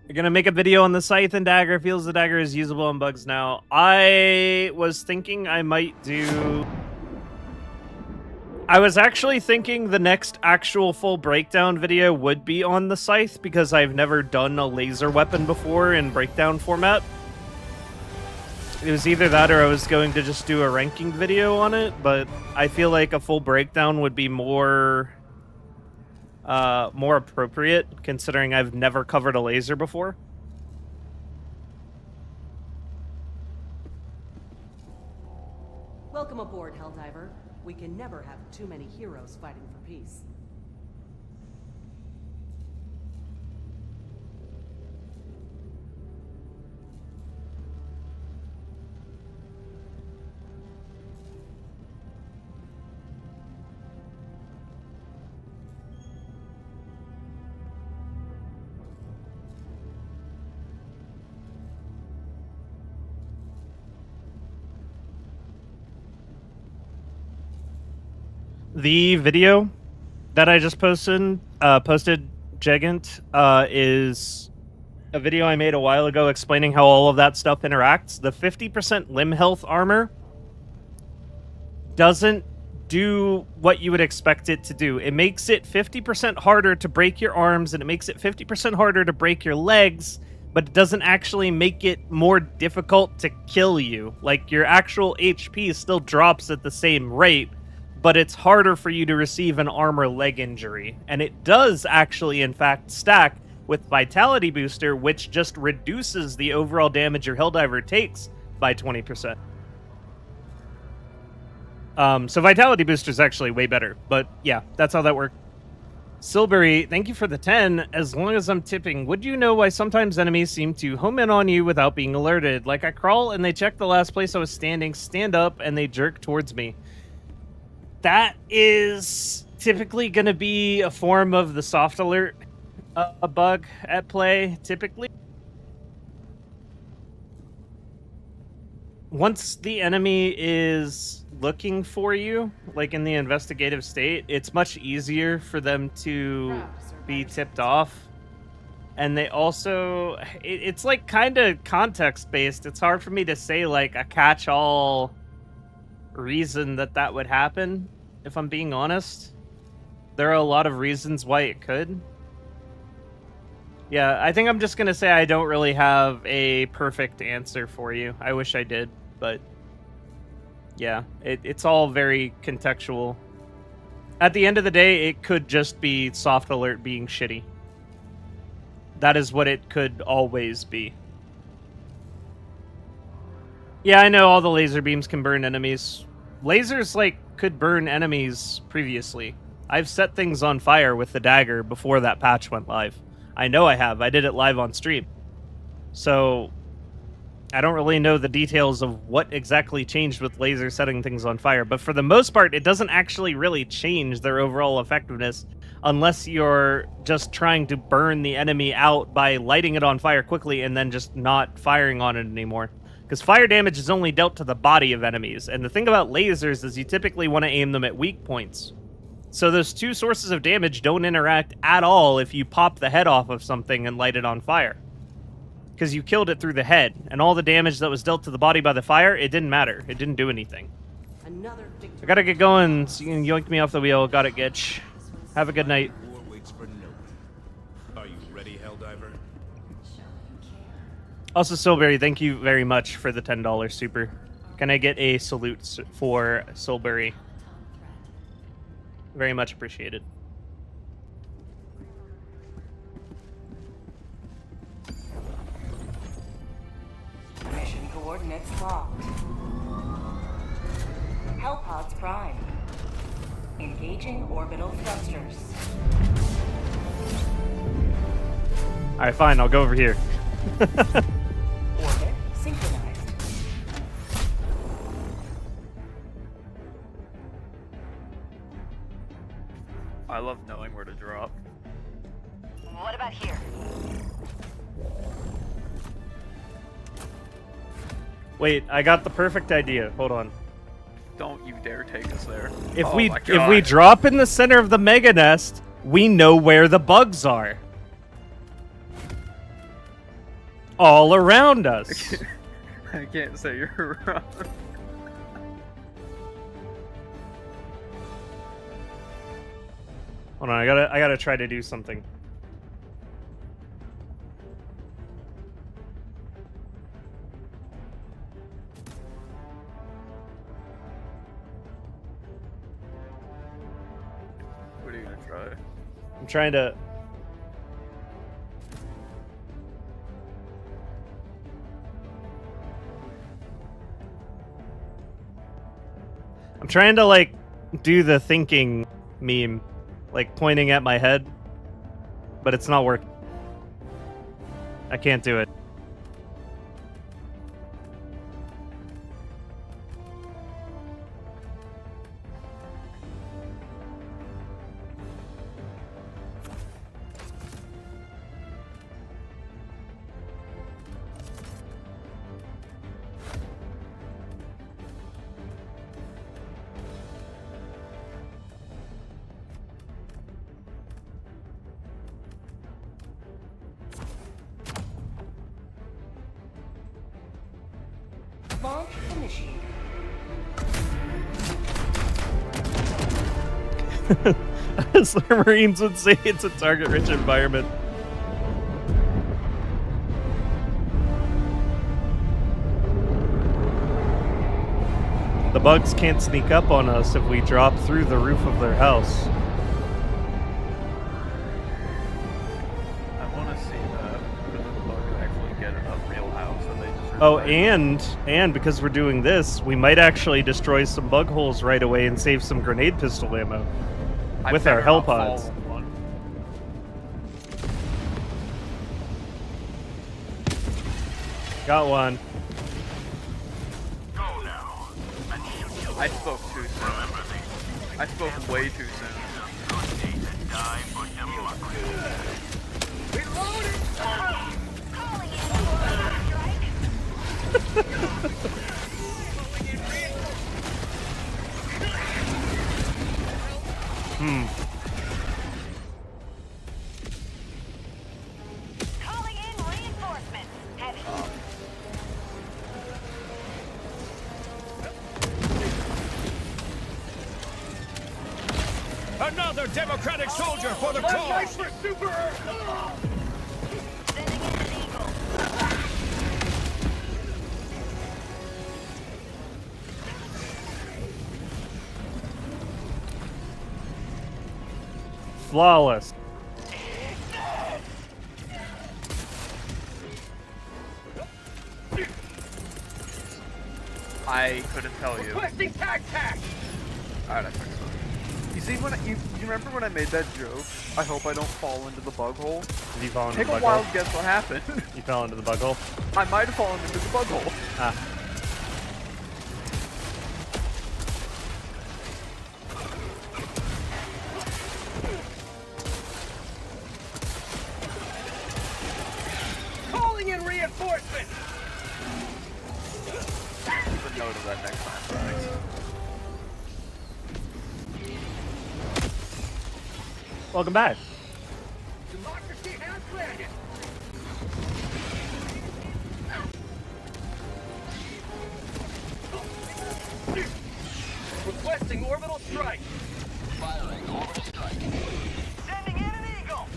You're gonna make a video on the Scythe and Dagger. Feels the Dagger is usable on bugs now. I was thinking I might do... I was actually thinking the next actual full breakdown video would be on the Scythe, because I've never done a laser weapon before in breakdown format. It was either that or I was going to just do a ranking video on it, but I feel like a full breakdown would be more appropriate, considering I've never covered a laser before. Welcome aboard, Helldiver. We can never have too many heroes fighting for peace. The video that I just posted, Gigant, is a video I made a while ago explaining how all of that stuff interacts. The 50% limb health armor doesn't do what you would expect it to do. It makes it 50% harder to break your arms, and it makes it 50% harder to break your legs, but it doesn't actually make it more difficult to kill you. Like, your actual HP still drops at the same rate, but it's harder for you to receive an armor leg injury. And it does actually, in fact, stack with Vitality Booster, which just reduces the overall damage your Helldiver takes by 20%. So Vitality Booster is actually way better, but yeah, that's how that works. Silbury, thank you for the 10. As long as I'm tipping, would you know why sometimes enemies seem to home in on you without being alerted? Like, I crawl and they check the last place I was standing, stand up, and they jerk towards me. That is typically going to be a form of the soft alert a bug at play, typically. Once the enemy is looking for you, like in the investigative state, it's much easier for them to be tipped off. And they also, it's like kind of context-based. It's hard for me to say like a catch-all reason that would happen, if I'm being honest. There are a lot of reasons why it could. Yeah, I think I'm just gonna say I don't really have a perfect answer for you. I wish I did, but yeah, it's all very contextual. At the end of the day, it could just be soft alert being shitty. That is what it could always be. Yeah, I know all the laser beams can burn enemies. Lasers, like, could burn enemies previously. I've set things on fire with the dagger before that patch went live. I know I have. I did it live on stream. So, I don't really know the details of what exactly changed with lasers setting things on fire, but for the most part, it doesn't actually really change their overall effectiveness unless you're just trying to burn the enemy out by lighting it on fire quickly and then just not firing on it anymore. Because fire damage is only dealt to the body of enemies, and the thing about lasers is you typically want to aim them at weak points. So those two sources of damage don't interact at all if you pop the head off of something and light it on fire. Because you killed it through the head, and all the damage that was dealt to the body by the fire, it didn't matter. It didn't do anything. Another victory. I gotta get going, so you can yoink me off the wheel. Got it, Gitch. Have a good night. War waits for no one. Are you ready, Helldiver? Also, Soulberry, thank you very much for the $10 super. Can I get a salute for Soulberry? Very much appreciated. Mission coordinates locked. Hellpods prime. Engaging orbital thrusters. Alright, fine, I'll go over here. Orbit synchronized. I love knowing where to drop. What about here? Wait, I got the perfect idea. Hold on. Don't you dare take us there. If Oh we my if we God. drop in the center of the mega nest, we know where the bugs are. All around us. I can't say you're wrong. Hold on, I gotta try to do something. What are you gonna try? I'm trying to. I'm trying to like do the thinking meme, like pointing at my head, but it's not working. I can't do it. Launch initiated. As the Marines would say, it's a target-rich environment. The bugs can't sneak up on us if we drop through the roof of their house. I want to see the bugs actually get a real house and they just. Oh, and because we're doing this, we might actually destroy some bug holes right away and save some grenade pistol ammo with our hell pods. Got one. Go now. And shoot your I spoke too soon. Remember this. I spoke way too soon. Good day to die for democracy. Calling in strike. Calling in reinforcements. Heavy. Another Democratic soldier for the cause! Sending in an eagle. Flawless. I couldn't tell you. Requesting tac. Alright, I fixed it. You see, you remember when I made that joke? I hope I don't fall into the bug hole. Did you fall into Take the a bug wild hole? guess what happened. You fell into the bug hole? I might have fallen into the bug hole. Ah. Calling in reinforcements! Keep a note of that next time, guys. Welcome back. Democracy has landed! Requesting orbital strike! Firing orbital strike. Sending in an eagle.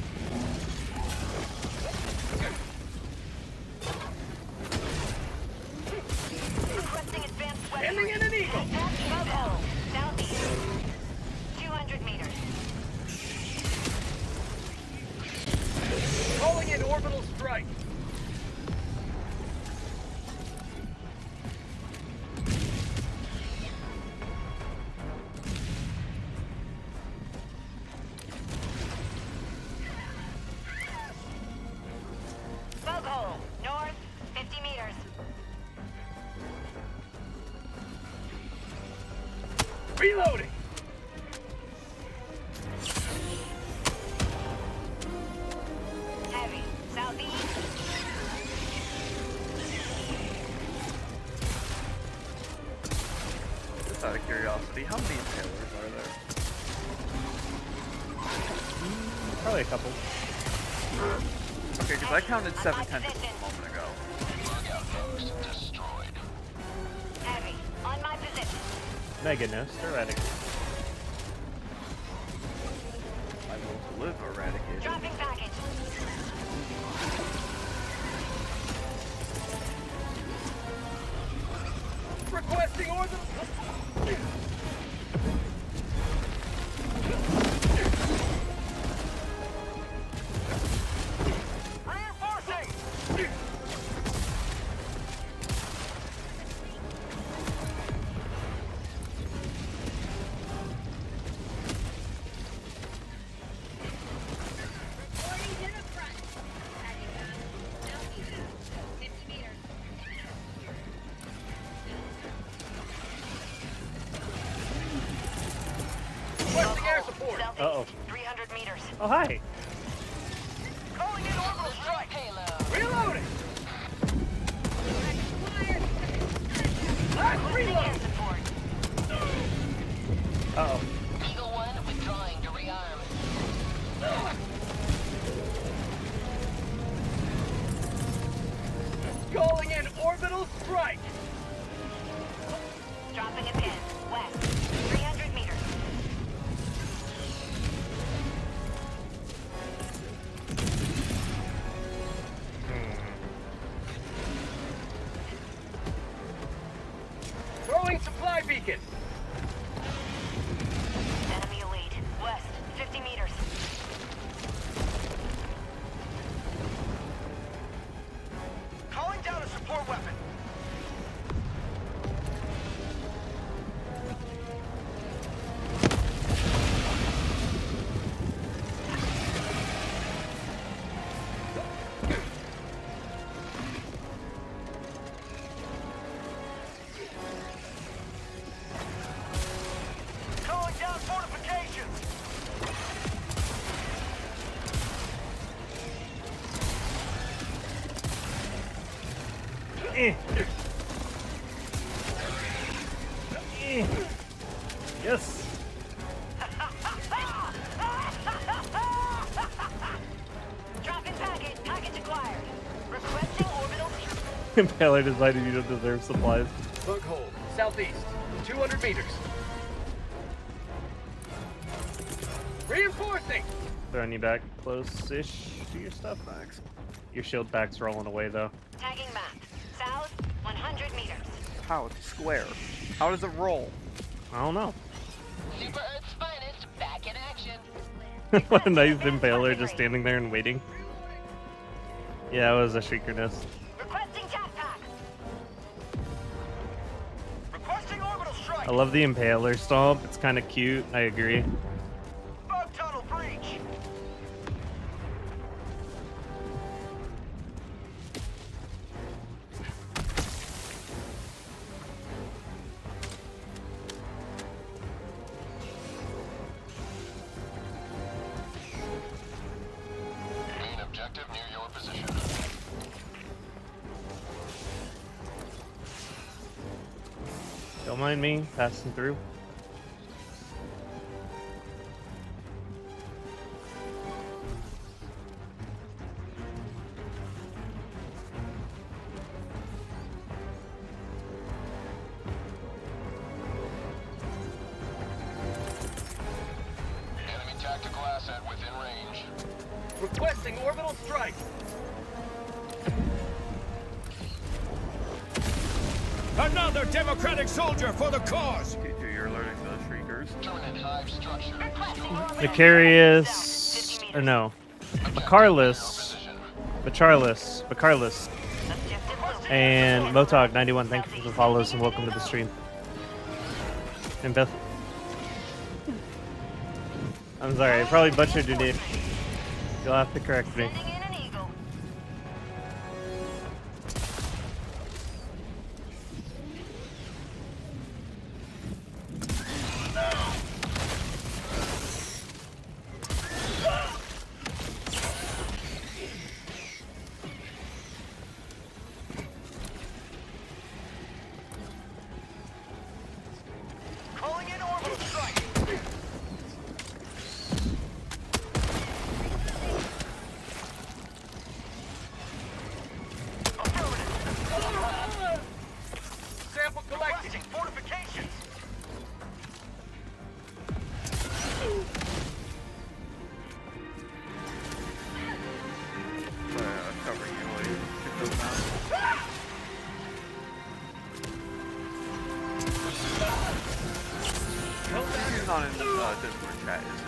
Reloading. Heavy. Southeast. Just out of curiosity, how many impalers are there? Probably a couple. Okay, because I counted 7 tentacles a moment ago. Loadout post destroyed. Heavy. On my position. Mega nest, Eradicate. I will live Eradicated. Dropping package. Requesting order. Reinforcing. Requesting air support. Southeast. Uh-oh. 300 meters. Oh, hi. Calling in orbital strike. Payload. Reloading. Last Air reload. support. Uh-oh. Eagle 1 withdrawing to rearm. Calling in orbital strike. Dropping a pin. West. 300 meters. Throwing supply beacon. Enemy elite. West. 50 meters. Calling down a support weapon. Calling down fortifications. Eh. Eh. Yes. Dropping packet. Package acquired. Requesting orbital. Impaler decided you don't deserve supplies. Bug hole. Southeast. 200 meters. Reinforcing. Throwing you back close-ish to your stuff. Thanks. Your shield back's rolling away, though. Tagging map. South. 100 meters. How? It's square. How does it roll? I don't know. Super Earth's finest. Back in action. What a nice impaler just standing there and waiting. Yeah, it was a shrieker nest. Requesting tac pack. Requesting orbital strike. I love the impaler stomp. It's kind of cute. I agree. Bug tunnel breach. Main objective near your position. Don't mind me passing through. Enemy tactical asset within range. Requesting orbital strike. Another democratic soldier for the cause! T2, you're alerting the shriekers. Terminate hive structure. Macarius, or no, Bacarlis, Bacarlis, and Motog 91. Thank you for the follows and welcome to the stream. And Beth, I'm sorry, I probably butchered your name. You'll have to correct me. Sending in an eagle. probably not in Discord chat, is it?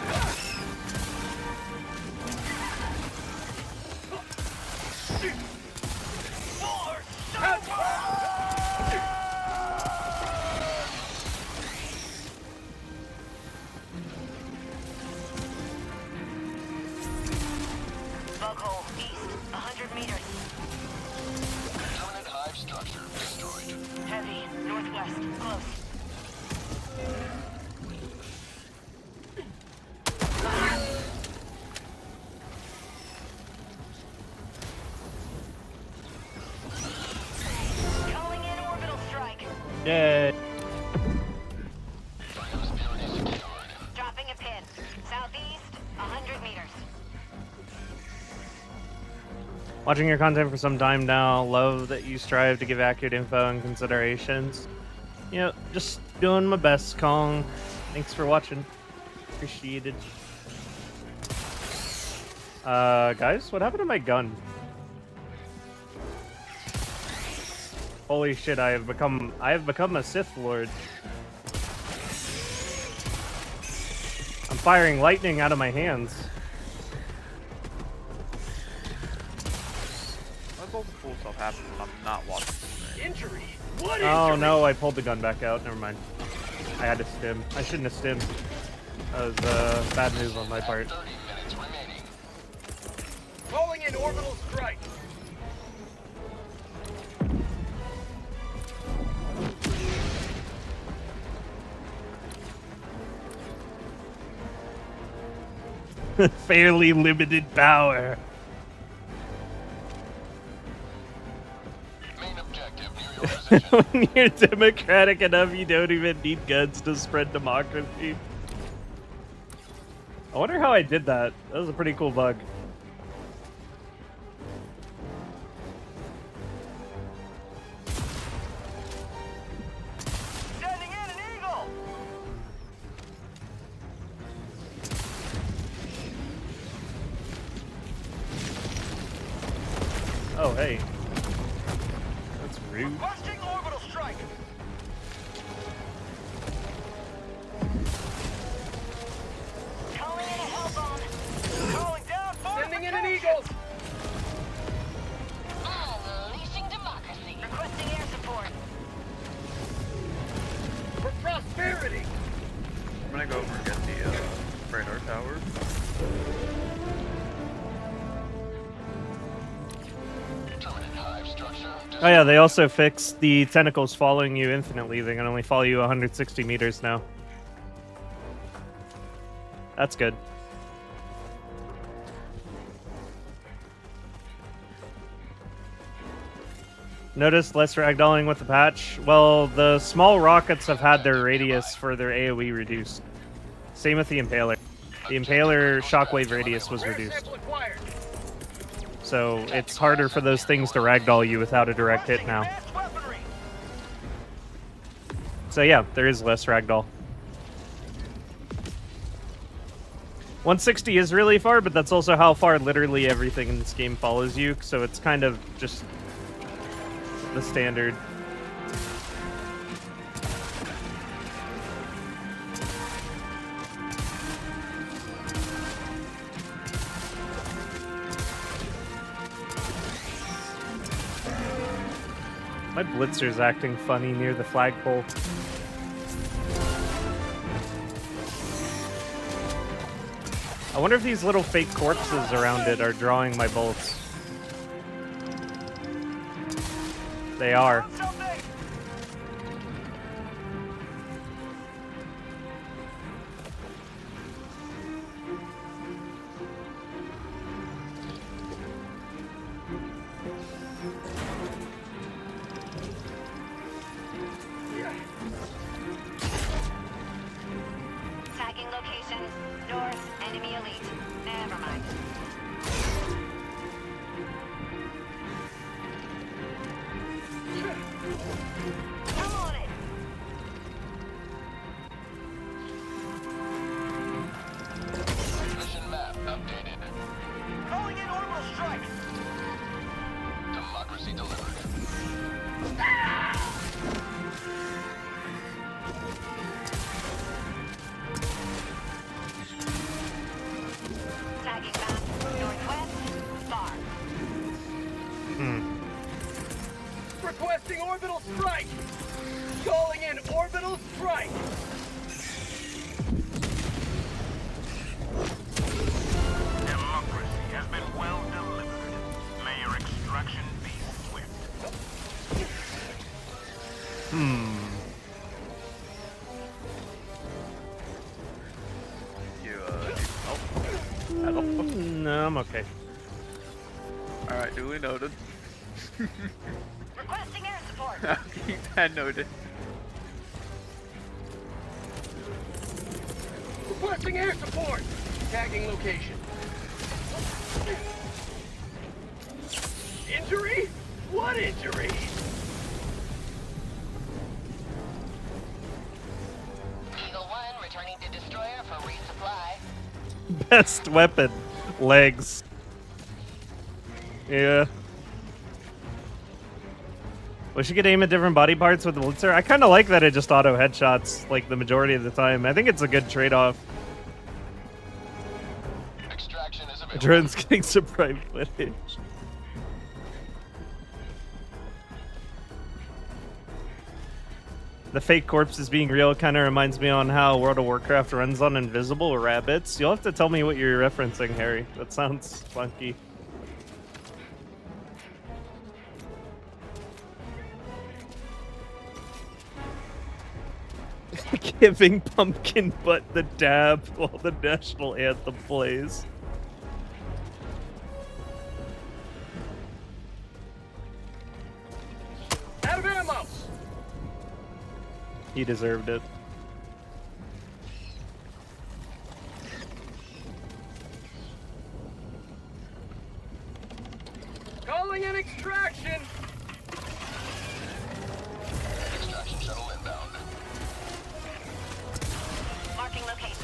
Bug hole, east, 100 meters. Permanent hive structure destroyed. Heavy, northwest, close. Calling in orbital strike. Yay. Biosphere is secured. Dropping a pin. Southeast, 100 meters. Watching your content for some time now. Love that you strive to give accurate info and considerations. You know, just doing my best, Kong. Thanks for watching. Appreciated. Guys, what happened to my gun? Holy shit, I have become a Sith Lord. I'm firing lightning out of my hands. That's all the cool stuff happens when I'm not watching. Injury? What Oh injury? no, I pulled the gun back out. Never mind. I had to stim. I shouldn't have stimmed. That was a bad move on my part. 30 minutes remaining. Calling in orbital strike. Fairly limited power. Main objective near your position. When you're democratic enough, you don't even need guns to spread democracy. I wonder how I did that. That was a pretty cool bug. Sending in an eagle. Oh, hey. That's rude. Requesting orbital strike. Calling in a hell bomb. Calling down. Sending in an eagle. Unleashing democracy. Requesting air support. For prosperity. I'm gonna go over and get the radar tower. Permanent hive structure Oh yeah, they also fixed the tentacles following you infinitely. They can only follow you 160 meters now. That's good. Notice less ragdolling with the patch. Well, the small rockets have had their radius for their AoE reduced. Same with the Impaler. The Impaler shockwave radius was reduced. Sample acquired. So it's harder for those things to ragdoll you without a direct hit now. Advanced weaponry. So yeah, there is less ragdoll. 160 is really far, but that's also how far literally everything in this game follows you, so it's kind of just the standard. My blitzer's acting funny near the flagpole. I wonder if these little fake corpses around it are drawing my bolts. They are. Something. Tagging location. North, enemy elite. Never mind. Requesting orbital strike! Calling in orbital strike! Democracy has been well delivered. May your extraction be swift. You, need help? No, I'm okay. Alright, duly noted. Requesting air support. I'll keep that noted. Requesting air support! Tagging location. Injury? What injury? Eagle 1 returning to destroyer for resupply. Best weapon. Legs. Yeah. Wish you could aim at different body parts with the Blitzer. I kind of like that it just auto headshots like the majority of the time. I think it's a good trade-off. Extraction is available. Drone's getting some prime footage. The fake corpses being real kind of reminds me on how World of Warcraft runs on invisible rabbits. You'll have to tell me what you're referencing, Harry. That sounds funky. Giving Pumpkin Butt the dab while the national anthem plays. Out of ammo! He deserved it. Calling in extraction! Extraction shuttle inbound. Marking location.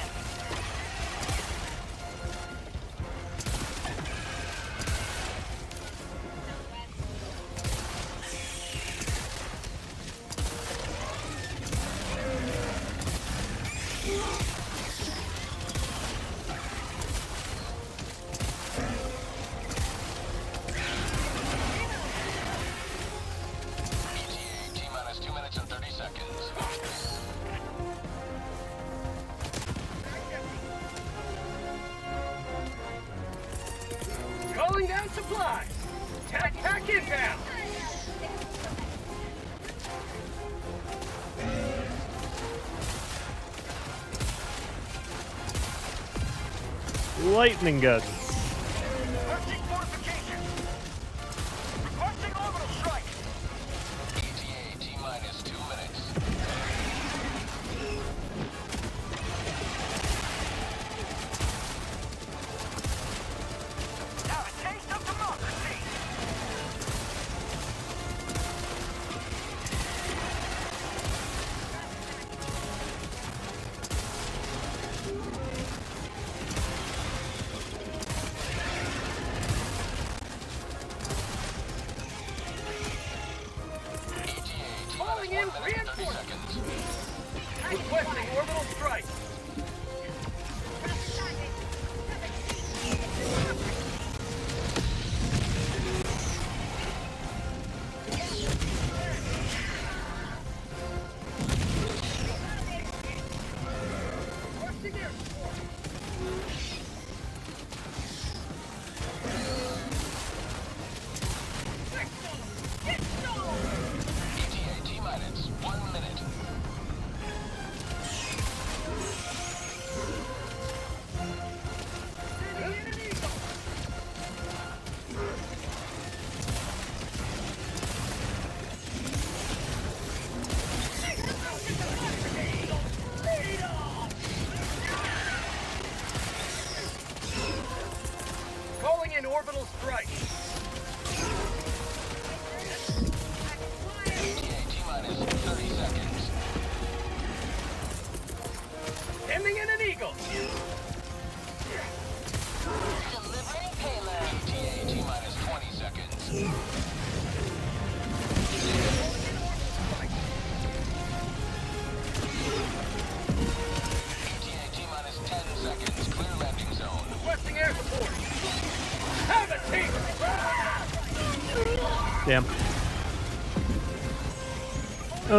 ETA T-minus 2 minutes and 30 seconds. Calling down supplies! Tac inbound! Lightning gun. Requesting fortification! Requesting orbital strike! ETA T-minus 2 minutes. Have a taste of democracy! ETA Calling T-minus in 1 minute and 30 reinforcements! seconds. Requesting orbital strike! Requesting air support! ETA T-minus 1 minute. Calling in orbital strike! ETA T-minus 30 seconds. Hemming in an eagle! Delivering payload. ETA T-minus 20 seconds. ETA T-minus 10 seconds. Clear landing zone. Requesting air support! Have a taste! Damn. I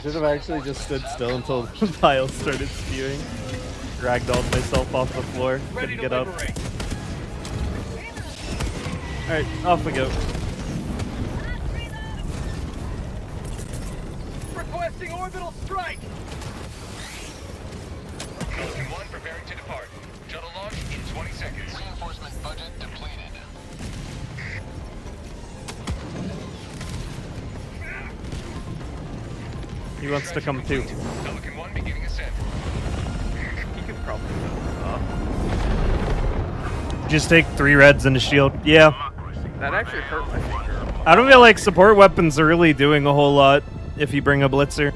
should have actually just stood still until the pile started spewing. Ragdolled myself off the floor. Ready Couldn't to get up. liberate. Alright, off we go. Requesting orbital strike. Pelican 1 preparing to depart. Shuttle launch in 20 seconds. Reinforcement budget depleted. He wants to come too. Pelican 1 beginning ascent. He could probably build up. Just take 3 reds and a shield. Yeah. That actually hurt my finger. I don't feel like support weapons are really doing a whole lot if you bring a blitzer.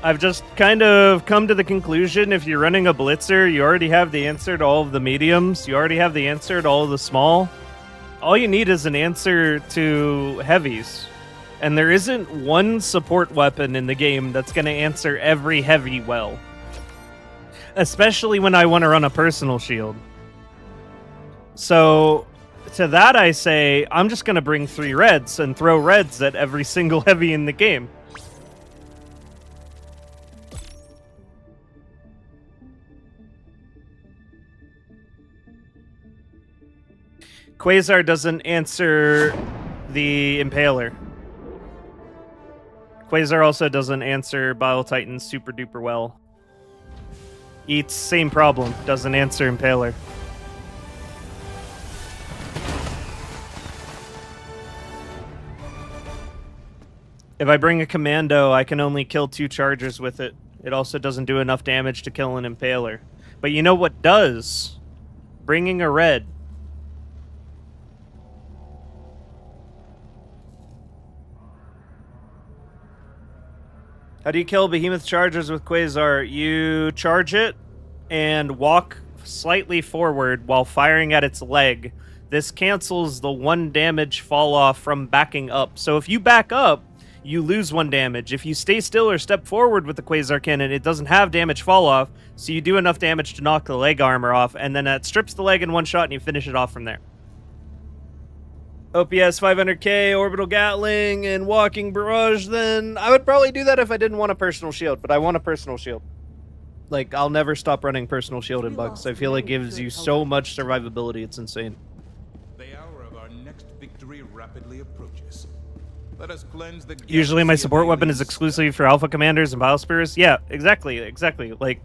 I've just kind of come to the conclusion if you're running a blitzer, you already have the answer to all of the mediums. You already have the answer to all of the small. All you need is an answer to heavies. And there isn't one support weapon in the game that's going to answer every heavy well. Especially when I want to run a personal shield. So, to that I say, I'm just going to bring 3 reds and throw reds at every single heavy in the game. Quasar doesn't answer the Impaler. Quasar also doesn't answer Bile Titan super duper well. Eats same problem, doesn't answer Impaler. If I bring a Commando, I can only kill 2 chargers with it. It also doesn't do enough damage to kill an Impaler. But you know what does? Bringing a red. How do you kill Behemoth Chargers with Quasar? You charge it and walk slightly forward while firing at its leg. This cancels the 1 damage fall off from backing up. So if you back up, you lose 1 damage. If you stay still or step forward with the Quasar Cannon, it doesn't have damage fall off, so you do enough damage to knock the leg armor off, and then that strips the leg in 1 shot and you finish it off from there. OPS 500k, Orbital Gatling, and Walking Barrage, then I would probably do that if I didn't want a personal shield, but I want a personal shield. Like, I'll never stop running personal shield in bugs. I feel it gives you so much survivability, it's insane. The hour of our next victory rapidly approaches. Let us cleanse the Usually my galaxy support of weapon is aliens. exclusively for Alpha Commanders and Biospears. Yeah, exactly. Like,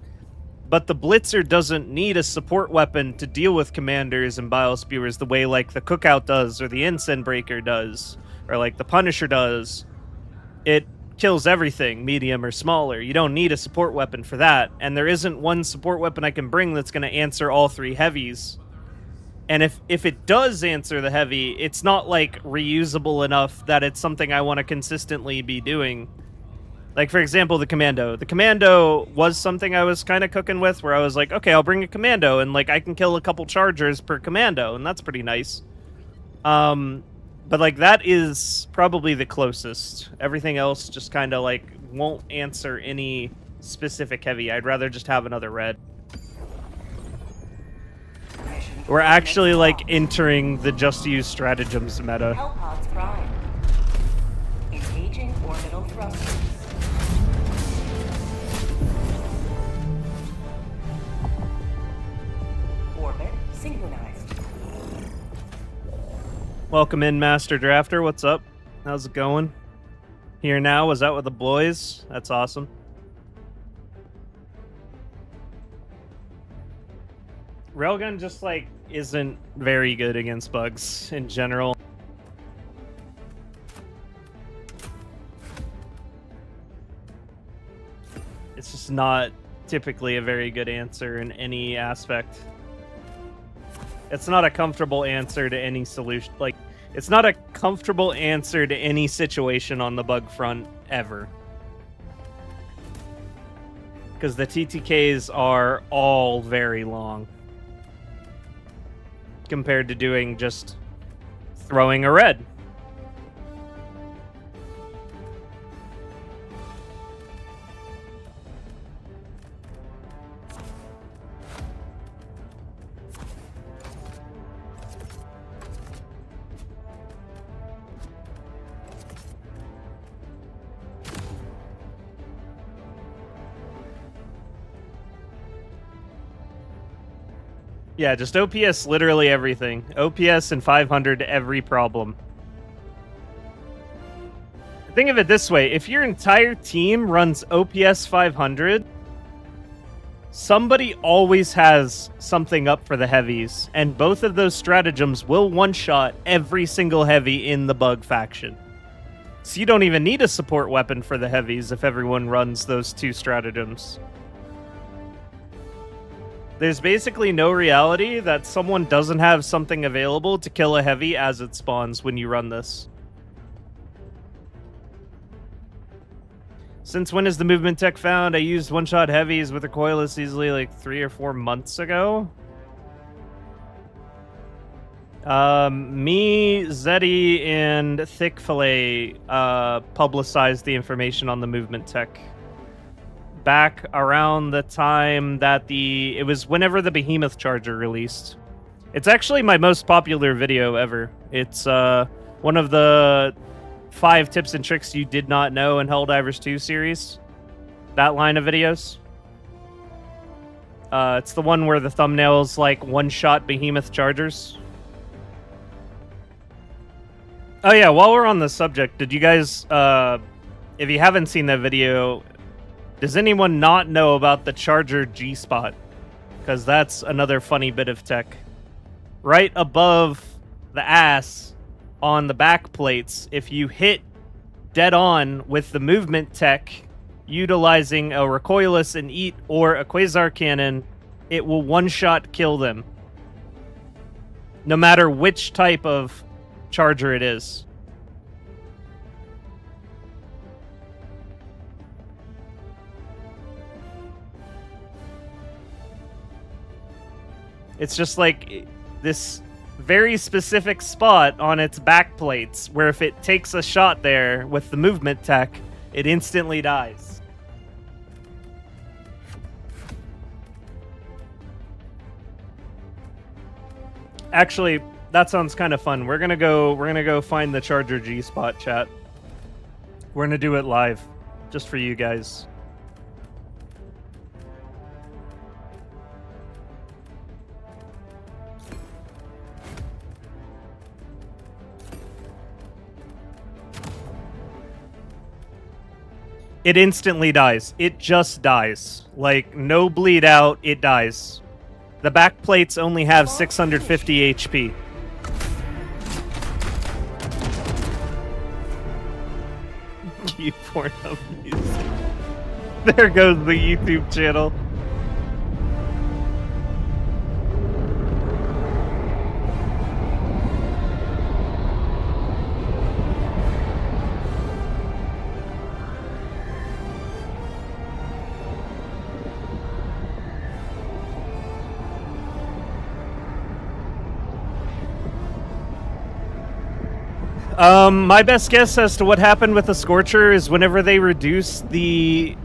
but the Blitzer doesn't need a support weapon to deal with Commanders and Biospears the way, like, the Cookout does, or the Ensign Breaker does, or, like, the Punisher does. It kills everything, medium or smaller. You don't need a support weapon for that, and there isn't one support weapon I can bring that's going to answer all 3 heavies. And if it does answer the heavy, it's not, like, reusable enough that it's something I want to consistently be doing. Like, for example, the Commando. The Commando was something I was kind of cooking with, where I was like, okay, I'll bring a Commando, and, like, I can kill a couple Chargers per Commando, and that's pretty nice. But, like, that is probably the closest. Everything else just kind of, like, won't answer any specific heavy. I'd rather just have another red. We're actually, like, entering the just use stratagems meta. Hellpods prime. Engaging orbital thrusters. Orbit synchronized. Welcome in, Master Drafter. What's up? How's it going? Here now, was out with the boys? That's awesome. Railgun just, like, isn't very good against bugs in general. It's just not typically a very good answer in any aspect. It's not a comfortable answer to any solution. Like, it's not a comfortable answer to any situation on the bug front ever. Because the TTKs are all very long. Compared to doing just throwing a red. Yeah, just OPS literally everything. OPS and 500 every problem. Think of it this way, if your entire team runs OPS 500, somebody always has something up for the heavies, and both of those stratagems will one-shot every single heavy in the bug faction. So you don't even need a support weapon for the heavies if everyone runs those two stratagems. There's basically no reality that someone doesn't have something available to kill a heavy as it spawns when you run this. Since when is the movement tech found? I used one-shot heavies with recoilless easily like 3 or 4 months ago. Me, Zeddy, and Thick Fillet publicized the information on the movement tech. Back around the time that it was whenever the Behemoth Charger released. It's actually my most popular video ever. It's one of the 5 tips and tricks you did not know in Helldivers 2 series. That line of videos. It's the one where the thumbnail's like one-shot Behemoth Chargers. Oh yeah, while we're on the subject, did you guys, if you haven't seen that video, does anyone not know about the Charger G-spot? Because that's another funny bit of tech. Right above the ass, on the back plates, if you hit dead on with the movement tech, utilizing a recoilless and eat or a quasar cannon, it will one-shot kill them. No matter which type of charger it is. It's just like this very specific spot on its back plates where if it takes a shot there with the movement tech, it instantly dies. Actually, that sounds kind of fun. We're gonna go find the Charger G spot, chat. We're gonna do it live, just for you guys. It instantly dies. It just dies. Like, no bleed out, it dies. The back plates only have 650 HP. Cute Pornhub music. There goes the YouTube channel. My best guess as to what happened with the Scorcher is whenever they reduced the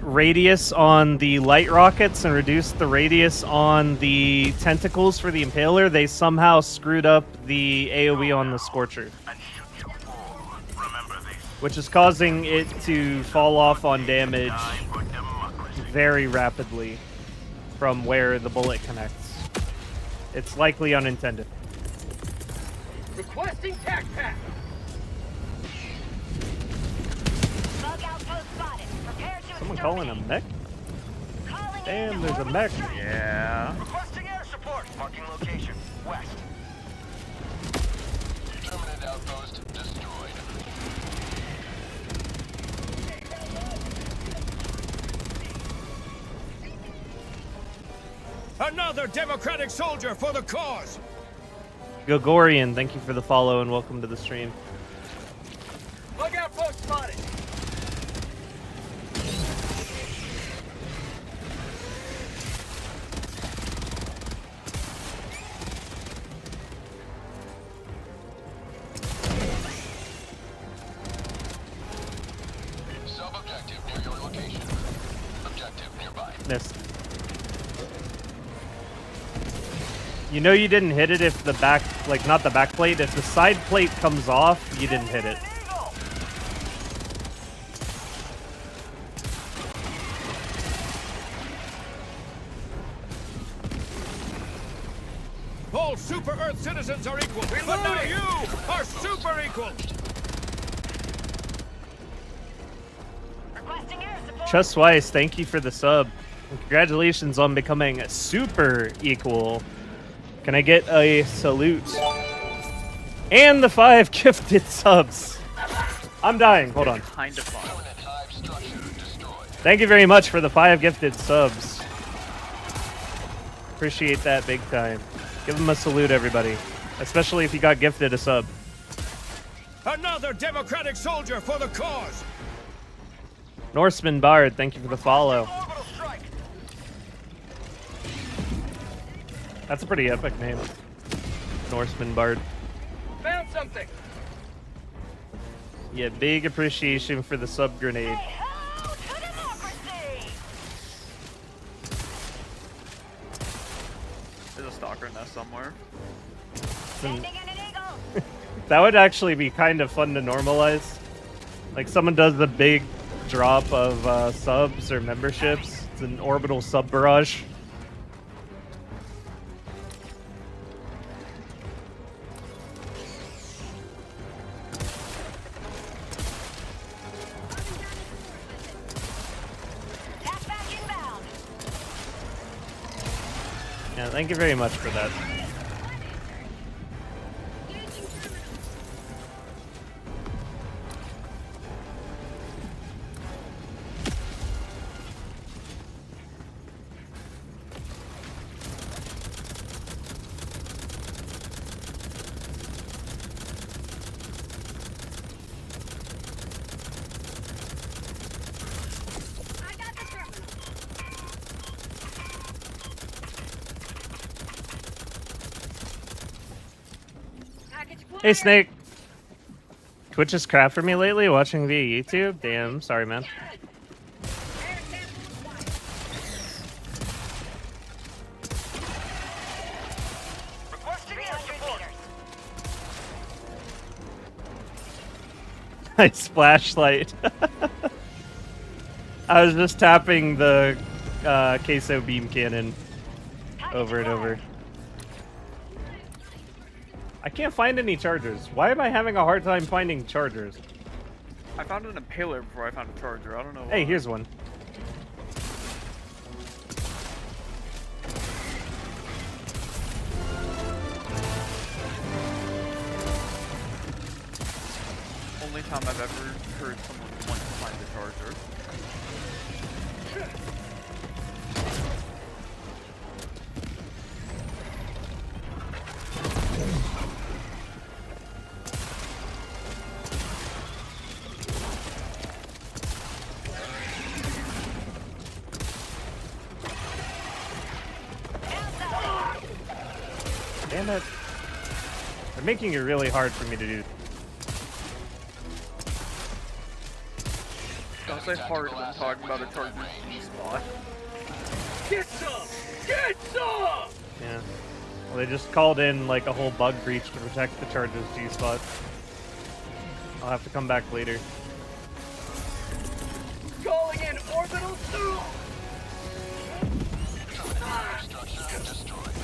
radius on the light rockets and reduced the radius on the tentacles for the Impaler, they somehow screwed up the AoE on the Scorcher. Which is causing it to fall off on damage very rapidly from where the bullet connects. It's likely unintended. Requesting tac pack. Bug outpost spotted. Prepare to Someone calling a mech? Damn, there's a mech. Yeah. Requesting air support. Marking location. West. Determinate outpost destroyed. Another democratic soldier for the cause. Gogorian, thank you for the follow and welcome to the stream. Bug outpost spotted. Sub-objective near your location. Objective nearby. Missed. You know you didn't hit it if the back, like not the back plate, if the side plate comes off, you didn't hit it. Earth citizens are equal, but now you are super equal. Requesting air support. Chus Weiss, thank you for the sub. And congratulations on becoming super equal. Can I get a salute? And the 5 gifted subs. I'm dying. Hold on. Kind of fun. Permanent hive structure destroyed. Thank you very much for the 5 gifted subs. Appreciate that big time. Give them a salute, everybody. Especially if you got gifted a sub. Another democratic soldier for the cause. Norseman Bard, thank you for the follow. Orbital strike. That's a pretty epic name. Norseman Bard. Found something. Yeah, big appreciation for the sub grenade. Say hello to democracy. There's a stalker nest somewhere. Sending in an eagle. That would actually be kind of fun to normalize. Like someone does the big drop of subs or memberships. It's an orbital sub barrage. Tap back inbound. Yeah, thank you very much for that. I got the terminal. Package Hey, Snake. Twitch has crap for me lately, watching via YouTube? Damn, sorry, man. Requesting air 300 support. meters. Nice flashlight. I was just tapping the queso beam cannon over and over. I can't find any chargers. Why am I having a hard time finding chargers? I found an impaler before I found a charger. I don't know. Hey, why. here's one. Only time I've ever heard someone want to find a charger. Damn it. They're making it really hard for me to do. Don't say hard when talking about a charger spot. Get some. Get some. Yeah. Well, they just called in like a whole bug breach to protect the charger's G-spot. I'll have to come back later. Calling in orbital through. Structure destroyed.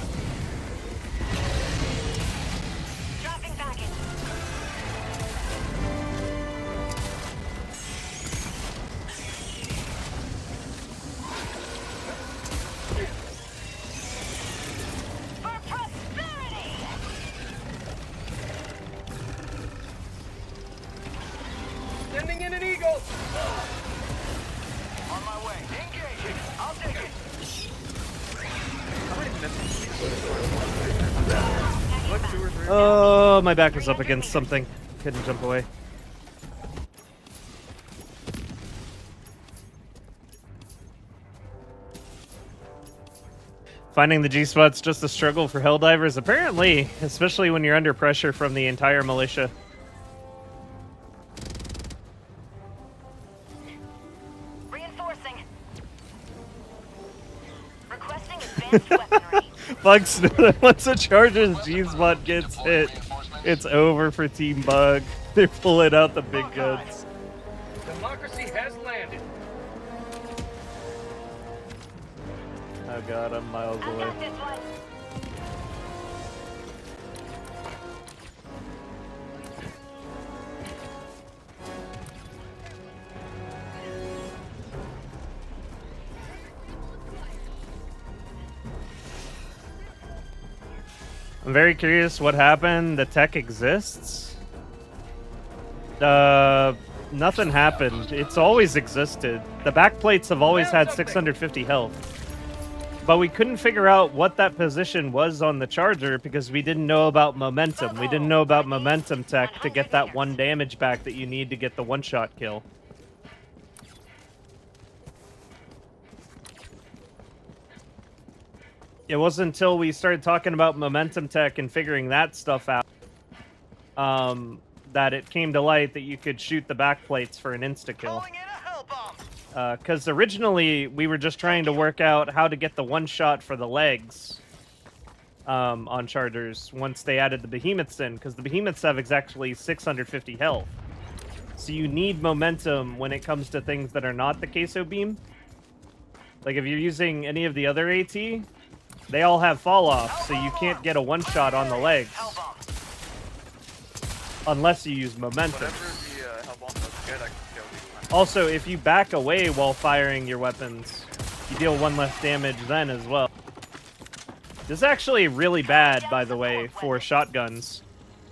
Dropping package. For prosperity. Sending in an eagle. On my way. Engaging. I'll take it. How many minutes? Like 2 or 3. Oh, my back was up against something. Couldn't jump away. Finding the G-spot's just a struggle for Helldivers, apparently, especially when you're under pressure from the entire militia. Reinforcing. Requesting advanced weaponry. Bugs, once a charger's G-spot gets hit, it's over for Team Bug. They're pulling out the big guns. Democracy has landed. Oh god, I'm miles I away. got this one. I'm very curious what happened. The tech exists. Nothing happened. It's always existed. The backplates have always had 650 health. But we couldn't figure out what that position was on the charger because we didn't know about momentum. We didn't know about momentum tech to get that 1 damage back that you need to get the one-shot kill. It wasn't until we started talking about momentum tech and figuring that stuff out that it came to light that you could shoot the backplates for an insta-kill. Because originally, we were just trying to work out how to get the one-shot for the legs on chargers once they added the behemoths in, because the behemoths have exactly 650 health. So you need momentum when it comes to things that are not the queso beam. Like if you're using any of the other AT, they all have fall-off, so you can't get a one-shot on the legs. Unless you use momentum. Also, if you back away while firing your weapons, you deal 1 less damage then as well. This is actually really bad, by the way, for shotguns.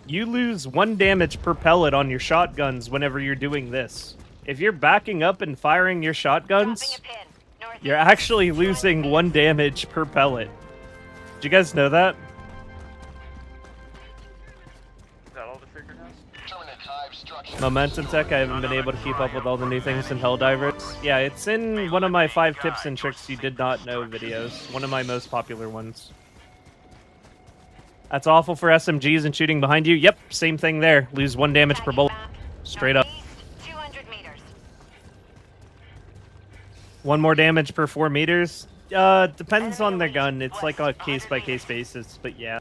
You lose 1 damage per pellet on your shotguns whenever you're doing this. If you're backing up and firing your shotguns, you're actually losing 1 damage per pellet. Did you guys know that? Momentum tech, I haven't been able to keep up with all the new things in Helldivers. Yeah, it's in one of my 5 tips and tricks you did not know videos. One of my most popular ones. That's awful for SMGs and shooting behind you. Yep, same thing there. Lose 1 damage per bullet. Straight up. 1 more damage per 4 meters. Depends on the gun. It's like a case-by-case basis, but yeah.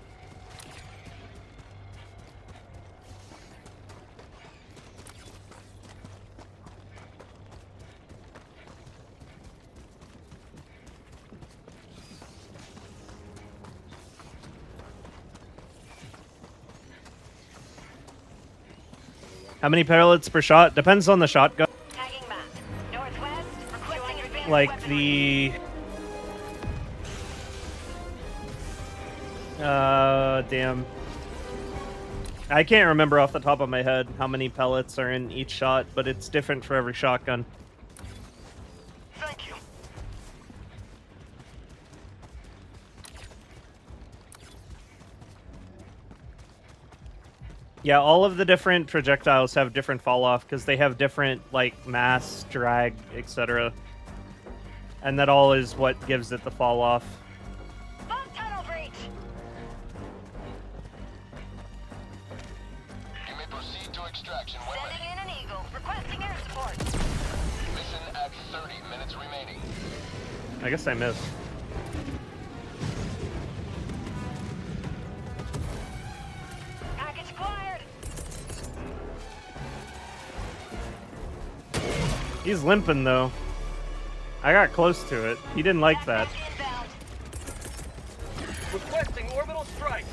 How many pellets per shot? Depends on the shotgun. Like the... damn. I can't remember off the top of my head how many pellets are in each shot, but it's different for every shotgun. Thank you. Yeah, all of the different projectiles have different fall-off because they have different, like, mass, drag, etc. And that all is what gives it the fall-off. Tunnel breach. You may proceed to extraction when Sending ready. in an eagle. Requesting air support. Mission at 30 minutes remaining. I guess I missed. Package acquired. He's limping, though. I got close to it. He didn't like that. Requesting orbital strike.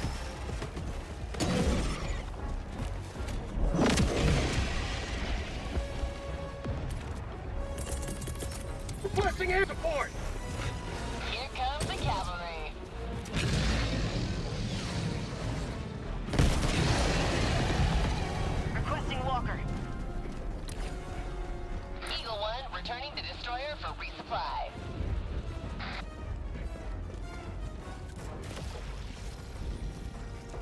Requesting air support. Here comes the cavalry. Requesting walker. Eagle 1 returning to destroyer for resupply.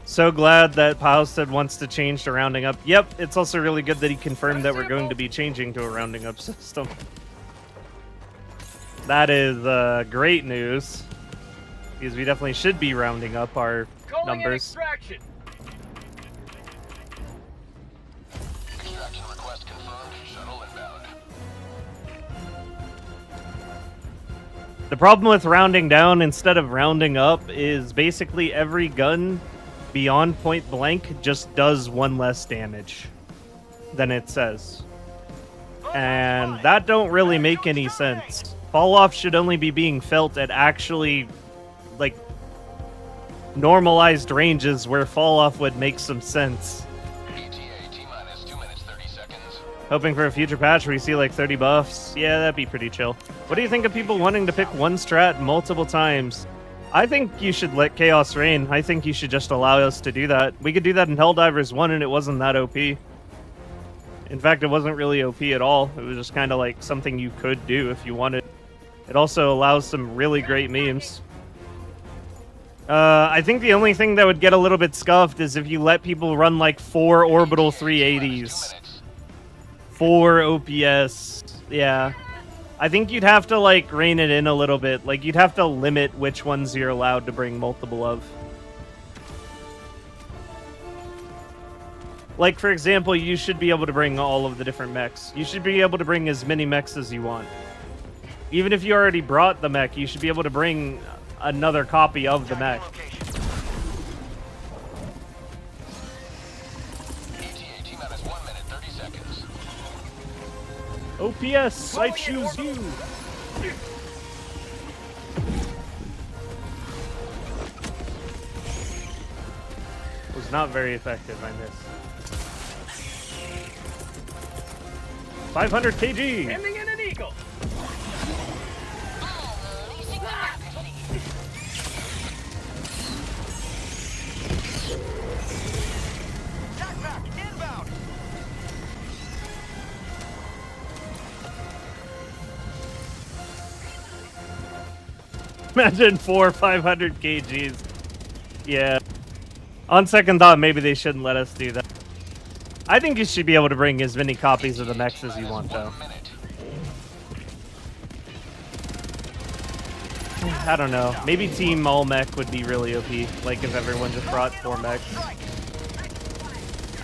So glad that Pausted wants to change to rounding up. Yep, it's also really good that he confirmed that we're going to be changing to a rounding up system. That is great news. Because we definitely should be rounding up our numbers. Extraction. Extraction request confirmed. Shuttle inbound. The problem with rounding down instead of rounding up is basically every gun beyond point blank just does 1 less damage than it says. And that don't really make any sense. Fall off should only be being felt at actually, like, normalized ranges where fall off would make some sense. ETA T-minus 2 minutes 30 seconds. Hoping for a future patch where you see like 30 buffs. Yeah, that'd be pretty chill. What do you think of people wanting to pick one strat multiple times? I think you should let chaos reign. I think you should just allow us to do that. We could do that in Helldivers 1 and it wasn't that OP. In fact, it wasn't really OP at all. It was just kind of like something you could do if you wanted. It also allows some really great memes. I think the only thing that would get a little bit scuffed is if you let people run like 4 orbital 380s. 4 OPS. Yeah. I think you'd have to like rein it in a little bit. Like you'd have to limit which ones you're allowed to bring multiple of. Like, for example, you should be able to bring all of the different mechs. You should be able to bring as many mechs as you want. Even if you already brought the mech, you should be able to bring another copy of the mech. OPS, I choose you! Was not very effective, I missed. 500 kg! Ending in an eagle. Inbound. Imagine 4 500 kgs. Yeah. On second thought, maybe they shouldn't let us do that. I think you should be able to bring as many copies of the mechs as you want, though. I don't know. Maybe Team All Mech would be really OP, like if everyone just brought 4 mechs.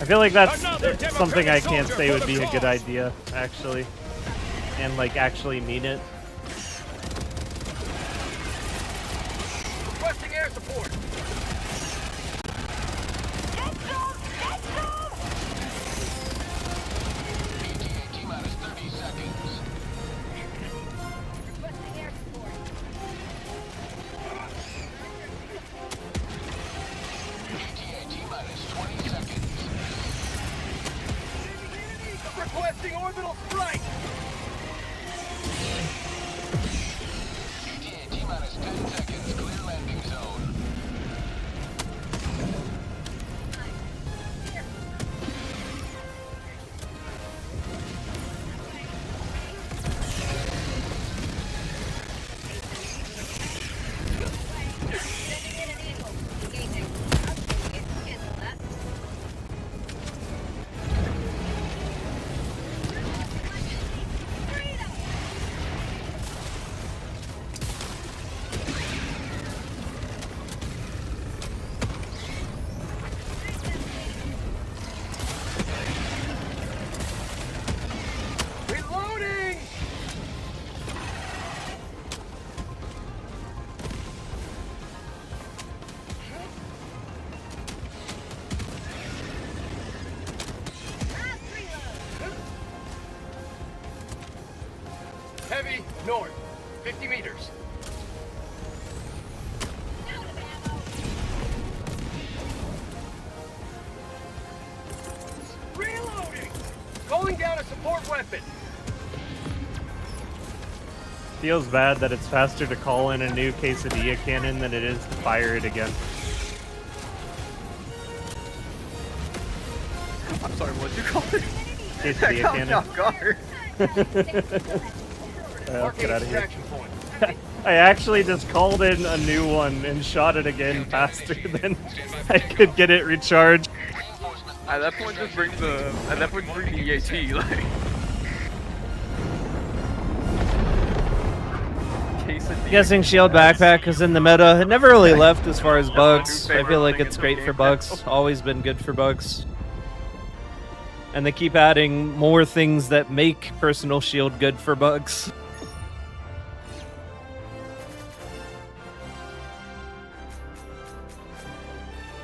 I feel like that's something I can't say would be a good idea, actually. And, like, actually mean it. Requesting air support. Requesting orbital strike! ETA T-minus 10 seconds, clear landing zone. Reloading! Heavy, north, 50 meters. Reloading! Calling down a support weapon. Feels bad that it's faster to call in a new quesadilla cannon than it is to fire it again. I'm sorry, what'd you call it? Quesadilla That cannon. off guard. Get out of here. Extraction point. I actually just called in a new one and shot it again faster than I could get it recharged. At that point, just bring the. At that point, bring the EAT. Like. Guessing shield backpack is in the meta. It never really left as far as bugs. I feel like it's great for bugs. Always been good for bugs. And they keep adding more things that make personal shield good for bugs.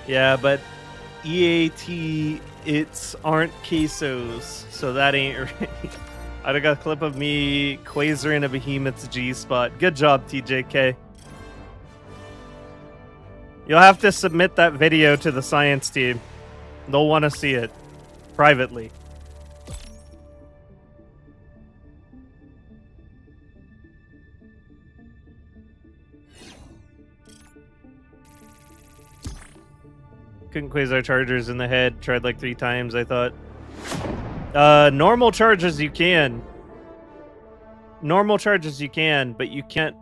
Yeah, but EAT, it's aren't quesos, so that ain't right. I got a clip of me Quasar in a behemoth's G-spot. Good job, TJK. You'll have to submit that video to the science team. They'll want to see it privately. couldn't quasar chargers in the head. Tried like 3 times, I thought. Normal charges you can. Normal charges you can, but you can't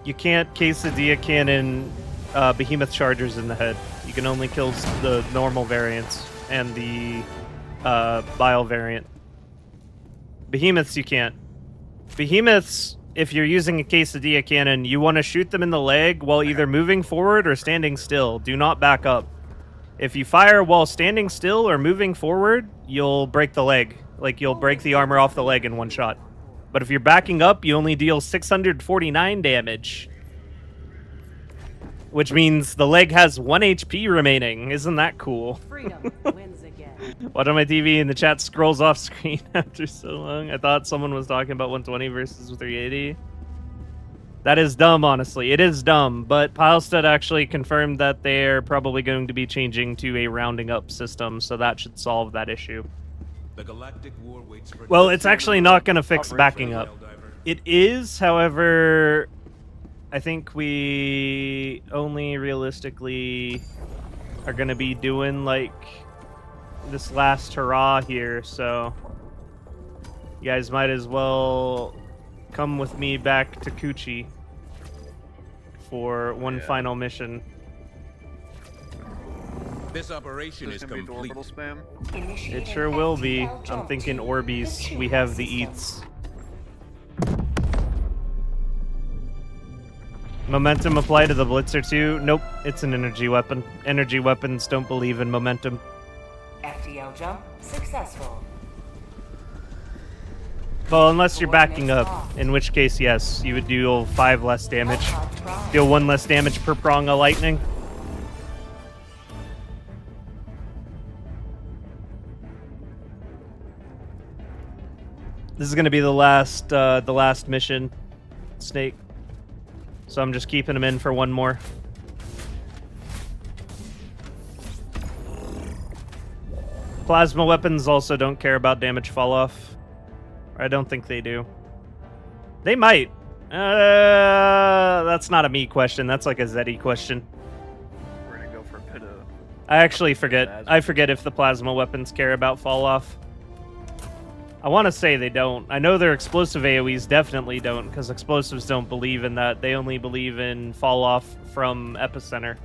quesadilla cannon behemoth chargers in the head. You can only kill the normal variants and the bile variant. Behemoths you can't. Behemoths, if you're using a quesadilla cannon, you want to shoot them in the leg while either moving forward or standing still. Do not back up. If you fire while standing still or moving forward, you'll break the leg. Like, you'll break the armor off the leg in one shot. But if you're backing up, you only deal 649 damage. Which means the leg has 1 HP remaining. Isn't that cool? Freedom wins again. Watching my TV and the chat scrolls off screen after so long. I thought someone was talking about 120 versus 380. That is dumb, honestly. It is dumb, but Pilestead actually confirmed that they're probably going to be changing to a rounding up system, so that should solve that issue. The Galactic War waits for Well, it's actually not going to fix backing up. It is, however, I think we only realistically are going to be doing, like, this last hurrah here, so you guys might as well come with me back to Coochie for one final mission. This operation is complete. Orbital spam. It sure will be. I'm thinking Orbeez. We have the eats. Momentum apply to the Blitzer too? Nope, it's an energy weapon. Energy weapons don't believe in momentum. FTL jump successful. Well, unless you're backing up, in which case, yes, you would deal 5 less damage. Deal 1 less damage per prong of lightning. This is going to be the last mission, Snake. So I'm just keeping him in for one more. Plasma weapons also don't care about damage fall off. I don't think they do. They might. That's not a me question. That's like a Zeddy question. We're gonna go for a bit of... I actually forget. I forget if the plasma weapons care about fall off. I want to say they don't. I know their explosive AoEs definitely don't, because explosives don't believe in that. They only believe in fall off from epicenter.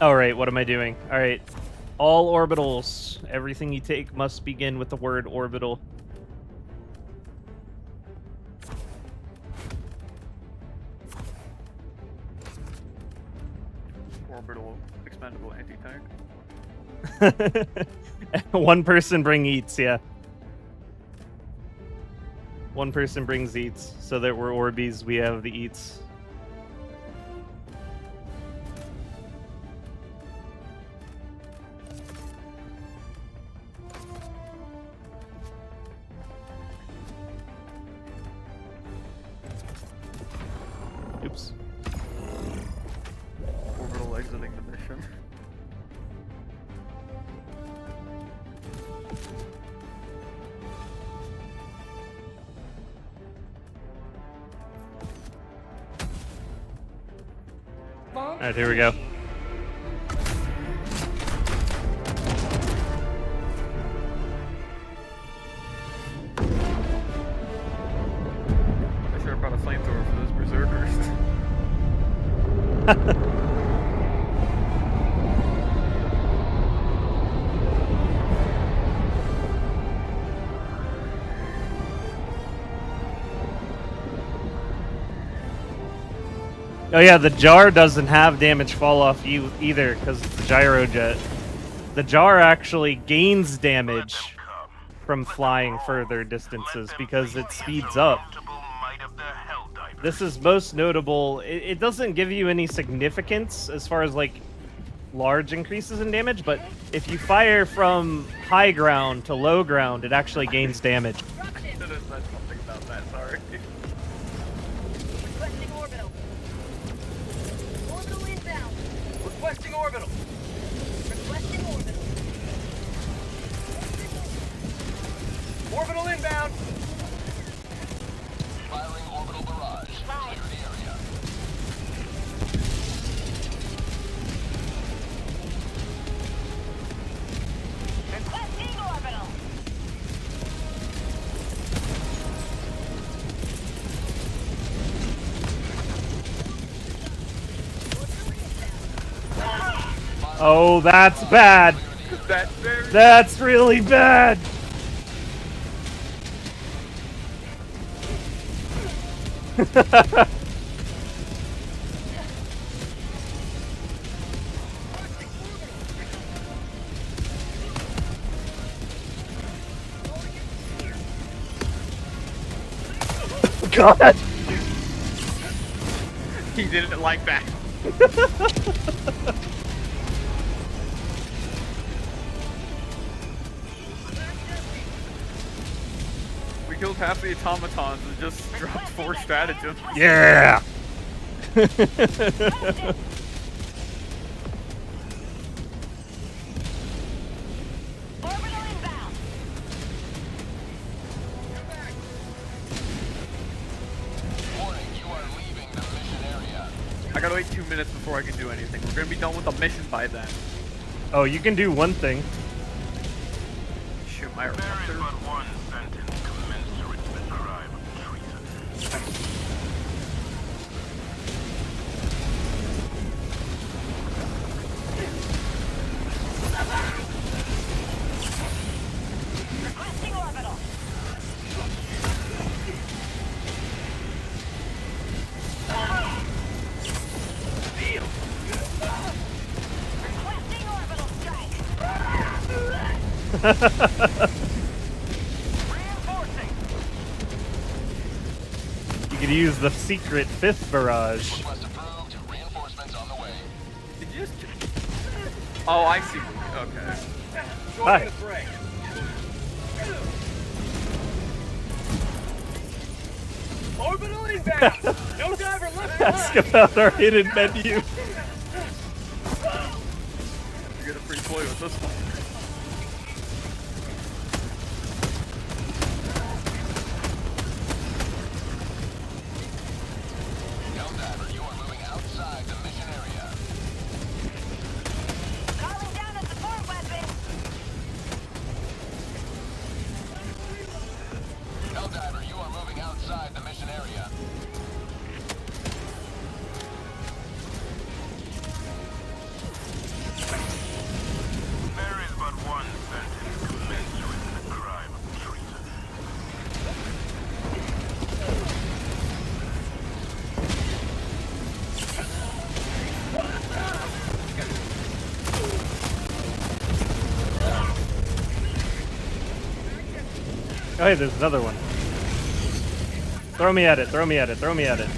Alright, what am I doing? Alright. All orbitals. Everything you take must begin with the word orbital. Orbital expendable anti-tank. One person bring eats, yeah. One person brings eats, so that we're Orbeez, we have the eats. Oops. Orbital exiting the mission. Alright, here we go. I should have brought a flamethrower for those berserkers. Oh yeah, the jar doesn't have damage fall off either because it's the gyrojet. The jar actually gains damage from flying further distances because it speeds up. This is most notable. It doesn't give you any significance as far as like large increases in damage, but if you fire from high ground to low ground, it actually gains damage. I should have said something about that, sorry. Requesting orbital. Orbital inbound. Requesting orbital. Requesting orbital. Orbital inbound. Oh, that's bad. That's very. That's really bad. God. He didn't like that. We killed half the automatons and just dropped 4 stratagems. Yeah. Orbital inbound. Warning, you are leaving the mission area. I gotta wait 2 minutes before I can do anything. We're gonna be done with the mission by then. Oh, you can do one thing. Shoot my There is raptor. but one sentence commensurate with the crime of treason. Requesting orbital. Requesting orbital strike. Reinforcing. You could use the secret 5th barrage. Request approved. Reinforcements on the way. Did you just. Oh, I see. Okay. Hi. Join the fray. Orbital inbound. No diver left Ask behind. about our hidden menu. You get a free toy with this one. Helldiver, you are moving outside the mission area. Calling down a support weapon. Helldiver, you are moving outside the mission area. There is but one sentence commensurate with the crime of treason. Oh, hey, there's another one. Throw me at it, throw me at it, throw me at it.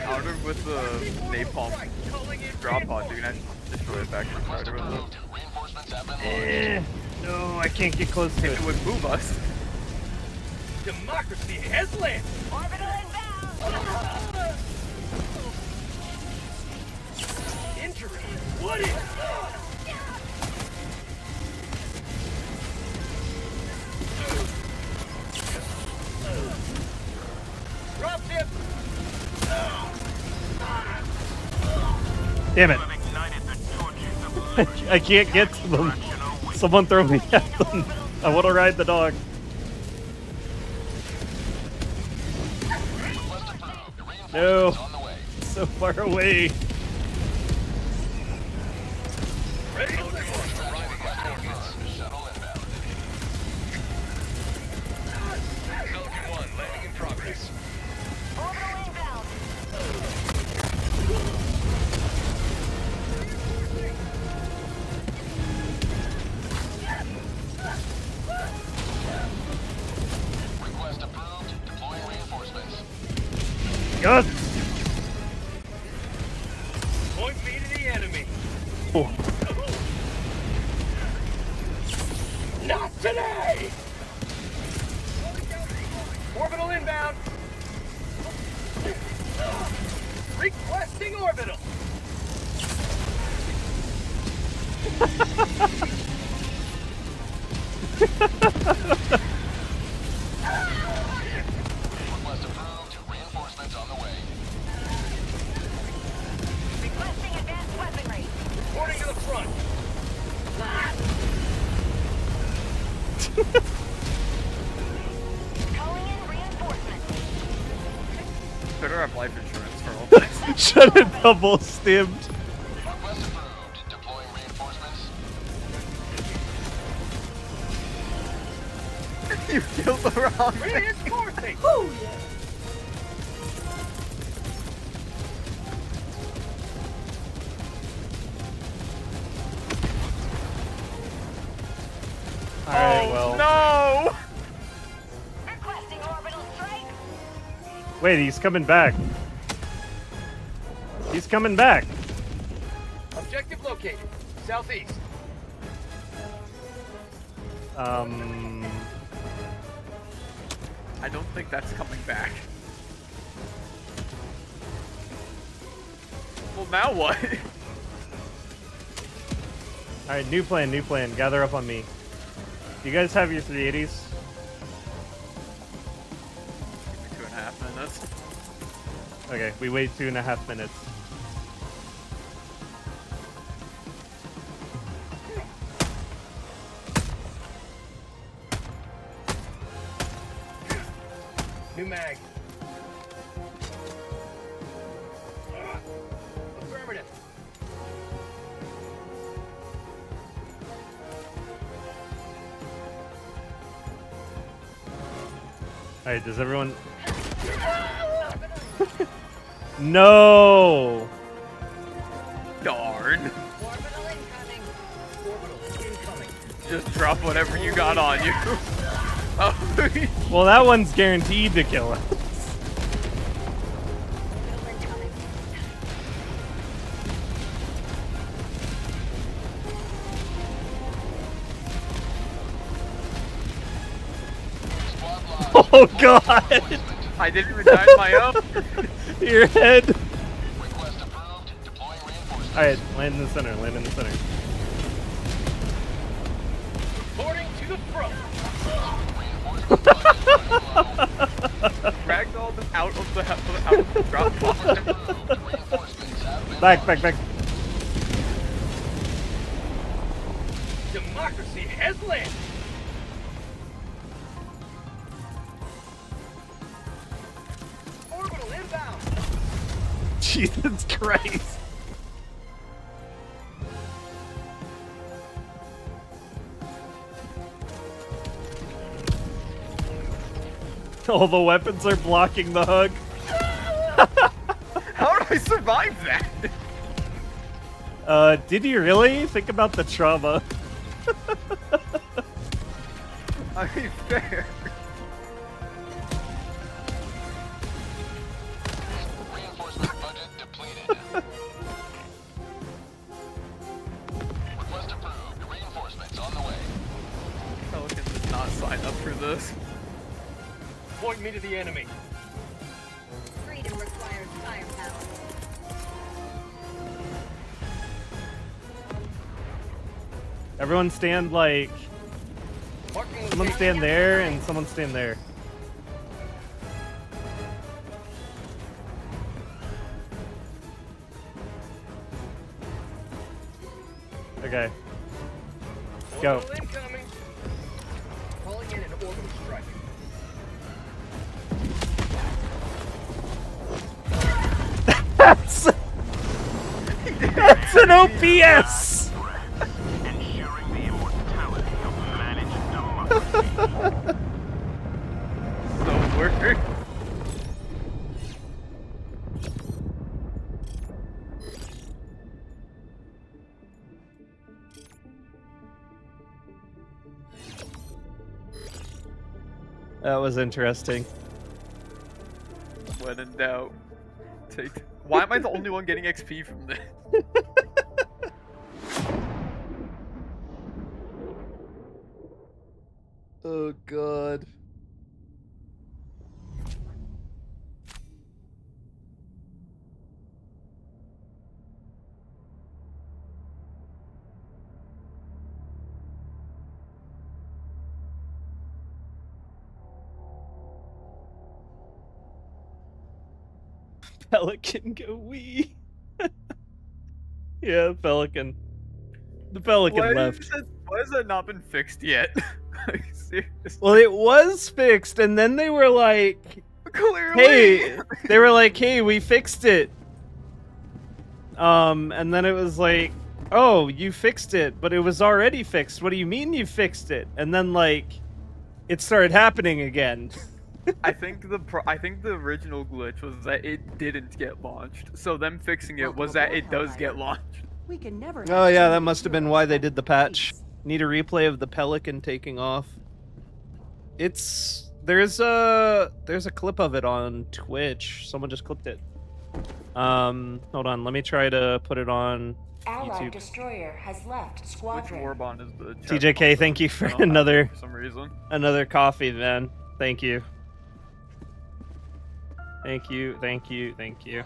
I wonder with the napalm drop pod, you can actually destroy it back in the Request starter with it. approved. Reinforcements have been launched. No, I can't get close to If it. it would move us. Democracy has landed. Orbital inbound. Injury. What is? Drop ship. Damn it. Have ignited the torches of liberty. I can't get to them. Someone throw me at them. I want to ride the dog. Request approved. Reinforcements No. on the way. So far away. Ready to lift. Arriving at coordinates. Shuttle inbound. Pelican 1, landing in progress. Orbital inbound. Request approved. Deploying reinforcements. God. Point me to the enemy. Oh. Not today. Orbital inbound. Requesting orbital. Request approved. Reinforcements on the way. Requesting advanced weaponry. Reporting to the front. Calling in reinforcements. Better have life insurance for all this. Shut it, double stimmed. Request approved. You killed the wrong thing. Reinforcing! Alright, well. No! Requesting orbital strike. Wait, he's coming back. He's coming back. Objective located. Southeast. I don't think that's coming back. Well, now what? Alright, new plan, new plan. Gather up on me. You guys have your 380s? Give me 2.5 minutes. Okay, we wait 2.5 minutes. New mag. Affirmative. Alright, does everyone... No! Darn. Orbital incoming. Orbital incoming. Just drop whatever you got on you. Oh, Well, that one's guaranteed to kill us. Orbital incoming. Squad lost. Oh god! I didn't even die on my own. Your head! Request approved. Deploying reinforcements. Alright, land in the center, land in the center. Reporting to the front. Reinforcement budget running low. Ragdoll them out of the drop box. Approved. Reinforcements have been Back, back, back. Democracy has landed. Orbital inbound. Jesus Christ. All the weapons are blocking the hug. How did I survive that? Did you really? Think about the trauma. I mean, fair. Reinforcement budget depleted. Request approved. Reinforcements on the way. Pelican did not sign up for this. Point me to the enemy. Freedom requires firepower. Everyone stand like... Marking Someone location. stand there and someone stand there. Okay. Go. Orbital incoming. Calling in an orbital strike. That's... That's an OPS! Ensuring the immortality of managed democracy. So weird. That was interesting. When in doubt, take. Why am I the only one getting XP from this? Oh god. Pelican go wee. Yeah, Pelican. The Pelican left. Why has that not been fixed yet? Like, seriously. Well, it was fixed, and then they were like, Clearly. "Hey," they were like, "Hey, we fixed it." And then it was like, "Oh, you fixed it, but it was already fixed. What do you mean you fixed it?" And then like, it started happening again. I think the original glitch was that it didn't get launched. So them fixing it was that it does get launched. We can never Oh have yeah, too that many must have been heroes why they stuck did in the one patch. piece. Need a replay of the Pelican taking off. There's a clip of it on Twitch. Someone just clipped it. Hold on, let me try to put it on Allied YouTube. destroyer has left Which squadron. Warbond is the TJK, thank you for I don't have another it for some reason. coffee, man. Thank you. Thank you, thank you, thank you.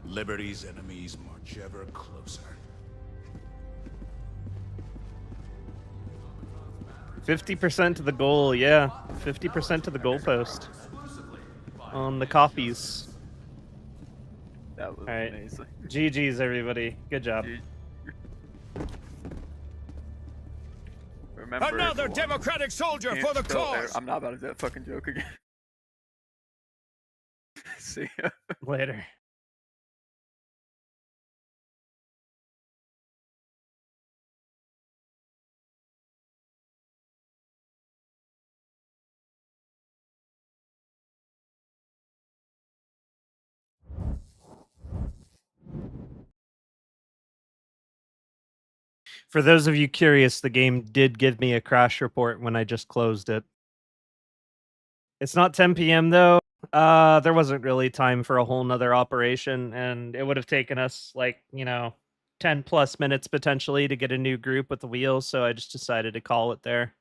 Liberty's enemies march ever closer. 50% to the goal, yeah. 50% to the goalpost. On the coffees. That was Alright. amazing. GG's, everybody. Good job. Remember, Another Democratic soldier for the cause! I'm not about to do that fucking joke again. See ya. Later. For those of you curious, the game did give me a crash report when I just closed it. It's not 10 p.m. though. There wasn't really time for a whole nother operation, and it would have taken us like, 10 plus minutes potentially to get a new group with the wheels, so I just decided to call it there.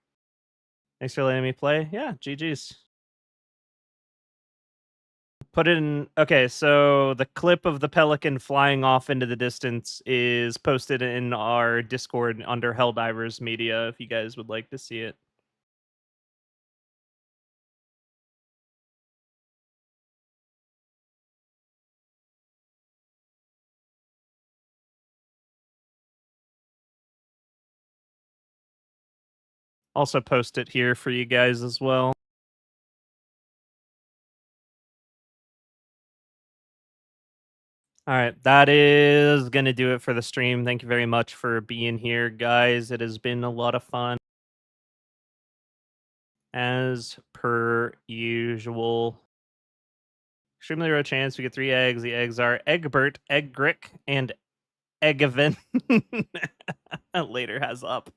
Thanks for letting me play. Yeah, GG's. Put it in. Okay, so the clip of the Pelican flying off into the distance is posted in our Discord under Helldivers Media if you guys would like to see it. Also post it here for you guys as well. All right, that is going to do it for the stream. Thank you very much for being here, guys. It has been a lot of fun. As per usual. Extremely rare chance we get 3 eggs. The eggs are Egbert, Eggrick, and Eggevin. Later has up.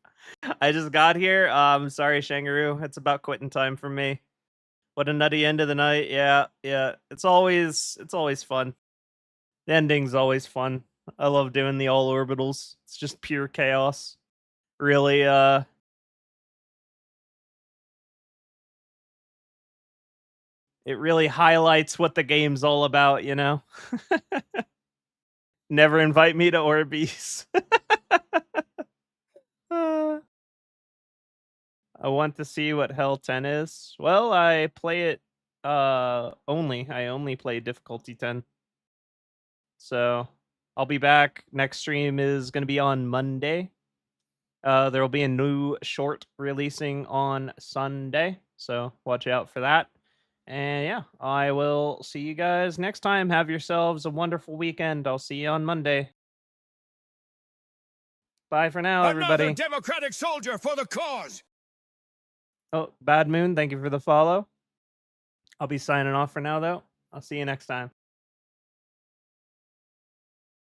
I just got here. Sorry, Shangaroo. It's about quitting time for me. What a nutty end of the night. Yeah. It's always fun. The ending's always fun. I love doing the all orbitals. It's just pure chaos. Really, it really highlights what the game's all about, you know? Never invite me to Orbeez. I want to see what Hell 10 is. Well, I play it only. I only play difficulty 10. So, I'll be back. Next stream is going to be on Monday. There will be a new short releasing on Sunday, so watch out for that. And yeah, I will see you guys next time. Have yourselves a wonderful weekend. I'll see you on Monday. Bye for now, everybody. Another Democratic soldier for the cause! Oh, Bad Moon, thank you for the follow. I'll be signing off for now, though. I'll see you next time.